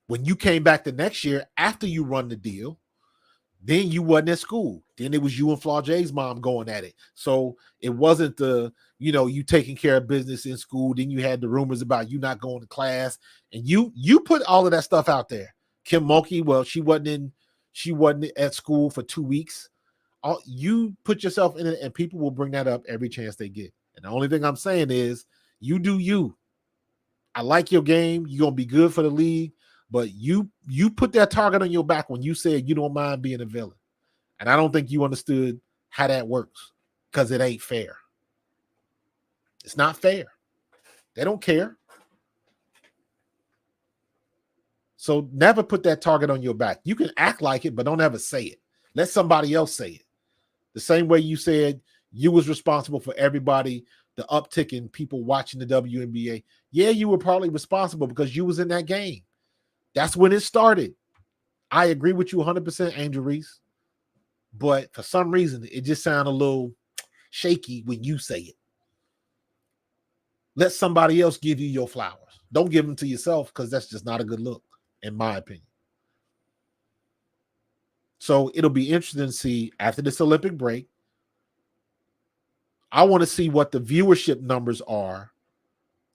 when you came back the next year after you run the deal, then you wasn't at school. Then it was you and Flaw J's mom going at it. So it wasn't the, you taking care of business in school. Then you had the rumors about you not going to class. And you put all of that stuff out there. Kim Mulkey, well, she wasn't at school for 2 weeks. You put yourself in it, and people will bring that up every chance they get. And the only thing I'm saying is you do you. I like your game. You're going to be good for the league. But you put that target on your back when you said you don't mind being a villain. And I don't think you understood how that works because it ain't fair. It's not fair. They don't care. So never put that target on your back. You can act like it, but don't ever say it. Let somebody else say it. The same way you said you was responsible for everybody, the uptick in people watching the WNBA. Yeah, you were probably responsible because you was in that game. That's when it started. I agree with you 100%, Angel Reese. But for some reason, it just sounded a little shaky when you say it. Let somebody else give you your flowers. Don't give them to yourself because that's just not a good look, in my opinion. So it'll be interesting to see after this Olympic break. I want to see what the viewership numbers are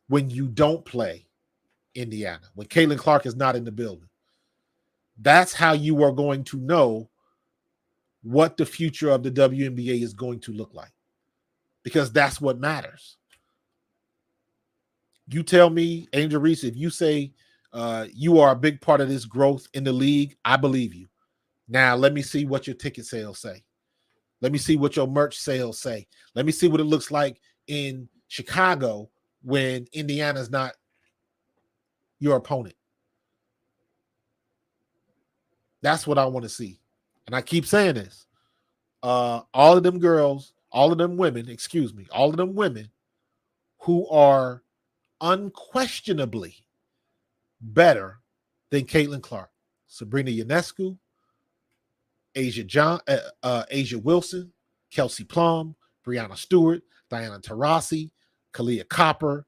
when you don't play Indiana, when Caitlin Clark is not in the building. That's how you are going to know what the future of the WNBA is going to look like, because that's what matters. You tell me, Angel Reese, if you say you are a big part of this growth in the league, I believe you. Now, let me see what your ticket sales say. Let me see what your merch sales say. Let me see what it looks like in Chicago when Indiana's not your opponent. That's what I want to see. And I keep saying this. All of them girls, all of them women who are unquestionably better than Caitlin Clark. Sabrina Ionescu, Asia Wilson, Kelsey Plum, Brianna Stewart, Diana Taurasi, Kalia Copper.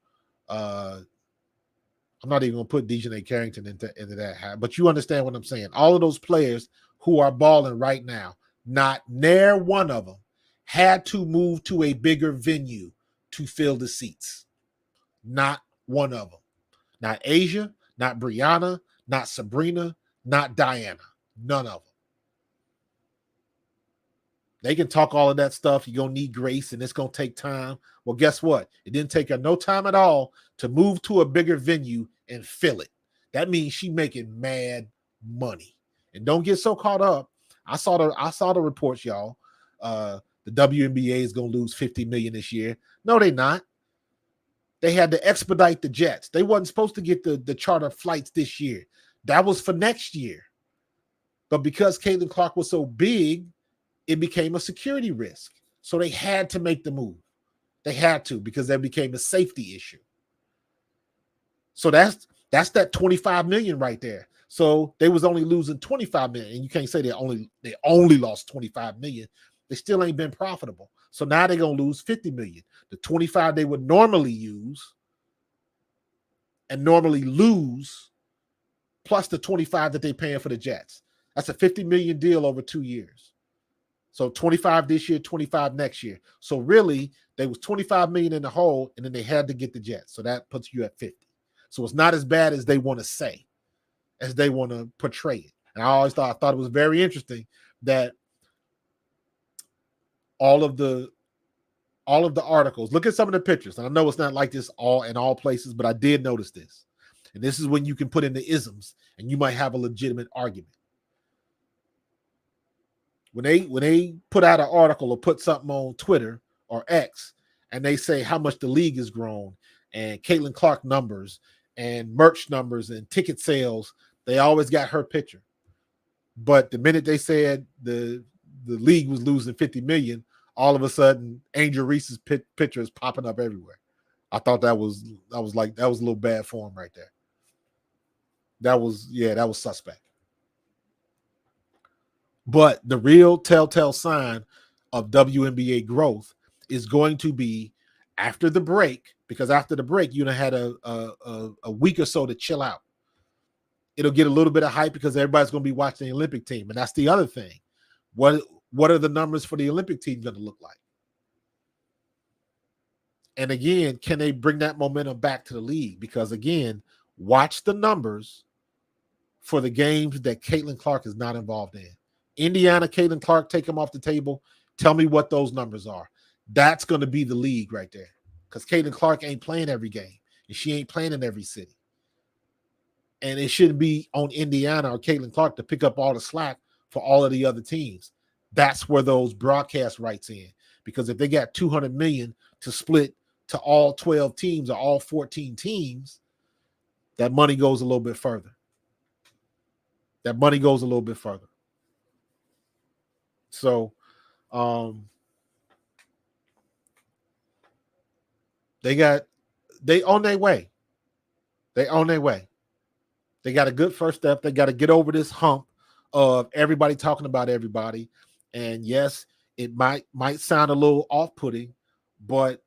I'm not even going to put Dejanay Carrington into that, but you understand what I'm saying. All of those players who are balling right now, not near one of them had to move to a bigger venue to fill the seats. Not one of them. Not Asia, not Brianna, not Sabrina, not Diana. None of them. They can talk all of that stuff. You're going to need grace and it's going to take time. Well, guess what? It didn't take her no time at all to move to a bigger venue and fill it. That means she's making mad money. And don't get so caught up. I saw the reports, y'all. The WNBA is going to lose $50 million this year. No, they're not. They had to expedite the jets. They wasn't supposed to get the charter flights this year. That was for next year. But because Caitlin Clark was so big, it became a security risk. So they had to make the move. They had to, because that became a safety issue. So that's that 25 million right there. So they was only losing 25 million. And you can't say they only lost 25 million. They still ain't been profitable. So now they're going to lose 50 million. The 25 they would normally use and normally lose, plus the 25 that they're paying for the Jets. That's a 50 million deal over 2 years. So 25 this year, 25 next year. So really, they was 25 million in the hole, and then they had to get the Jets. So that puts you at 50. So it's not as bad as they want to say, as they want to portray it. And I thought it was very interesting that all of the articles. Look at some of the pictures. And I know it's not like this all in all places, but I did notice this. And this is when you can put in the isms and you might have a legitimate argument. When they put out an article or put something on Twitter or X and they say how much the league has grown and Caitlin Clark numbers and merch numbers and ticket sales, they always got her picture. But the minute they said the league was losing 50 million, all of a sudden Angel Reese's picture is popping up everywhere. I thought that was a little bad form right there. That was suspect. But the real telltale sign of WNBA growth is going to be after the break, because after the break, you had a week or so to chill out. It'll get a little bit of hype because everybody's going to be watching the Olympic team. And that's the other thing. What are the numbers for the Olympic team going to look like? And again, can they bring that momentum back to the league? Because again, watch the numbers for the games that Caitlin Clark is not involved in. Indiana, Caitlin Clark, take them off the table. Tell me what those numbers are. That's going to be the league right there. Because Caitlin Clark ain't playing every game. And she ain't playing in every city. And it shouldn't be on Indiana or Caitlin Clark to pick up all the slack for all of the other teams. That's where those broadcast rights in. Because if they got $200 million to split to all 12 teams or all 14 teams, that money goes a little bit further. So they on their way. They got a good first step. They got to get over this hump of everybody talking about everybody. And yes, it might sound a little off-putting, but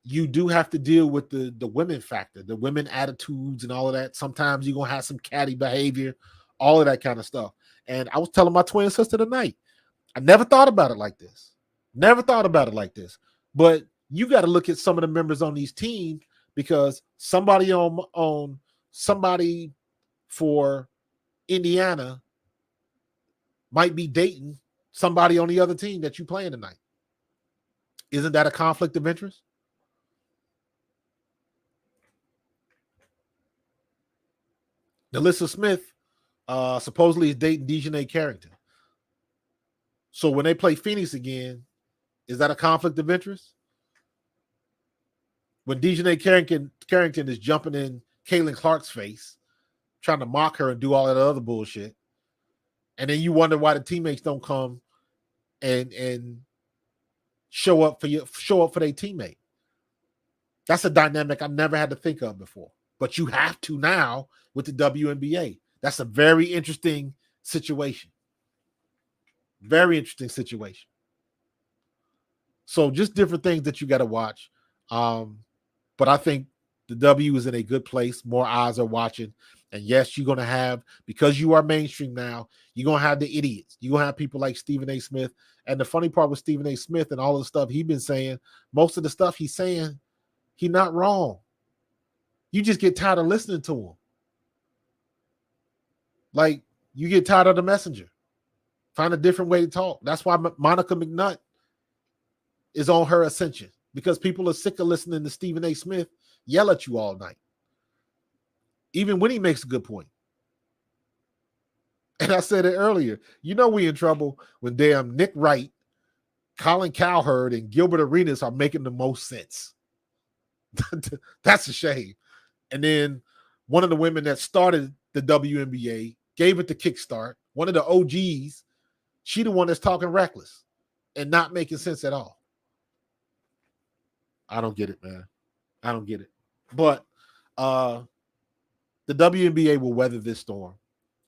you do have to deal with the women factor, the women attitudes and all of that. Sometimes you're going to have some catty behavior, all of that kind of stuff. And I was telling my twin sister tonight, I never thought about it like this. But you got to look at some of the members on these teams, because somebody for Indiana might be dating somebody on the other team that you're playing tonight. Isn't that a conflict of interest? Alyssa Smith supposedly is dating Dejanay Carrington. So when they play Phoenix again, is that a conflict of interest? When Dejanay Carrington is jumping in Caitlin Clark's face, trying to mock her and do all that other bullshit, and then you wonder why the teammates don't come and show up for their teammate. That's a dynamic I never had to think of before, but you have to now with the WNBA. That's a very interesting situation. So just different things that you got to watch. But I think the W is in a good place. More eyes are watching. And yes, you're going to have, because you are mainstream now, you're going to have the idiots. You're going to have people like Stephen A. Smith. And the funny part with Stephen A. Smith and all of the stuff he's been saying, most of the stuff he's saying, he's not wrong. You just get tired of listening to him. Like, you get tired of the messenger. Find a different way to talk. That's why Monica McNutt is on her ascension, because people are sick of listening to Stephen A. Smith yell at you all night, even when he makes a good point. And I said it earlier, we in trouble when damn Nick Wright, Colin Cowherd, and Gilbert Arenas are making the most sense. That's a shame. And then one of the women that started the WNBA, gave it the kickstart, one of the OGs, she the one that's talking reckless and not making sense at all. I don't get it, man. I don't get it. But the WNBA will weather this storm.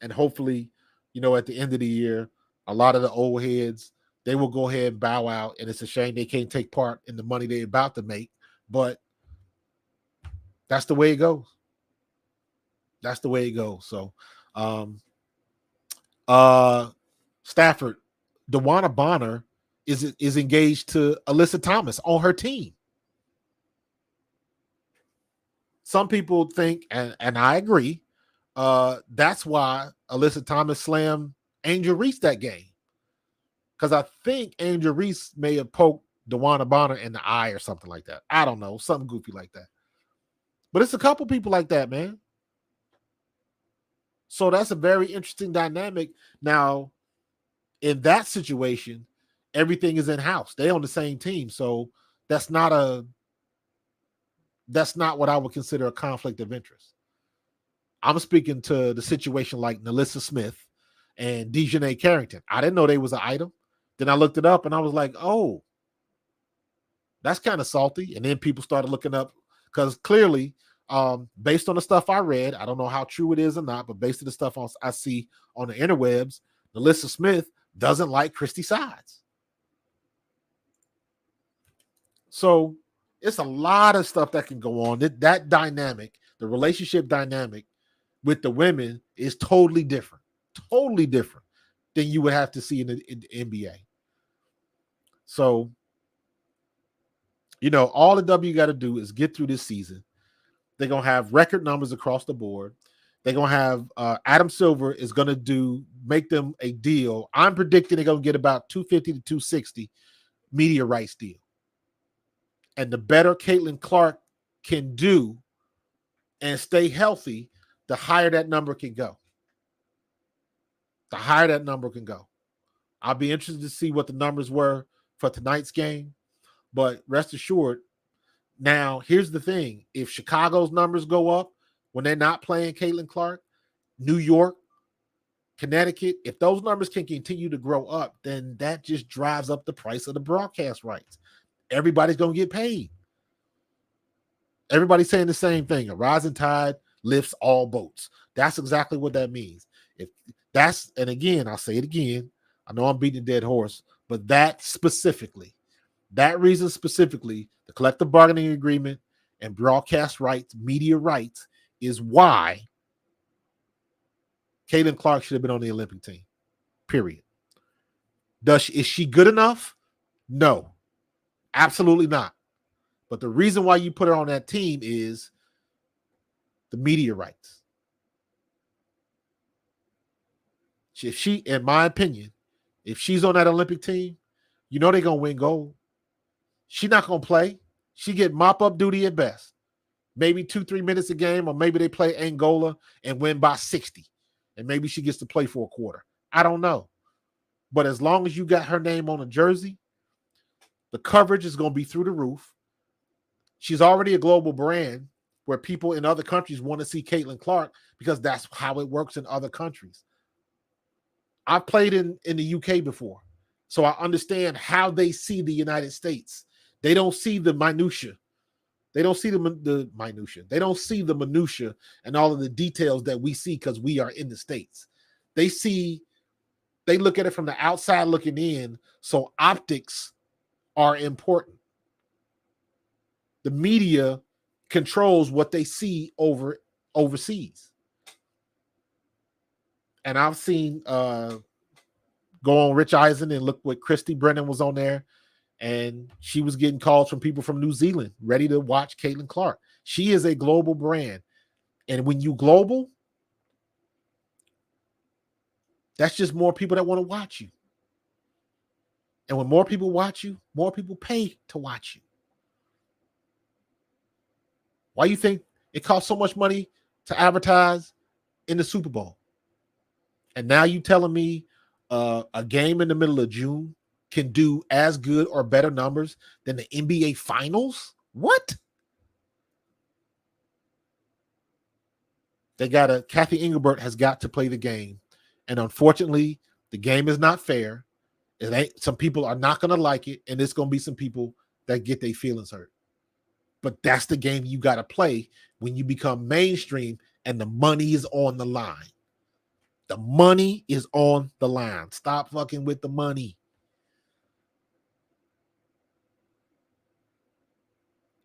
And hopefully, at the end of the year, a lot of the old heads, they will go ahead and bow out. And it's a shame they can't take part in the money they're about to make. But that's the way it goes. So, Stafford, DeWanna Bonner is engaged to Alyssa Thomas on her team. Some people think, and I agree, that's why Alyssa Thomas slammed Angel Reese that game. because I think Angel Reese may have poked DeWanna Bonner in the eye or something like that. I don't know, something goofy like that. But it's a couple people like that, man. So that's a very interesting dynamic. Now, in that situation, everything is in house. They on the same team, so that's not what I would consider a conflict of interest. I'm speaking to the situation like Nalissa Smith and Dejanay Carrington. I didn't know they was an item. Then I looked it up and I was like, oh, that's kind of salty. And then people started looking up because clearly, based on the stuff I read, I don't know how true it is or not, but based on the stuff I see on the interwebs, Nalissa Smith doesn't like Christy Sides. So it's a lot of stuff that can go on. That dynamic, the relationship dynamic with the women is totally different than you would have to see in the NBA. So, all the W got to do is get through this season. They're going to have record numbers across the board. They're going to have Adam Silver is going to make them a deal. I'm predicting they're going to get about 250 to 260 media rights deal. And the better Caitlin Clark can do and stay healthy, the higher that number can go. I'll be interested to see what the numbers were for tonight's game. But rest assured, now here's the thing. If Chicago's numbers go up when they're not playing Caitlin Clark, New York, Connecticut, if those numbers can continue to grow up, then that just drives up the price of the broadcast rights. Everybody's going to get paid. Everybody's saying the same thing. A rising tide lifts all boats. That's exactly what that means. And again, I'll say it again. I know I'm beating a dead horse, but that reason specifically, the collective bargaining agreement and broadcast rights, media rights, is why Caitlin Clark should have been on the Olympic team. Period. Is she good enough? No, absolutely not. But the reason why you put her on that team is the media rights. If she, in my opinion, if she's on that Olympic team, they're going to win gold. She's not going to play. She get mop-up duty at best. Maybe 2-3 minutes a game, or maybe they play Angola and win by 60. And maybe she gets to play for a quarter. I don't know. But as long as you got her name on a jersey, the coverage is going to be through the roof. She's already a global brand where people in other countries want to see Caitlin Clark because that's how it works in other countries. I've played in the UK before, so I understand how they see the United States. They don't see the minutia. They don't see the minutia. They don't see the minutia and all of the details that we see because we are in the States. They look at it from the outside looking in, so optics are important. The media controls what they see overseas. And I've seen go on Rich Eisen and look what Christy Brennan was on there. And she was getting calls from people from New Zealand ready to watch Caitlin Clark. She is a global brand. And when you global, that's just more people that want to watch you. And when more people watch you, more people pay to watch you. Why you think it costs so much money to advertise in the Super Bowl? And now you telling me a game in the middle of June can do as good or better numbers than the NBA Finals? What? Kathy Engelbert has got to play the game. And unfortunately, the game is not fair. Some people are not going to like it. And there's going to be some people that get their feelings hurt. But that's the game you got to play when you become mainstream and the money is on the line. The money is on the line. Stop fucking with the money.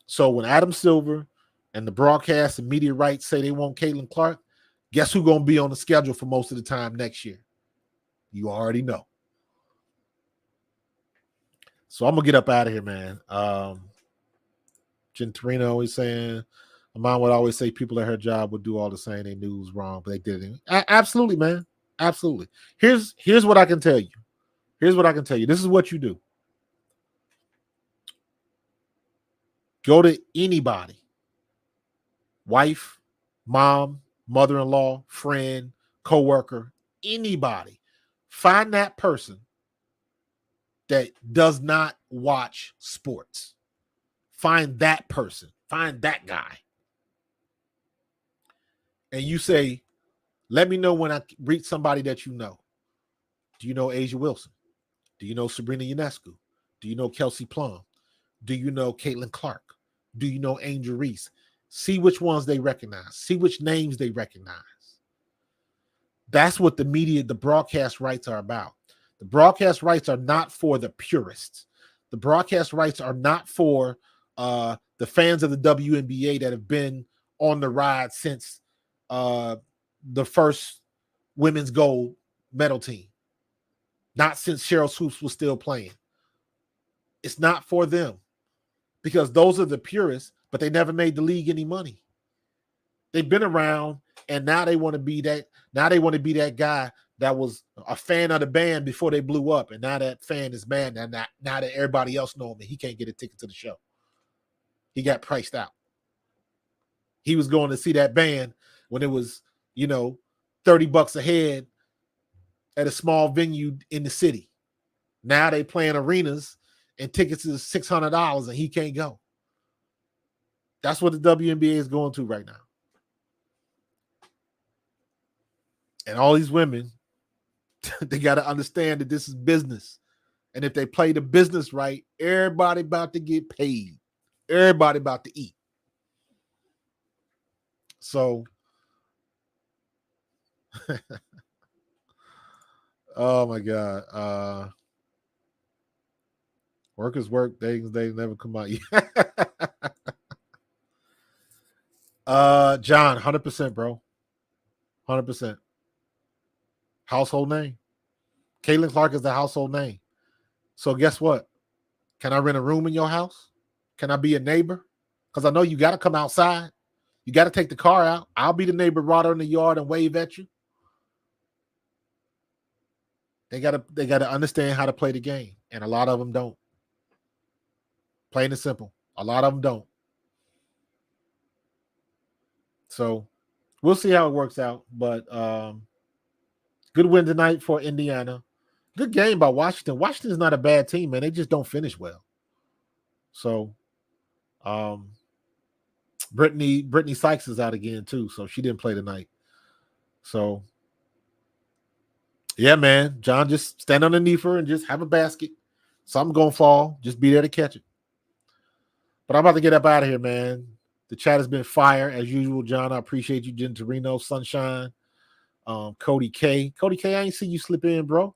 So when Adam Silver and the broadcast and media rights say they want Caitlin Clark, guess who's going to be on the schedule for most of the time next year? You already know. So I'm going to get up out of here, man. Gentorino always saying, my mom would always say people at her job would do all the same. They knew it was wrong, but they didn't. Absolutely, man. Absolutely. Here's what I can tell you. Here's what I can tell you. This is what you do. Go to anybody, wife, mom, mother-in-law, friend, coworker, anybody. Find that person that does not watch sports. Find that person. Find that guy. And you say, let me know when I reach somebody that you know. Do you know Asia Wilson? Do you know Sabrina Ionescu? Do you know Kelsey Plum? Do you know Caitlin Clark? Do you know Angel Reese? See which ones they recognize. See which names they recognize. That's what the media, the broadcast rights are about. The broadcast rights are not for the purists. The broadcast rights are not for the fans of the WNBA that have been on the ride since the first women's gold medal team. Not since Cheryl Swoops was still playing. It's not for them because those are the purists, but they never made the league any money. They've been around, and now they want to be that. Now they want to be that guy that was a fan of the band before they blew up, and now that fan is banned. And now that everybody else knows him, and he can't get a ticket to the show. He got priced out. He was going to see that band when it was, $30 a head at a small venue in the city. Now they playing arenas and tickets is $600 and he can't go. That's what the WNBA is going to right now. And all these women, they got to understand that this is business. And if they play the business right, everybody about to get paid. Everybody about to eat. So, oh my God. Work is work. They never come out. John, 100%, bro. 100%. Household name. Caitlin Clark is the household name. So guess what? Can I rent a room in your house? Can I be a neighbor? Because I know you got to come outside. You got to take the car out. I'll be the neighbor right in the yard and wave at you. They gotta understand how to play the game, and a lot of them don't. Plain and simple. A lot of them don't. So we'll see how it works out. But good win tonight for Indiana. Good game by Washington. Washington's not a bad team, man. They just don't finish well. So Brittany Sykes is out again too, so she didn't play tonight. So yeah, man. John, just stand underneath her and just have a basket. Something gonna fall. Just be there to catch it. But I'm about to get up out of here, man. The chat has been fire as usual, John. I appreciate you, Jen Torino, Sunshine, Cody K. Cody K, I ain't see you slip in, bro.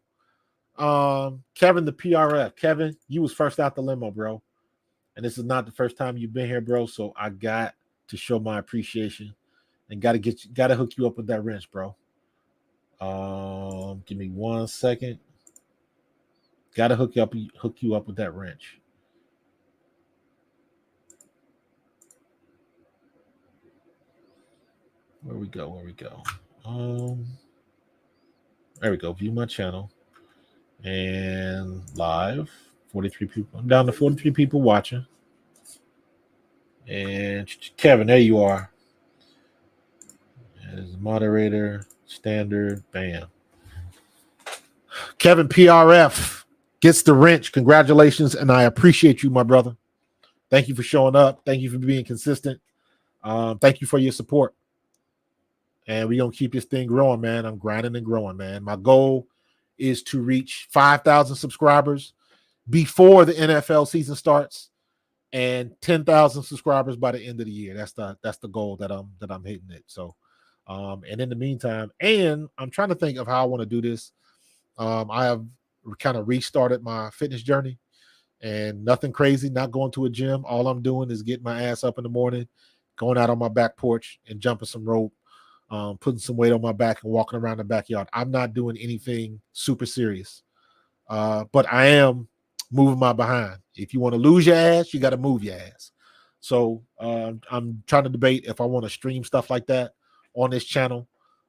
Kevin, the PRF. Kevin, you was first out the limo, bro. And this is not the first time you've been here, bro. So I got to show my appreciation and gotta hook you up with that wrench, bro. Give me 1 second. Gotta hook you up with that wrench. Where we go? There we go. View my channel. And live. 43 people. I'm down to 43 people watching. And Kevin, there you are. As moderator, standard, bam. Kevin PRF gets the wrench. Congratulations, and I appreciate you, my brother. Thank you for showing up. Thank you for being consistent. Thank you for your support. And we're going to keep this thing growing, man. I'm grinding and growing, man. My goal is to reach 5,000 subscribers before the NFL season starts and 10,000 subscribers by the end of the year. That's the goal that I'm hitting it. So, and in the meantime, and I'm trying to think of how I want to do this. I have kind of restarted my fitness journey and nothing crazy, not going to a gym. All I'm doing is getting my ass up in the morning, going out on my back porch and jumping some rope. Putting some weight on my back and walking around the backyard. I'm not doing anything super serious, but I am moving my behind. If you want to lose your ass, you got to move your ass. So I'm trying to debate if I want to stream stuff like that on this channel.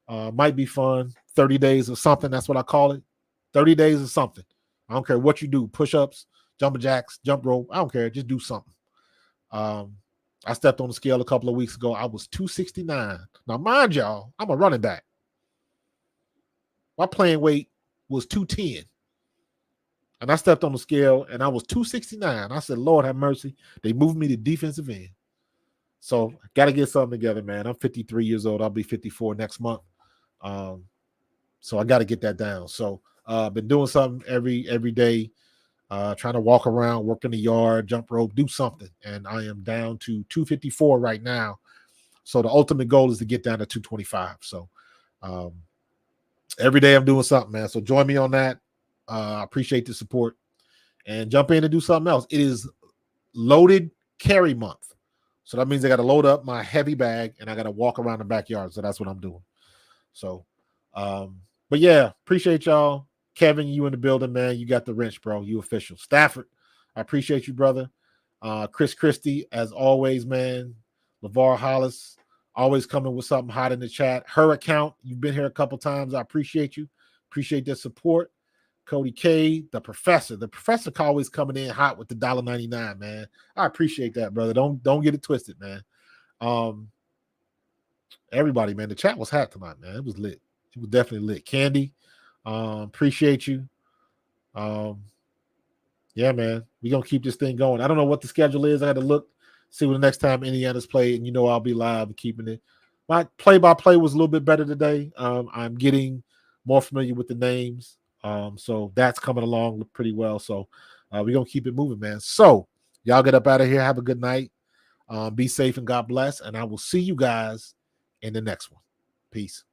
Might be fun. 30 days or something. That's what I call it. 30 days or something. I don't care what you do, push-ups, jumping jacks, jump rope. I don't care. Just do something. I stepped on the scale a couple of weeks ago. I was 269. Now, mind y'all, I'm a running back. My playing weight was 210. And I stepped on the scale and I was 269. I said, Lord have mercy. They moved me to defensive end. So got to get something together, man. I'm 53 years old. I'll be 54 next month. So I got to get that down. So been doing something every day, trying to walk around, work in the yard, jump rope, do something. And I am down to 254 right now. So the ultimate goal is to get down to 225. So every day I'm doing something, man. So join me on that. I appreciate the support and jump in and do something else. It is loaded carry month. So that means I got to load up my heavy bag and I got to walk around the backyard. So that's what I'm doing. So, but yeah, appreciate y'all. Kevin, you in the building, man. You got the wrench, bro. You official. Stafford, I appreciate you, brother. Chris Christie, as always, man. LeVar Hollis, always coming with something hot in the chat. Her account, you've been here a couple times. I appreciate you. Appreciate the support. Cody K, the professor always coming in hot with the $1.99, man. I appreciate that, brother. Don't get it twisted, man. Everybody, man, the chat was hot tonight, man. It was lit. It was definitely lit. Candy, appreciate you. Yeah, man, we're gonna keep this thing going. I don't know what the schedule is. I got to look, see when the next time Indiana's played, and I'll be live and keeping it. My play-by-play was a little bit better today. I'm getting more familiar with the names. So that's coming along pretty well. So we're gonna keep it moving, man. So y'all get up out of here. Have a good night. Be safe and God bless. And I will see you guys in the next one. Peace.